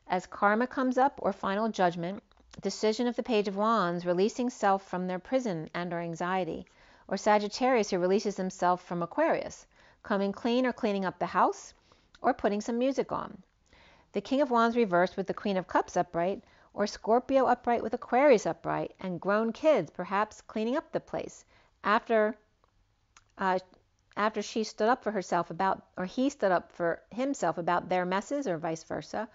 As karma comes up, or final judgment, decision of the Page of Wands, releasing self from their prison and or anxiety, or Sagittarius who releases himself from Aquarius, coming clean or cleaning up the house, or putting some music on. The King of Wands reversed with the Queen of Cups upright, or Scorpio upright with Aquarius upright, and grown kids perhaps cleaning up the place after she stood up for herself about, or he stood up for himself about their messes, or vice versa.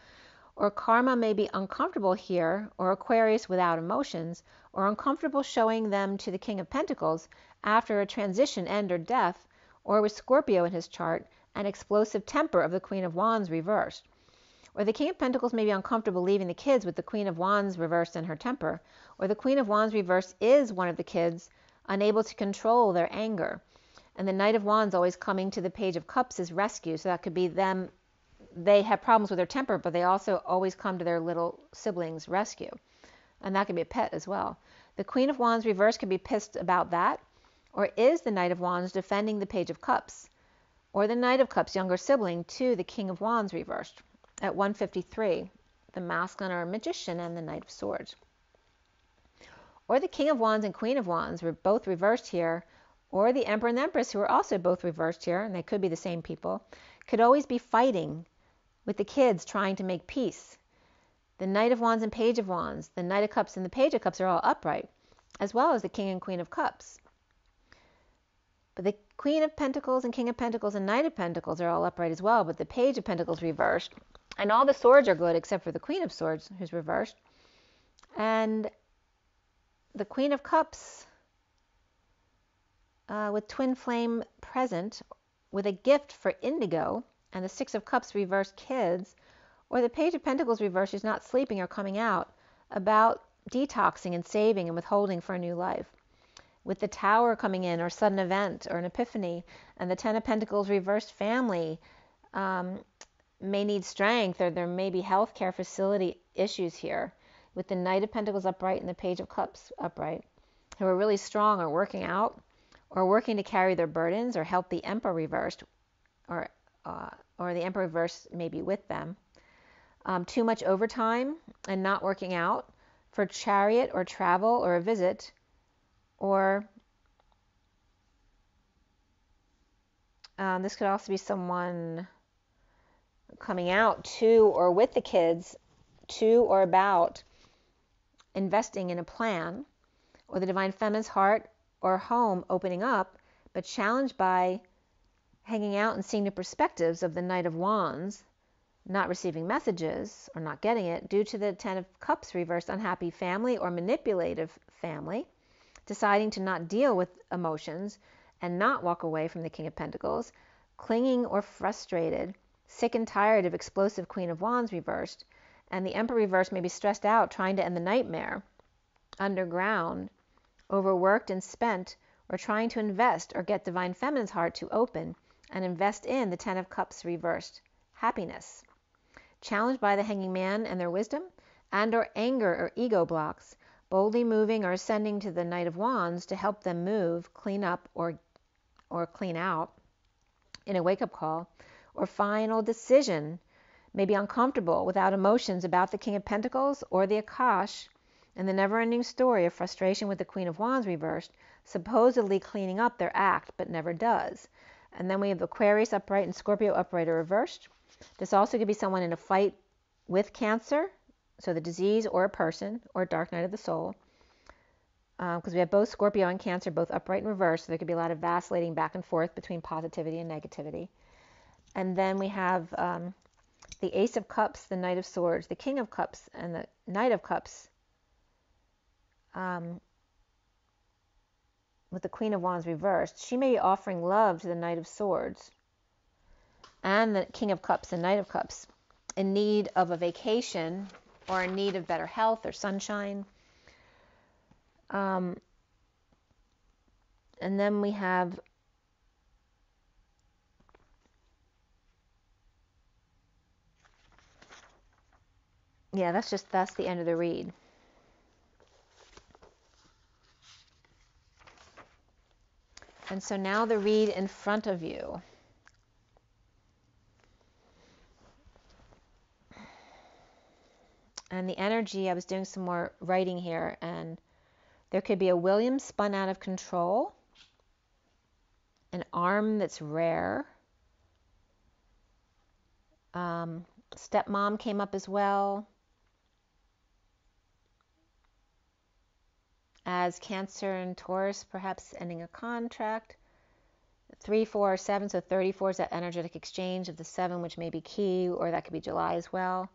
Or karma may be uncomfortable here, or Aquarius without emotions, or uncomfortable showing them to the King of Pentacles after a transition, end, or death, or with Scorpio in his chart, an explosive temper of the Queen of Wands reversed. Or the King of Pentacles may be uncomfortable leaving the kids with the Queen of Wands reversed in her temper, or the Queen of Wands reversed is one of the kids, unable to control their anger. And the Knight of Wands always coming to the Page of Cups is rescue, so that could be them. They have problems with their temper, but they also always come to their little siblings' rescue. And that could be a pet as well. The Queen of Wands reversed could be pissed about that, or is the Knight of Wands defending the Page of Cups, or the Knight of Cups' younger sibling to the King of Wands reversed. At 153, the masculine or magician and the Knight of Swords. Or the King of Wands and Queen of Wands were both reversed here, or the Emperor and the Empress, who are also both reversed here, and they could be the same people, could always be fighting with the kids trying to make peace. The Knight of Wands and Page of Wands, the Knight of Cups and the Page of Cups are all upright, as well as the King and Queen of Cups. But the Queen of Pentacles and King of Pentacles and Knight of Pentacles are all upright as well, but the Page of Pentacles reversed. And all the swords are good except for the Queen of Swords, who's reversed. And the Queen of Cups with Twin Flame present, with a gift for indigo, and the Six of Cups reversed kids, or the Page of Pentacles reversed who's not sleeping or coming out, about detoxing and saving and withholding for a new life. With the Tower coming in, or sudden event, or an epiphany, and the Ten of Pentacles reversed family may need strength, or there may be healthcare facility issues here. With the Knight of Pentacles upright and the Page of Cups upright, who are really strong or working out, or working to carry their burdens, or help the Emperor reversed, or the Emperor reversed may be with them. Too much overtime and not working out for chariot or travel or a visit, or this could also be someone coming out to or with the kids to or about investing in a plan, or the Divine Feminine's heart or home opening up, but challenged by hanging out and seeing the perspectives of the Knight of Wands, not receiving messages or not getting it due to the Ten of Cups reversed, unhappy family or manipulative family, deciding to not deal with emotions and not walk away from the King of Pentacles, clinging or frustrated, sick and tired of explosive Queen of Wands reversed, and the Emperor reversed may be stressed out trying to end the nightmare, underground, overworked and spent, or trying to invest or get Divine Feminine's heart to open and invest in the Ten of Cups reversed, happiness. Challenged by the Hanging Man and their wisdom, and or anger or ego blocks, boldly moving or ascending to the Knight of Wands to help them move, clean up, or clean out in a wake-up call, or final decision, may be uncomfortable without emotions about the King of Pentacles or the Akash, and the never-ending story of frustration with the Queen of Wands reversed, supposedly cleaning up their act, but never does. And then we have Aquarius upright and Scorpio upright or reversed. This also could be someone in a fight with Cancer, so the disease or a person, or dark night of the soul, because we have both Scorpio and Cancer both upright and reversed, so there could be a lot of vacillating back and forth between positivity and negativity. And then we have the Ace of Cups, the Knight of Swords, the King of Cups, and the Knight of Cups, with the Queen of Wands reversed. She may be offering love to the Knight of Swords and the King of Cups and Knight of Cups, in need of a vacation or in need of better health or sunshine. And then we have that's the end of the read. And so now the read in front of you. And the energy, I was doing some more writing here, and there could be a William spun out of control, an arm that's rare. Stepmom came up as well. As Cancer and Taurus, perhaps ending a contract. 3, 4, 7, so 34 is that energetic exchange of the 7, which may be key, or that could be July as well.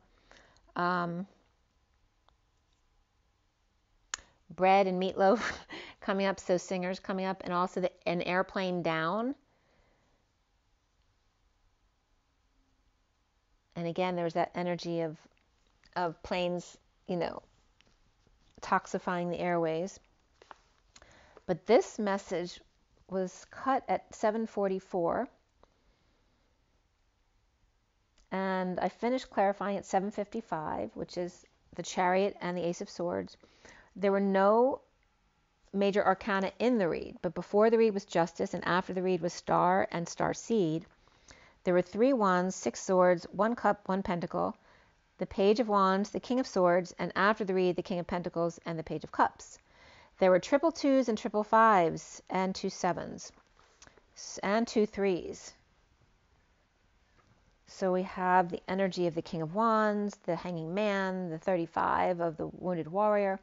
Bread and meatloaf coming up, so singers coming up, and also an airplane down. And again, there's that energy of planes, toxifying the airways. But this message was cut at 7:44, and I finished clarifying at 7:55, which is the Chariot and the Ace of Swords. There were no major arcana in the read, but before the read was Justice, and after the read was Star and Starseed. There were 3 wands, 6 swords, 1 cup, 1 pentacle, the Page of Wands, the King of Swords, and after the read, the King of Pentacles and the Page of Cups. There were triple 2s and triple 5s and 2 7s and 2 3s. So we have the energy of the King of Wands, the Hanging Man, the 35 of the Wounded Warrior,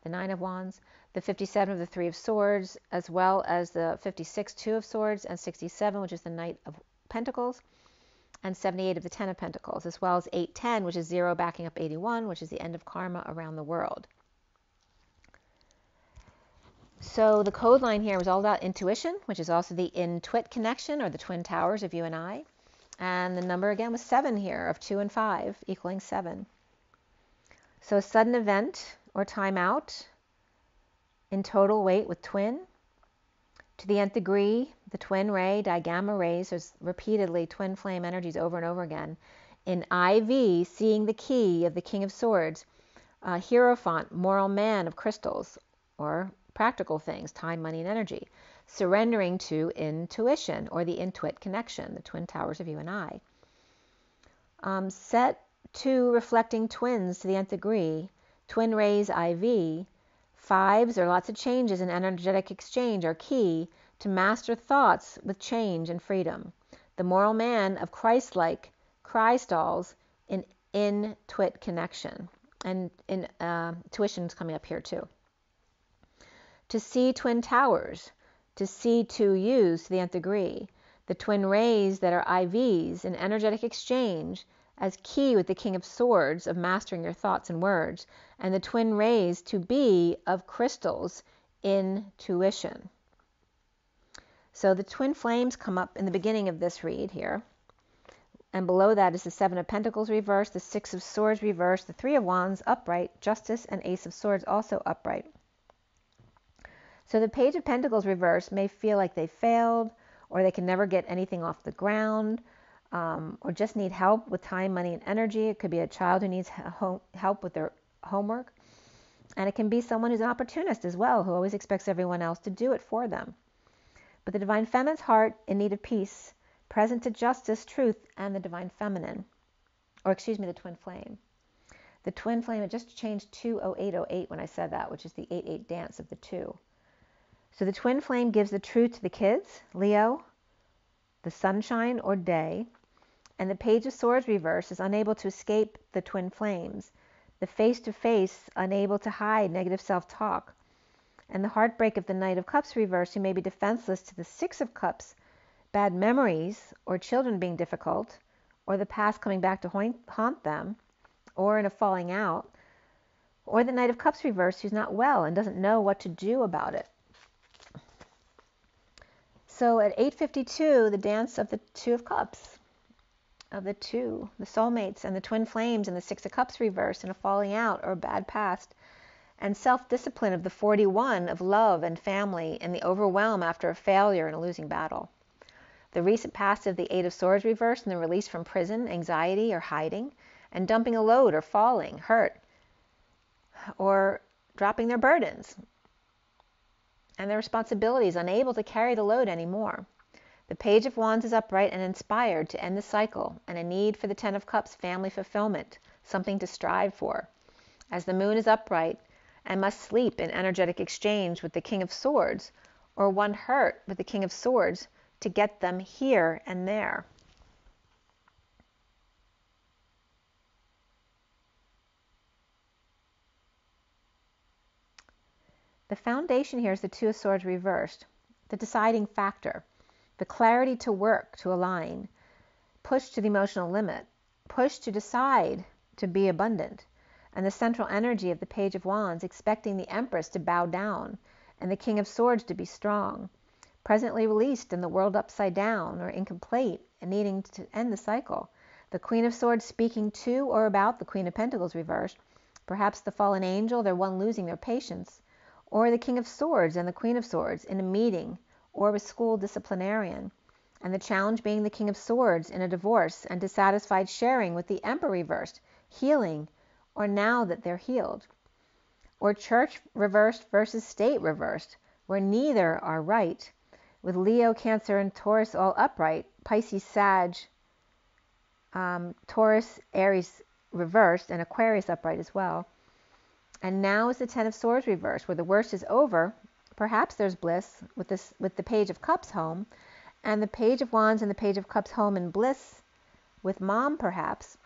the 9 of Wands, the 57 of the 3 of Swords, as well as the 56 2 of Swords, and 67, which is the Knight of Pentacles, and 78 of the 10 of Pentacles, as well as 810, which is 0 backing up 81, which is the end of karma around the world. So the code line here was all about intuition, which is also the in-twit connection, or the twin towers of you and I. And the number again was 7 here, of 2 and 5, equaling 7. So a sudden event or timeout in total weight with twin. To the nth degree, the twin ray, digamma rays, there's repeatedly twin flame energies over and over again. In IV, seeing the key of the King of Swords, Hierophant, moral man of crystals, or practical things, time, money, and energy. Surrendering to intuition, or the intuit connection, the twin towers of you and I. Set 2 reflecting twins to the nth degree, twin rays IV. 5s, or lots of changes in energetic exchange, are key to master thoughts with change and freedom. The moral man of Christ-like crystals in twit connection. And tuition's coming up here too. To see twin towers, to see 2 U's to the nth degree, the twin rays that are IVs in energetic exchange as key with the King of Swords of mastering your thoughts and words, and the twin rays to be of crystals in tuition. So the twin flames come up in the beginning of this read here, and below that is the 7 of Pentacles reversed, the 6 of Swords reversed, the 3 of Wands upright, Justice and Ace of Swords also upright. So the Page of Pentacles reversed may feel like they failed, or they can never get anything off the ground, or just need help with time, money, and energy. It could be a child who needs help with their homework. And it can be someone who's an opportunist as well, who always expects everyone else to do it for them. But the Divine Feminine's heart in need of peace, present to justice, truth, and the Divine Feminine. Or excuse me, the Twin Flame. The Twin Flame, it just changed to 0808 when I said that, which is the 8-8 dance of the 2. So the Twin Flame gives the truth to the kids, Leo, the sunshine or day, and the Page of Swords reverse is unable to escape the twin flames, the face-to-face unable to hide negative self-talk, and the heartbreak of the Knight of Cups reverse, who may be defenseless to the 6 of Cups, bad memories, or children being difficult, or the past coming back to haunt them, or in a falling out, or the Knight of Cups reverse, who's not well and doesn't know what to do about it. So at 8:52, the dance of the 2 of Cups, of the 2, the soulmates, and the twin flames, and the 6 of Cups reversed, and a falling out or a bad past, and self-discipline of the 41 of love and family, and the overwhelm after a failure and a losing battle. The recent past of the 8 of Swords reversed, and the release from prison, anxiety, or hiding, and dumping a load, or falling, hurt, or dropping their burdens and their responsibilities, unable to carry the load anymore. The Page of Wands is upright and inspired to end the cycle, and a need for the 10 of Cups, family fulfillment, something to strive for. as the moon is upright and must sleep in energetic exchange with the King of Swords, or one hurt with the King of Swords to get them here and there. The foundation here is the Two of Swords reversed, the deciding factor, the clarity to work, to align, push to the emotional limit, push to decide to be abundant, and the central energy of the Page of Wands expecting the Empress to bow down and the King of Swords to be strong, presently released in the world upside down or incomplete and needing to end the cycle. The Queen of Swords speaking to or about the Queen of Pentacles reversed, perhaps the fallen angel, their one losing their patience, or the King of Swords and the Queen of Swords in a meeting or a school disciplinarian, and the challenge being the King of Swords in a divorce and dissatisfied sharing with the Emperor reversed, healing, or now that they're healed. Or church reversed versus state reversed, where neither are right, with Leo, Cancer, and Taurus all upright, Pisces, Sag, Taurus, Aries reversed, and Aquarius upright as well. And now is the Ten of Swords reversed, where the worst is over. Perhaps there's bliss with the Page of Cups home, and the Page of Wands and the Page of Cups home in bliss with mom perhaps,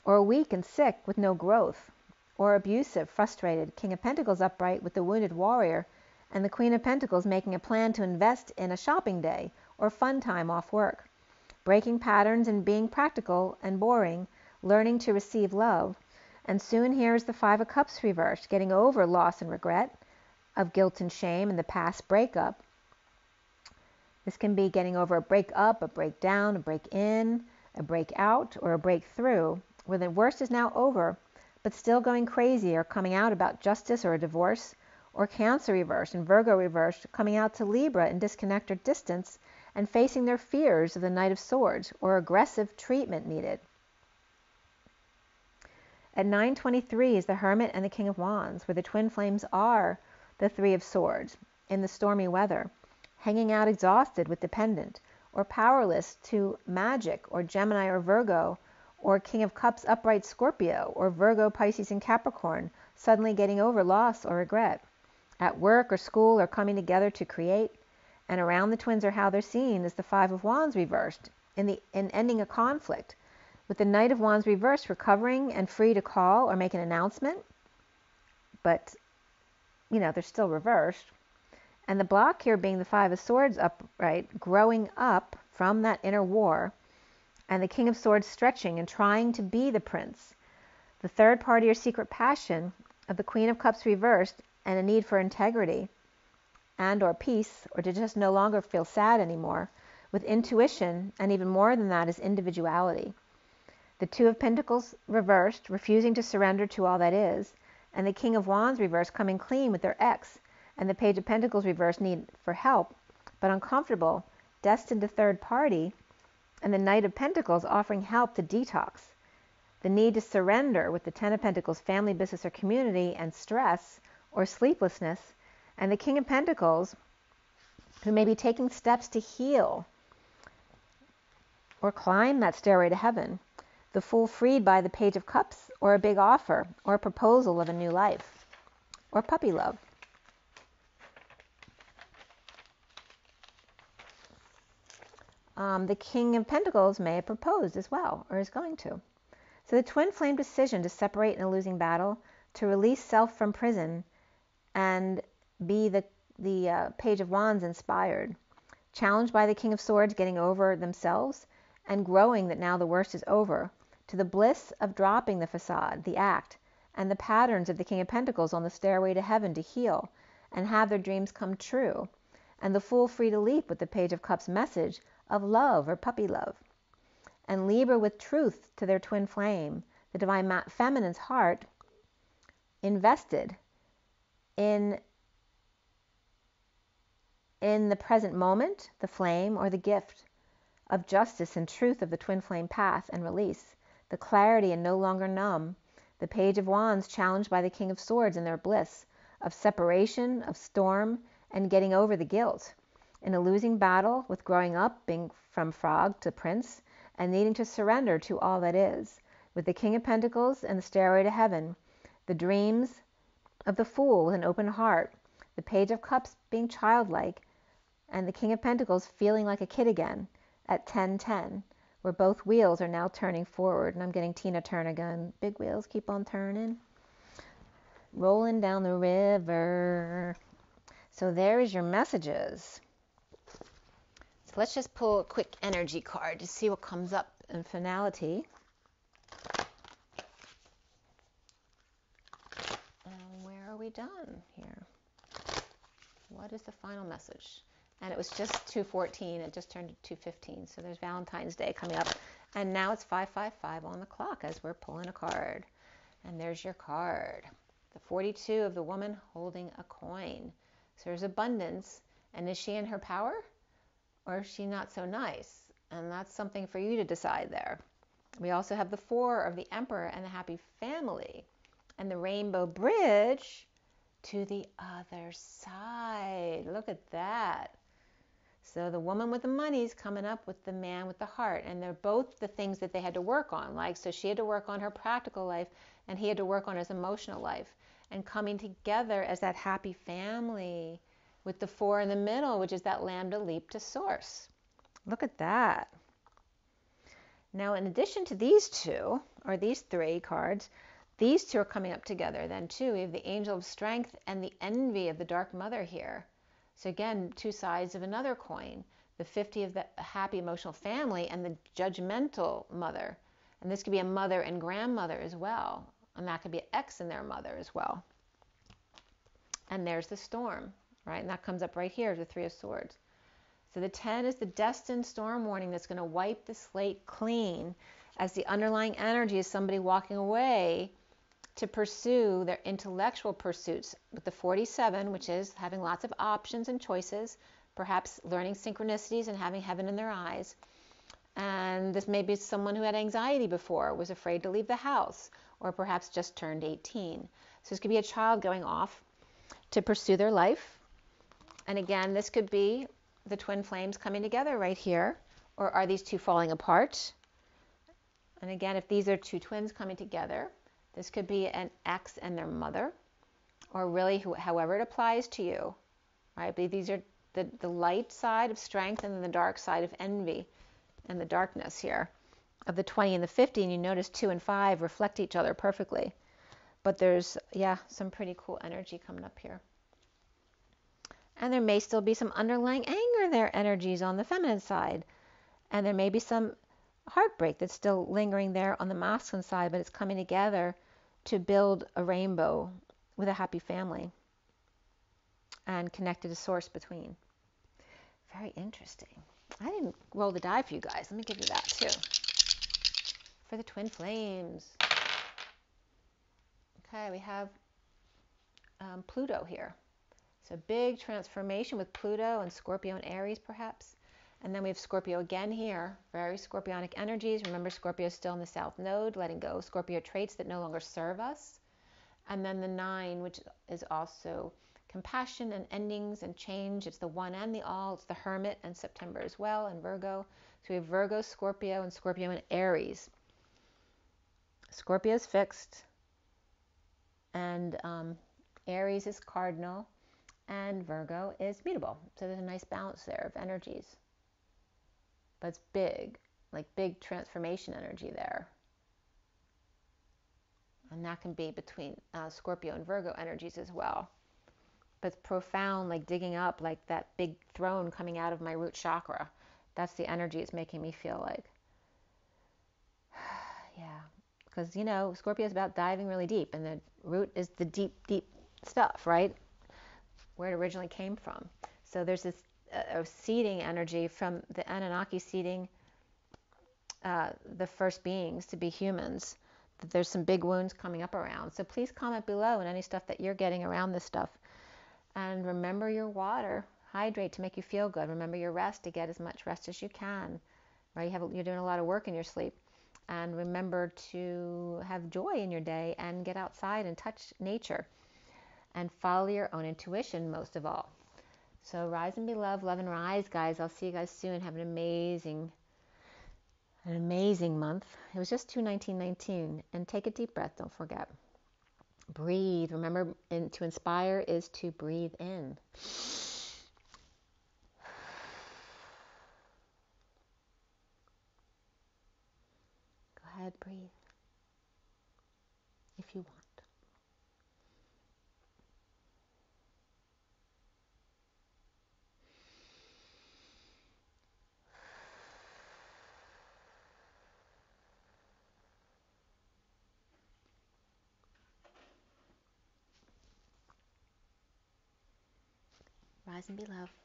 or weak and sick with no growth, or abusive, frustrated, King of Pentacles upright with the wounded warrior, and the Queen of Pentacles making a plan to invest in a shopping day or fun time off work, breaking patterns and being practical and boring, learning to receive love. And soon here is the Five of Cups reversed, getting over loss and regret, of guilt and shame and the past breakup. This can be getting over a breakup, a breakdown, a break in, a break out, or a breakthrough, where the worst is now over, but still going crazy or coming out about justice or a divorce, or Cancer reversed and Virgo reversed, coming out to Libra in disconnect or distance and facing their fears of the Knight of Swords or aggressive treatment needed. At 9:23 is the Hermit and the King of Wands, where the twin flames are the Three of Swords in the stormy weather, hanging out exhausted with dependent, or powerless to magic, or Gemini or Virgo, or King of Cups upright Scorpio, or Virgo, Pisces, and Capricorn, suddenly getting over loss or regret, at work or school or coming together to create. And around the twins or how they're seen is the Five of Wands reversed in ending a conflict, with the Knight of Wands reversed, recovering and free to call or make an announcement, but they're still reversed. And the block here being the Five of Swords upright, growing up from that inner war, and the King of Swords stretching and trying to be the prince. The third party or secret passion of the Queen of Cups reversed, and a need for integrity and or peace, or to just no longer feel sad anymore, with intuition, and even more than that is individuality. The Two of Pentacles reversed, refusing to surrender to all that is, and the King of Wands reversed, coming clean with their ex, and the Page of Pentacles reversed, need for help, but uncomfortable, destined to third party, and the Knight of Pentacles offering help to detox. The need to surrender with the Ten of Pentacles, family, business, or community, and stress or sleeplessness, and the King of Pentacles, who may be taking steps to heal or climb that stairway to heaven. The Fool freed by the Page of Cups, or a big offer, or a proposal of a new life, or puppy love. The King of Pentacles may have proposed as well, or is going to. So the twin flame decision to separate in a losing battle, to release self from prison, and be the Page of Wands inspired. Challenged by the King of Swords getting over themselves, and growing that now the worst is over, to the bliss of dropping the facade, the act, and the patterns of the King of Pentacles on the stairway to heaven to heal and have their dreams come true, and the Fool free to leap with the Page of Cups message of love or puppy love. And Libra with truth to their twin flame, the divine feminine's heart, invested in the present moment, the flame or the gift of justice and truth of the twin flame path and release, the clarity and no longer numb, the Page of Wands challenged by the King of Swords in their bliss of separation, of storm, and getting over the guilt, in a losing battle with growing up, being from frog to prince, and needing to surrender to all that is, with the King of Pentacles and the stairway to heaven, The dreams of the Fool with an open heart. The Page of Cups being childlike. And the King of Pentacles feeling like a kid again at 10:10, where both wheels are now turning forward. And I'm getting Tina Turner going, big wheels keep on turning. Rolling down the river. So there is your messages. So let's just pull a quick energy card to see what comes up in finality. And where are we done here? What is the final message? And it was just 2:14. It just turned to 2:15. So there's Valentine's Day coming up. And now it's 5:55 on the clock as we're pulling a card. And there's your card. The 42 of the woman holding a coin. So there's abundance. And is she in her power? Or is she not so nice? And that's something for you to decide there. We also have the 4 of the Emperor and the happy family. And the rainbow bridge to the other side. Look at that. So the woman with the money is coming up with the man with the heart. And they're both the things that they had to work on. Like, so she had to work on her practical life and he had to work on his emotional life. And coming together as that happy family with the 4 in the middle, which is that lambda leap to source. Look at that. Now, in addition to these two, or these 3 cards, these 2 are coming up together then too. We have the Angel of Strength and the Envy of the Dark Mother here. So again, 2 sides of another coin. The 50 of the happy emotional family and the judgmental mother. And this could be a mother and grandmother as well. And that could be an ex and their mother as well. And there's the storm, right? And that comes up right here, the 3 of Swords. So the 10 is the destined storm warning that's going to wipe the slate clean as the underlying energy is somebody walking away to pursue their intellectual pursuits with the 47, which is having lots of options and choices, perhaps learning synchronicities and having heaven in their eyes. And this may be someone who had anxiety before, was afraid to leave the house, or perhaps just turned 18. So this could be a child going off to pursue their life. And again, this could be the twin flames coming together right here. Or are these 2 falling apart? And again, if these are 2 twins coming together, this could be an ex and their mother, or really however it applies to you, right? But these are the light side of strength and then the dark side of envy and the darkness here of the 20 and the 50. And you notice 2 and 5 reflect each other perfectly. But there's, yeah, some pretty cool energy coming up here. And there may still be some underlying anger there, energies on the feminine side. And there may be some heartbreak that's still lingering there on the masculine side, but it's coming together to build a rainbow with a happy family and connected to source between. Very interesting. I didn't roll the die for you guys. Let me give you that too. For the twin flames. Okay, we have Pluto here. So big transformation with Pluto and Scorpio and Aries perhaps. And then we have Scorpio again here, very scorpionic energies. Remember, Scorpio is still in the South Node, letting go of Scorpio traits that no longer serve us. And then the 9, which is also compassion and endings and change. It's the one and the all. It's the Hermit and September as well, and Virgo. So we have Virgo, Scorpio, and Scorpio and Aries. Scorpio is fixed, and Aries is cardinal, and Virgo is mutable. So there's a nice balance there of energies. But it's big, like big transformation energy there. And that can be between Scorpio and Virgo energies as well. But it's profound, like digging up, like that big throne coming out of my root chakra. That's the energy it's making me feel like. Yeah. Because, you know, Scorpio is about diving really deep. And the root is the deep, deep stuff, right? Where it originally came from. So there's this seeding energy from the Anunnaki seeding the first beings to be humans. There's some big wounds coming up around. So please comment below on any stuff that you're getting around this stuff. And remember your water. Hydrate to make you feel good. Remember your rest to get as much rest as you can. Right? You're doing a lot of work in your sleep. And remember to have joy in your day and get outside and touch nature. And follow your own intuition most of all. So rise and be loved, love and rise, guys. I'll see you guys soon. Have an amazing month. It was just 2/19/19. And take a deep breath, don't forget. Breathe. Remember, to inspire is to breathe in. Go ahead, breathe if you want. Rise and be love.